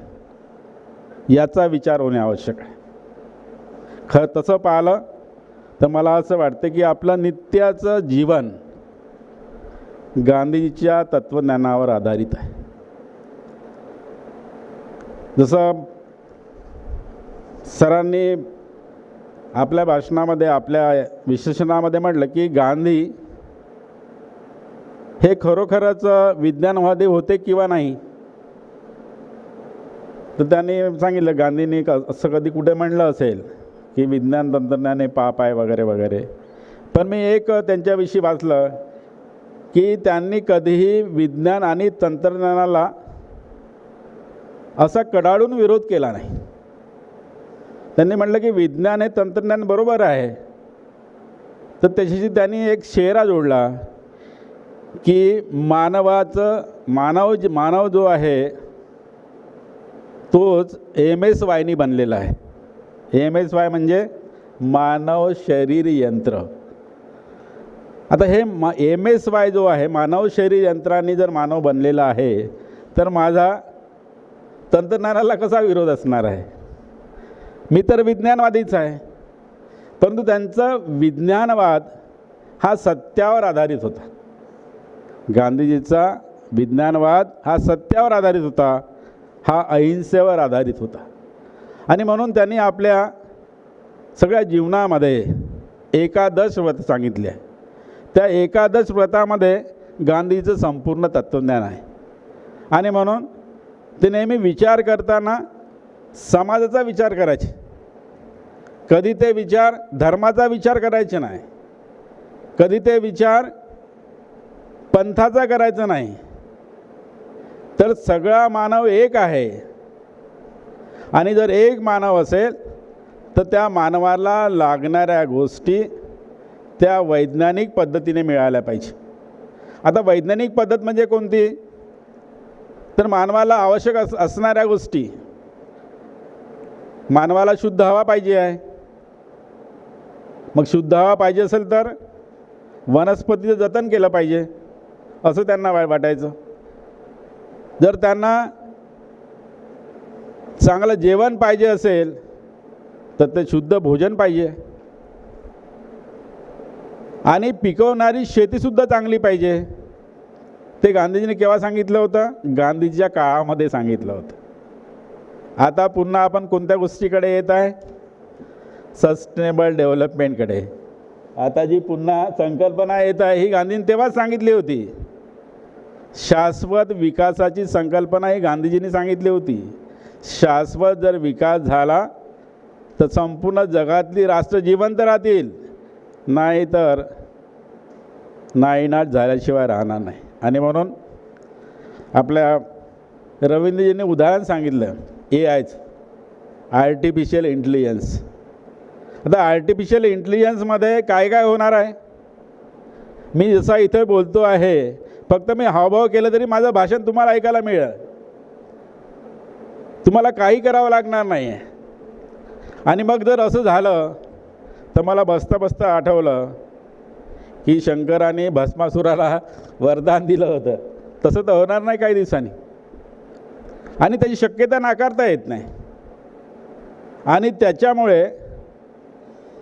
याचा विचार होणे आवश्यक आहे. तसं पाहिलं तर मला असं वाटतं की आपलं नित्याचं जीवन गांधीजीच्या तत्त्वज्ञानावर आधारित आहे. जसं सरांनी आपल्या भाषणामध्ये, आपल्या विश्लेषणामध्ये म्हटलं की गांधी हे खरोखरच विज्ञानवादी होते किंवा नाही, तर त्यांनी सांगितलं गांधींनी असं कधी कुठे म्हणलं असेल की विज्ञान तंत्रज्ञान हे पाप आहे वगैरे वगैरे. पण मी एक त्यांच्याविषयी वाचलं की त्यांनी कधीही विज्ञान आणि तंत्रज्ञानाला असा कडाडून विरोध केला नाही. त्यांनी म्हटलं की विज्ञान हे तंत्रज्ञान बरोबर आहे, तर त्याच्याशी त्यांनी एक शेरा जोडला की मानव जो आहे तोच MSYनी बनलेला आहे. MSY म्हणजे मानव शरीर यंत्र. आता हे MSY जो आहे, मानव शरीर यंत्रांनी जर मानव बनलेला आहे, तर माझा तंत्रज्ञानाला कसा विरोध असणार आहे? मी तर विज्ञानवादीच आहे. परंतु त्यांचा विज्ञानवाद हा सत्यावर आधारित होता. गांधीजीचा विज्ञानवाद हा सत्यावर आधारित होता, हा अहिंसेवर आधारित होता. आणि म्हणून त्यांनी आपल्या सगळ्या जीवनामध्ये एकादश व्रत सांगितले आहे. त्या एकादश व्रतामध्ये गांधीचं संपूर्ण तत्त्वज्ञान आहे. आणि म्हणून ते नेहमी विचार करताना समाजाचा विचार करायचे. कधी ते विचार धर्माचा विचार करायचे नाही, कधी ते विचार पंथाचा करायचा नाही, तर सगळा मानव एक आहे. आणि जर एक मानव असेल तर त्या मानवाला लागणाऱ्या गोष्टी त्या वैज्ञानिक पद्धतीने मिळाल्या पाहिजे. आता वैज्ञानिक पद्धत म्हणजे कोणती? तर मानवाला आवश्यक असणाऱ्या गोष्टी. मानवाला शुद्ध हवा पाहिजे आहे. मग शुद्ध हवा पाहिजे असेल तर वनस्पतीचं जतन केलं पाहिजे असं त्यांना वाटायचं. जर त्यांना चांगलं जेवण पाहिजे असेल तर ते शुद्ध भोजन पाहिजे. आणि पिकवणारी शेतीसुद्धा चांगली पाहिजे. ते गांधीजींनी केव्हा सांगितलं होतं? गांधीजीच्या काळामध्ये सांगितलं होतं. आता पुन्हा आपण कोणत्या गोष्टीकडे येत आहे? सस्टेनेबल डेव्हलपमेंटकडे. आता जी पुन्हा संकल्पना येत आहे ही गांधींनी तेव्हाच सांगितली होती. शाश्वत विकासाची संकल्पना ही गांधीजींनी सांगितली होती. शाश्वत जर विकास झाला तर संपूर्ण जगातली राष्ट्र जिवंत राहतील, नाहीतर नायनाट झाल्याशिवाय राहणार नाही. आणि म्हणून आपल्या रवींद्रजींनी उदाहरण सांगितलं AIचं, आर्टिफिशियल इंटेलिजन्स. आता आर्टिफिशियल इंटेलिजन्समध्ये काय काय होणार आहे? मी जसा इथे बोलतो आहे, फक्त मी हावभाव केलं तरी माझं भाषण तुम्हाला ऐकायला मिळेल. तुम्हाला काही करावं लागणार नाही आहे. आणि मग जर असं झालं तर मला बसता बसता आठवलं की शंकराने भस्मासुराला वरदान दिलं होतं. तसं तर होणार नाही काही दिवसांनी, आणि त्याची शक्यता नाकारता येत नाही. आणि त्याच्यामुळे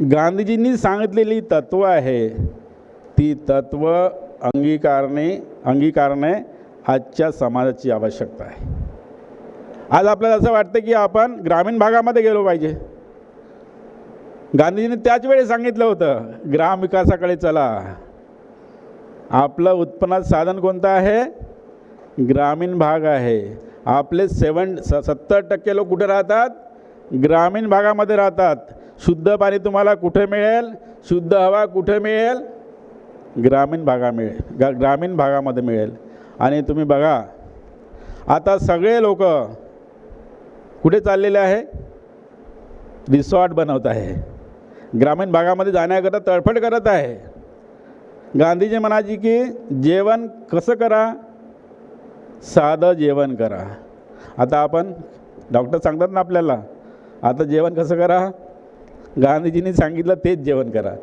गांधीजींनी सांगितलेली तत्त्व आहे ती तत्त्व अंगीकारणे आजच्या समाजाची आवश्यकता आहे. आज आपल्याला असं वाटतं की आपण ग्रामीण भागामध्ये गेलो पाहिजे. गांधीजींनी त्याच वेळी सांगितलं होतं, ग्रामविकासाकडे चला. आपलं उत्पन्नाचं साधन कोणतं आहे? ग्रामीण भाग आहे. आपले 70% लोक कुठे राहतात? ग्रामीण भागामध्ये राहतात. शुद्ध पाणी तुम्हाला कुठे मिळेल? शुद्ध हवा कुठे मिळेल? ग्रामीण भागामध्ये मिळेल. आणि तुम्ही बघा, आता सगळे लोक कुठे चाललेले आहे? रिसॉर्ट बनवत आहे. ग्रामीण भागामध्ये जाण्याकरता तडफड करत आहे. गांधीजी म्हणायची की जेवण कसं करा? साधं जेवण करा. आता आपण डॉक्टर सांगतात ना आपल्याला, आता जेवण कसं करा? गांधीजींनी सांगितलं तेच जेवण करा.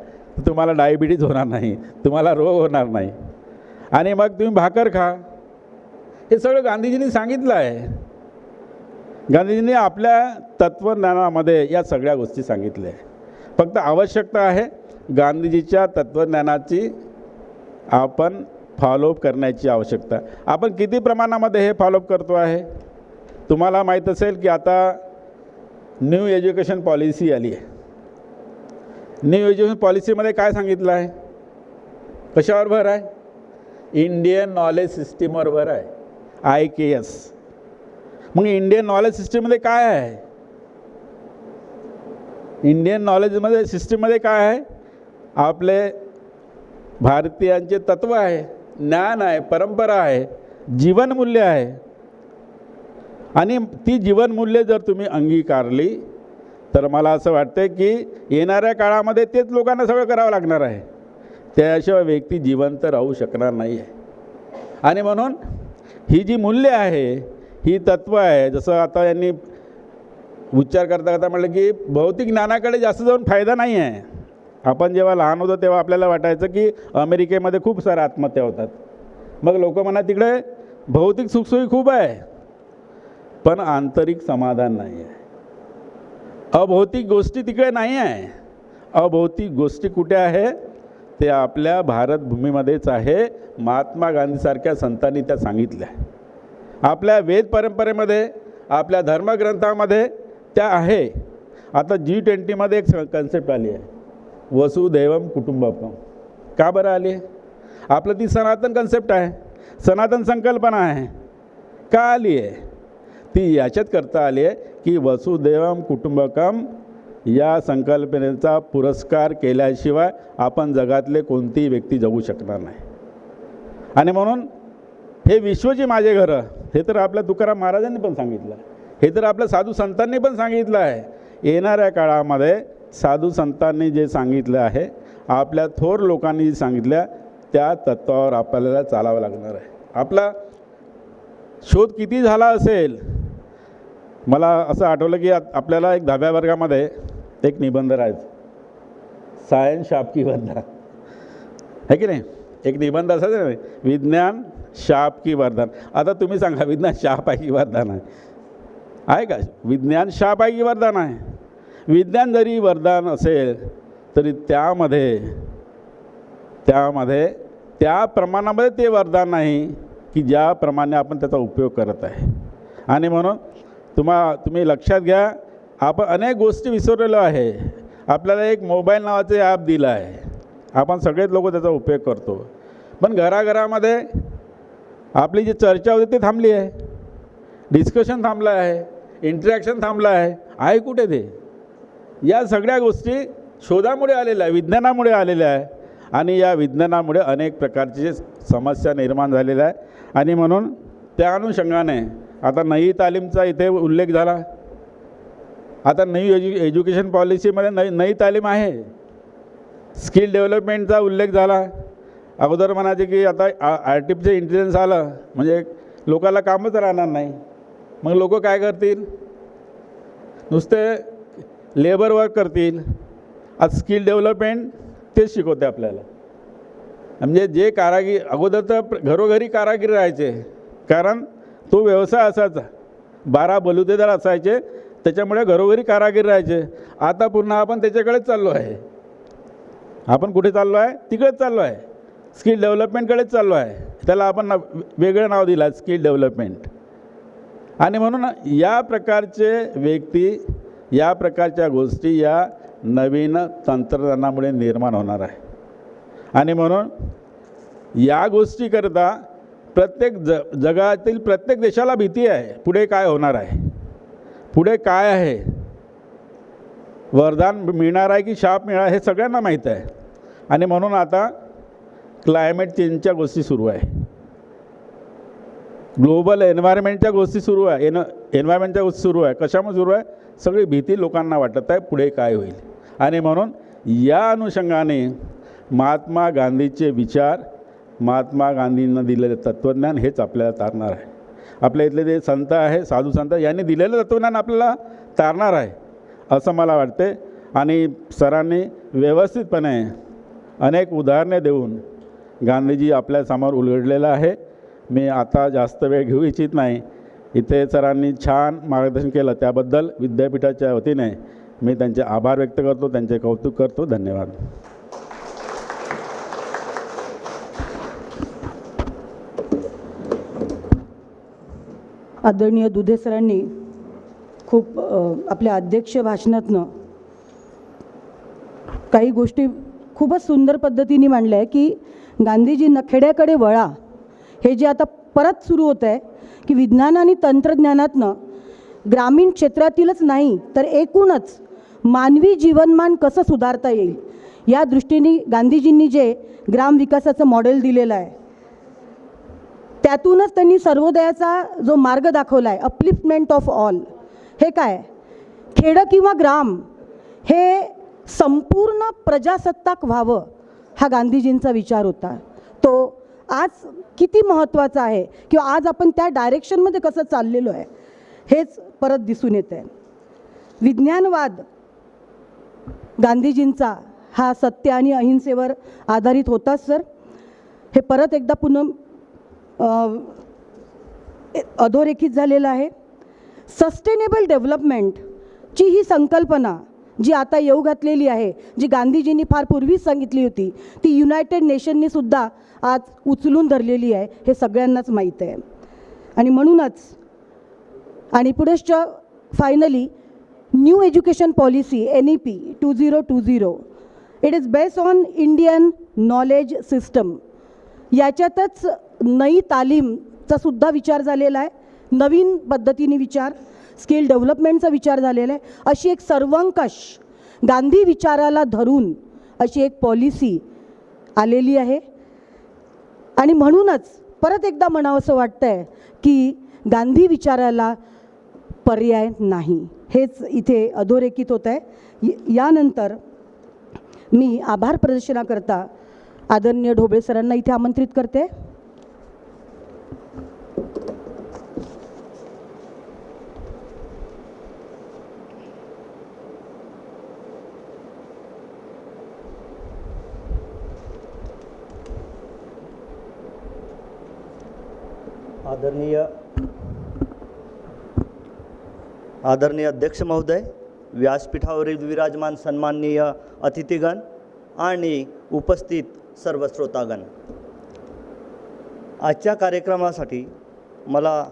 तुम्हाला डायबिटीज होणार नाही, तुम्हाला रोग होणार नाही. आणि मग तुम्ही भाकर खा. हे सगळं गांधीजींनी सांगितलं आहे. गांधीजींनी आपल्या तत्त्वज्ञानामध्ये या सगळ्या गोष्टी सांगितल्या आहे. फक्त आवश्यकता आहे गांधीजीच्या तत्त्वज्ञानाची आपण फॉलोअप करण्याची आवश्यकता. आपण किती प्रमाणामध्ये हे फॉलोअप करतो आहे? तुम्हाला माहीत असेल की आता न्यू एज्युकेशन पॉलिसी आली आहे. न्यू एज्युकेशन पॉलिसीमध्ये काय सांगितलं आहे? कशावर भर आहे? इंडियन नॉलेज सिस्टीमवर भर आहे, IKS. मग इंडियन नॉलेज सिस्टीममध्ये काय आहे? इंडियन नॉलेजमध्ये सिस्टीममध्ये काय आहे? आपले भारतीयांचे तत्त्व आहे, ज्ञान आहे, परंपरा आहे, जीवनमूल्य आहे. आणि ती जीवनमूल्ये जर तुम्ही अंगीकारली तर मला असं वाटतं की येणाऱ्या काळामध्ये तेच लोकांना सगळं करावं लागणार आहे. त्याशिवाय व्यक्ती जिवंत राहू शकणार नाही आहे. आणि म्हणून ही जी मूल्य आहे, ही तत्त्व आहे. जसं आता यांनी उच्चार करता करता म्हटलं की भौतिक ज्ञानाकडे जास्त जाऊन फायदा नाही आहे. आपण जेव्हा लहान होतो तेव्हा आपल्याला वाटायचं की अमेरिकेमध्ये खूप साऱ्या आत्महत्या होतात. मग लोक म्हणा तिकडे भौतिक सुखसोयी खूप आहे, पण आंतरिक समाधान नाही आहे. अभौतिक गोष्टी तिकडे नाही आहे. अभौतिक गोष्टी कुठे आहे? ते आपल्या भारतभूमीमध्येच आहे. महात्मा गांधीसारख्या संतांनी त्या सांगितल्या. आपल्या वेद परंपरेमध्ये, आपल्या धर्मग्रंथामध्ये त्या आहे. आता G20मध्ये एक कन्सेप्ट आली आहे, वसुधैवम कुटुंबकम. का बरं आली आहे? आपलं ती सनातन कन्सेप्ट आहे, सनातन संकल्पना आहे. का आली आहे? ती याच्यात करता आली आहे की वसुधैवम कुटुंबकम या संकल्पनेचा पुरस्कार केल्याशिवाय आपण जगातले कोणतीही व्यक्ती जगू शकणार नाही. आणि म्हणून हे विश्वची माझे घरं, हे तर आपल्या तुकाराम महाराजांनी पण सांगितलं, हे तर आपल्या साधू संतांनी पण सांगितलं आहे. येणाऱ्या काळामध्ये साधू संतांनी जे सांगितलं आहे, आपल्या थोर लोकांनी जे सांगितलं, त्या तत्त्वावर आपल्याला चालावं लागणार आहे. आपला शोध किती झाला असेल? मला असं आठवलं की आपल्याला एक 10व्या वर्गामध्ये एक निबंध राहायचा, सायन्स शाप की वरदान, है की नाही? एक निबंध असायचा नाही, विज्ञान शाप की वरदान. आता तुम्ही सांगा, विज्ञान शाप आहे की वरदान आहे का? विज्ञान शाप आहे की वरदान आहे? विज्ञान जरी वरदान असेल तरी त्यामध्ये त्या प्रमाणामध्ये ते वरदान नाही की ज्याप्रमाणे आपण त्याचा उपयोग करत आहे. आणि म्हणून तुम्ही लक्षात घ्या, आपण अनेक गोष्टी विसरलेलो आहे. आपल्याला एक मोबाईल नावाचे ॲप दिलं आहे, आपण सगळेच लोक त्याचा उपयोग करतो. पण घराघरामध्ये आपली जी चर्चा होती ती थांबली आहे, डिस्कशन थांबलं आहे, इंटरॅक्शन थांबलं आहे कुठे ते? या सगळ्या गोष्टी शोधामुळे आलेल्या आहे, विज्ञानामुळे आलेल्या आहे. आणि या विज्ञानामुळे अनेक प्रकारची समस्या निर्माण झालेल्या आहे. आणि म्हणून त्या अनुषंगाने आता नई तालीमचा इथे उल्लेख झाला. आता नई एज्युकेशन पॉलिसीमध्ये नई तालीम आहे, स्किल डेव्हलपमेंटचा उल्लेख झाला. अगोदर म्हणायचे की आता आर्टिफिशियल इंटेलिजन्स आलं म्हणजे लोकांना कामच राहणार नाही. मग लोक काय करतील? नुसते लेबर वर्क करतील. आज स्किल डेव्हलपमेंट तेच शिकवते आपल्याला. म्हणजे जे कारागीर, अगोदर तर घरोघरी कारागीर राहायचे, कारण तो व्यवसाय असायचा, 12 बलुतेदार असायचे, त्याच्यामुळे घरोघरी कारागीर राहायचे. आता पुन्हा आपण त्याच्याकडेच चाललो आहे. आपण कुठे चाललो आहे? तिकडेच चाललो आहे, स्किल डेव्हलपमेंटकडेच चाललो आहे. त्याला आपण वेगळं नाव दिलं आहे, स्किल डेव्हलपमेंट. आणि म्हणून या प्रकारचे व्यक्ती, या प्रकारच्या गोष्टी या नवीन तंत्रज्ञानामुळे निर्माण होणार आहे. आणि म्हणून या गोष्टीकरता प्रत्येक जगातील प्रत्येक देशाला भीती आहे, पुढे काय होणार आहे, पुढे काय आहे, वरदान मिळणार आहे की शाप मिळणार हे सगळ्यांना माहीत आहे. आणि म्हणून आता क्लायमेट चेंजच्या गोष्टी सुरू आहे, ग्लोबल एन्व्हायरमेंटच्या गोष्टी सुरू आहे, एन्व्हायरमेंटच्या गोष्टी सुरू आहे. कशामुळे सुरू आहे? सगळी भीती लोकांना वाटत आहे पुढे काय होईल. आणि म्हणून या अनुषंगाने महात्मा गांधीचे विचार, महात्मा गांधींना दिलेले तत्त्वज्ञान हेच आपल्याला तारणार आहे. आपल्या इथले जे संत आहे, साधू संत, यांनी दिलेलं तत्त्वज्ञान आपल्याला तारणार आहे असं मला वाटते. आणि सरांनी व्यवस्थितपणे अनेक उदाहरणे देऊन गांधीजी आपल्यासमोर उलगडलेलं आहे. मी आता जास्त वेळ घेऊ इच्छित नाही. इथे सरांनी छान मार्गदर्शन केलं, त्याबद्दल विद्यापीठाच्या वतीने मी त्यांचे आभार व्यक्त करतो, त्यांचे कौतुक करतो. धन्यवाद. आदरणीय दुधे सरांनी खूप आपल्या अध्यक्ष भाषणातनं काही गोष्टी खूपच सुंदर पद्धतीने मांडल्या आहे की गांधीजींना खेड्याकडे वळा हे जे आता परत सुरू होतं आहे की विज्ञान आणि तंत्रज्ञानातनं ग्रामीण क्षेत्रातीलच नाही तर एकूणच मानवी जीवनमान कसं सुधारता येईल या दृष्टीने गांधीजींनी जे ग्रामविकासाचं मॉडेल दिलेलं आहे त्यातूनच त्यांनी सर्वोदयाचा जो मार्ग दाखवला आहे, अपलिफ्टमेंट ऑफ ऑल. हे काय, खेडं किंवा ग्राम हे संपूर्ण प्रजासत्ताक व्हावं हा गांधीजींचा विचार होता. तो आज किती महत्त्वाचा आहे किंवा आज आपण त्या डायरेक्शनमध्ये कसं चाललेलो आहे हेच परत दिसून येतं आहे. विज्ञानवाद गांधीजींचा हा सत्य आणि अहिंसेवर आधारित होताच सर. हे परत एकदा पुन्हा अधोरेखित झालेलं आहे. सस्टेनेबल डेव्हलपमेंटची ही संकल्पना जी आता येऊ घातलेली आहे, जी गांधीजींनी फार पूर्वीच सांगितली होती, ती युनायटेड नेशननी सुद्धा आज उचलून धरलेली आहे, हे सगळ्यांनाच माहीत आहे. आणि म्हणूनच आणि पुढच्या finally new education policy NEP 2020 it is based on Indian knowledge system. याच्यातच नई तालीमचा सुद्धा विचार झालेला आहे, नवीन पद्धतीने विचार, स्किल डेव्हलपमेंटचा विचार झालेला आहे. अशी एक सर्वंकष गांधी विचाराला धरून अशी एक पॉलिसी आलेली आहे. आणि म्हणूनच परत एकदा म्हणावंसं वाटतं आहे की गांधी विचाराला पर्याय नाही, हेच इथे अधोरेखित होत आहे. यानंतर मी आभार प्रदर्शनाकरता आदरणीय ढोबळे सरांना इथे आमंत्रित करते. आदरणीय अध्यक्ष महोदय, व्यासपीठावरील विराजमान सन्माननीय अतिथीगण आणि उपस्थित सर्व श्रोतागण, आजच्या कार्यक्रमासाठी मला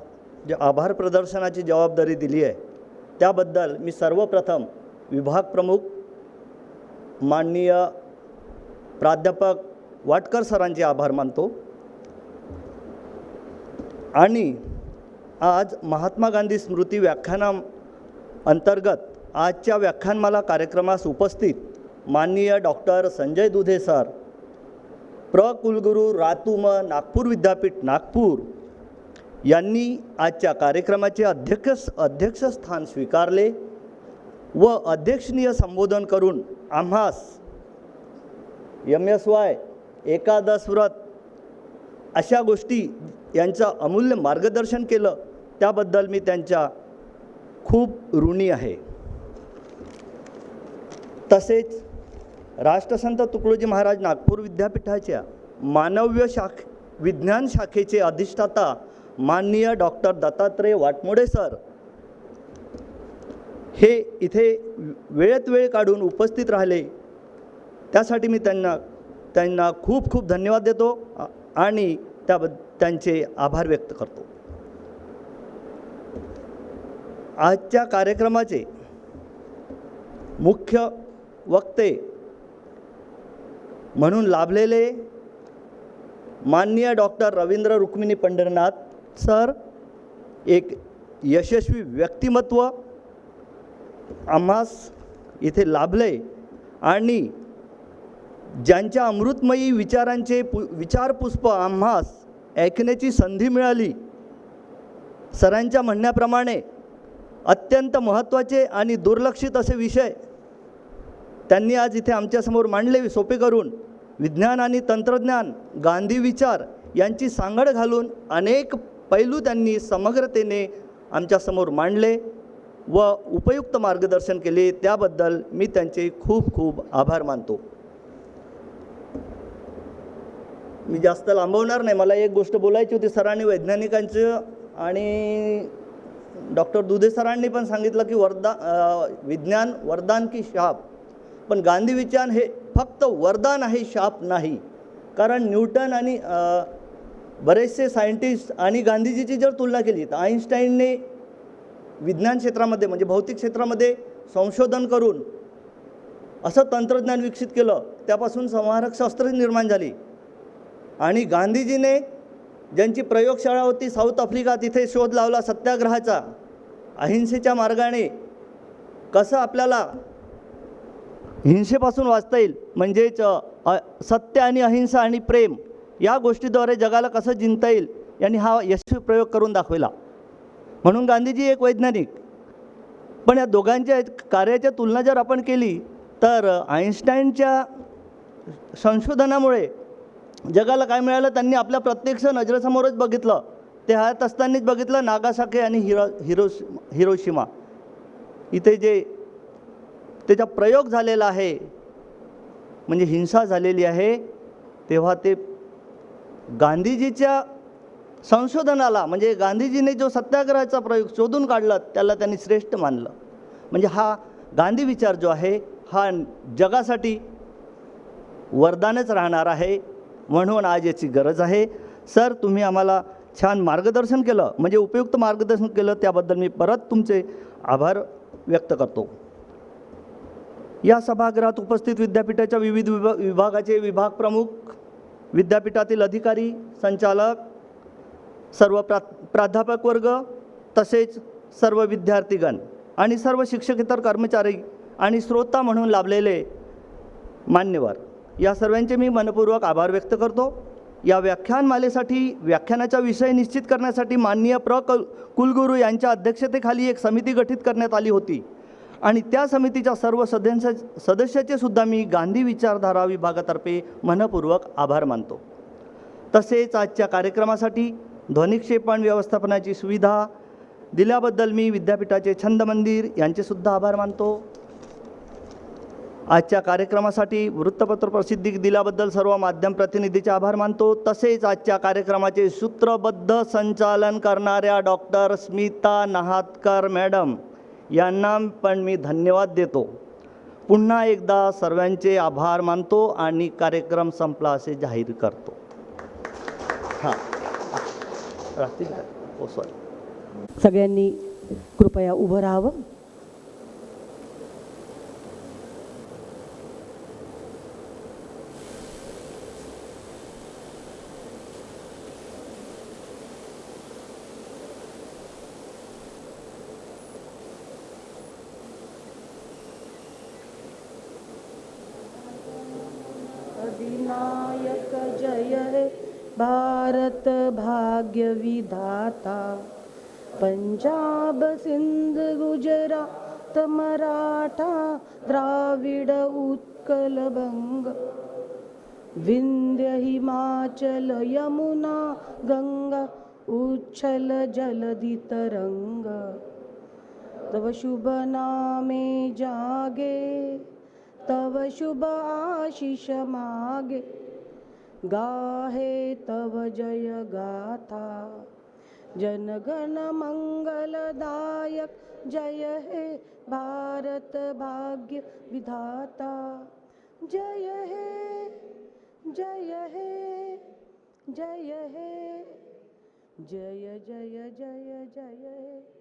जे आभार प्रदर्शनाची जबाबदारी दिली आहे त्याबद्दल मी सर्वप्रथम विभाग प्रमुख माननीय प्राध्यापक वाटकर सरांचे आभार मानतो. आणि आज महात्मा गांधी स्मृती व्याख्यानाअंतर्गत आजच्या व्याख्यानमाला कार्यक्रमास उपस्थित माननीय डॉक्टर संजय दुधे सर, कुलगुरू रातुम नागपूर विद्यापीठ नागपूर यांनी आजच्या कार्यक्रमाचे अध्यक्षस्थान स्वीकारले व अध्यक्षनीय संबोधन करून आम्हास MSY एकादश व्रत अशा गोष्टी यांचं अमूल्य मार्गदर्शन केलं, त्याबद्दल मी त्यांच्या खूप ऋणी आहे. तसेच राष्ट्रसंत तुकडोजी महाराज नागपूर विद्यापीठाच्या मानव्य विज्ञान शाखेचे अधिष्ठाता माननीय डॉक्टर दत्तात्रय वाटमोडे सर हे इथे वेळेत वेळ काढून उपस्थित राहिले, त्यासाठी मी त्यांना खूप खूप धन्यवाद देतो आणि त्यांचे आभार व्यक्त करतो. आजच्या कार्यक्रमाचे मुख्य वक्ते म्हणून लाभलेले माननीय डॉक्टर रवींद्र रुक्मिणी पंढरनाथ सर एक यशस्वी व्यक्तिमत्व आम्हास इथे लाभले आणि ज्यांच्या अमृतमयी विचारांचे विचारपुष्प आम्हास ऐकण्याची संधी मिळाली. सरांच्या म्हणण्याप्रमाणे अत्यंत महत्त्वाचे आणि दुर्लक्षित असे विषय त्यांनी आज इथे आमच्यासमोर मांडले. सोपे करून विज्ञान आणि तंत्रज्ञान, गांधी विचार यांची सांगड घालून अनेक पैलू त्यांनी समग्रतेने आमच्यासमोर मांडले व उपयुक्त मार्गदर्शन केले. त्याबद्दल मी त्यांचे खूप खूप आभार मानतो. मी जास्त लांबवणार नाही. मला एक गोष्ट बोलायची होती. सरांनी वैज्ञानिकांचं आणि डॉक्टर दुधे सरांनी पण सांगितलं की विज्ञान वरदान की शाप. पण गांधी विचार हे फक्त वरदान आहे, शाप नाही. कारण न्यूटन आणि बरेचसे सायंटिस्ट आणि गांधीजीची जर तुलना केली तर आईन्स्टाईनने विज्ञान क्षेत्रामध्ये म्हणजे भौतिक क्षेत्रामध्ये संशोधन करून असं तंत्रज्ञान विकसित केलं, त्यापासून संहारकशास्त्र निर्माण झाली. आणि गांधीजीने ज्यांची प्रयोगशाळा होती साऊथ आफ्रिका, तिथे शोध लावला सत्याग्रहाचा. अहिंसेच्या मार्गाने कसं आपल्याला हिंसेपासून वाचता येईल, म्हणजेच सत्य आणि अहिंसा आणि प्रेम या गोष्टीद्वारे जगाला कसं जिंकता येईल यांनी हा यशस्वी प्रयोग करून दाखवला. म्हणून गांधीजी एक वैज्ञानिक. पण या दोघांच्या कार्याच्या तुलना जर आपण केली तर आईन्स्टाईनच्या संशोधनामुळे जगाला काय मिळालं, त्यांनी आपल्या प्रत्यक्ष नजरेसमोरच बघितलं. ते हयात असतानाच बघितलं नागासाकी आणि हिरोशिमा इथे जे त्याचा प्रयोग झालेला आहे, म्हणजे हिंसा झालेली आहे. तेव्हा ते गांधीजीच्या संशोधनाला म्हणजे गांधीजीने जो सत्याग्रहाचा प्रयोग शोधून काढला त्याला त्यांनी श्रेष्ठ मानलं. म्हणजे हा गांधी विचार जो आहे हा जगासाठी वरदानच राहणार आहे. म्हणून आज याची गरज आहे. सर, तुम्ही आम्हाला छान मार्गदर्शन केलं, म्हणजे उपयुक्त मार्गदर्शन केलं, त्याबद्दल मी परत तुमचे आभार व्यक्त करतो. या सभागृहात उपस्थित विद्यापीठाच्या विविध विभागाचे विभाग प्रमुख, विद्यापीठातील अधिकारी, संचालक, सर्व प्राध्यापक वर्ग, तसेच सर्व विद्यार्थीगण आणि सर्व शिक्षकेतर कर्मचारी आणि श्रोता म्हणून लाभलेले मान्यवर, या सर्वांचे मी मनपूर्वक आभार व्यक्त करतो. या व्याख्यानमालेसाठी व्याख्यानाचा विषय निश्चित करण्यासाठी माननीय कुलगुरू यांच्या अध्यक्षतेखाली एक समिती गठीत करण्यात आली होती आणि त्या समितीच्या सर्व सदस्याचे सुद्धा मी गांधी विचारधारा विभागातर्फे मनपूर्वक आभार मानतो. तसेच आजच्या कार्यक्रमासाठी ध्वनिक्षेपण व्यवस्थापनाची सुविधा दिल्याबद्दल मी विद्यापीठाचे छंद मंदिर यांचेसुद्धा आभार मानतो. आजच्या कार्यक्रमासाठी वृत्तपत्र प्रसिद्धी दिल्याबद्दल सर्व माध्यम प्रतिनिधीचे आभार मानतो. तसेच आजच्या कार्यक्रमाचे सूत्रबद्ध संचालन करणाऱ्या डॉक्टर स्मिता नहातकर मॅडम यांना पण मी धन्यवाद देतो. पुन्हा एकदा सर्वांचे आभार मानतो आणि कार्यक्रम संपला असे जाहीर करतो. हां राहतील का? हो सॉरी. सगळ्यांनी कृपया उभं राहावं. अधिनायक जय हे भारत भाग्य विधाता, पंजाब सिंध गुजरात मराठा द्राविड उत्कल बंग, विंध्य हिमाचल यमुना गंगा उच्छल जलधि तरंग, तव शुभ नामे जागे, तव शुभ आशीष मागे, गाहे तव जय गाथा, जनगण मंगलदायक जय हे भारत भाग्य विधाता, जय हे जय हे जय हे जय जय जय जय हे.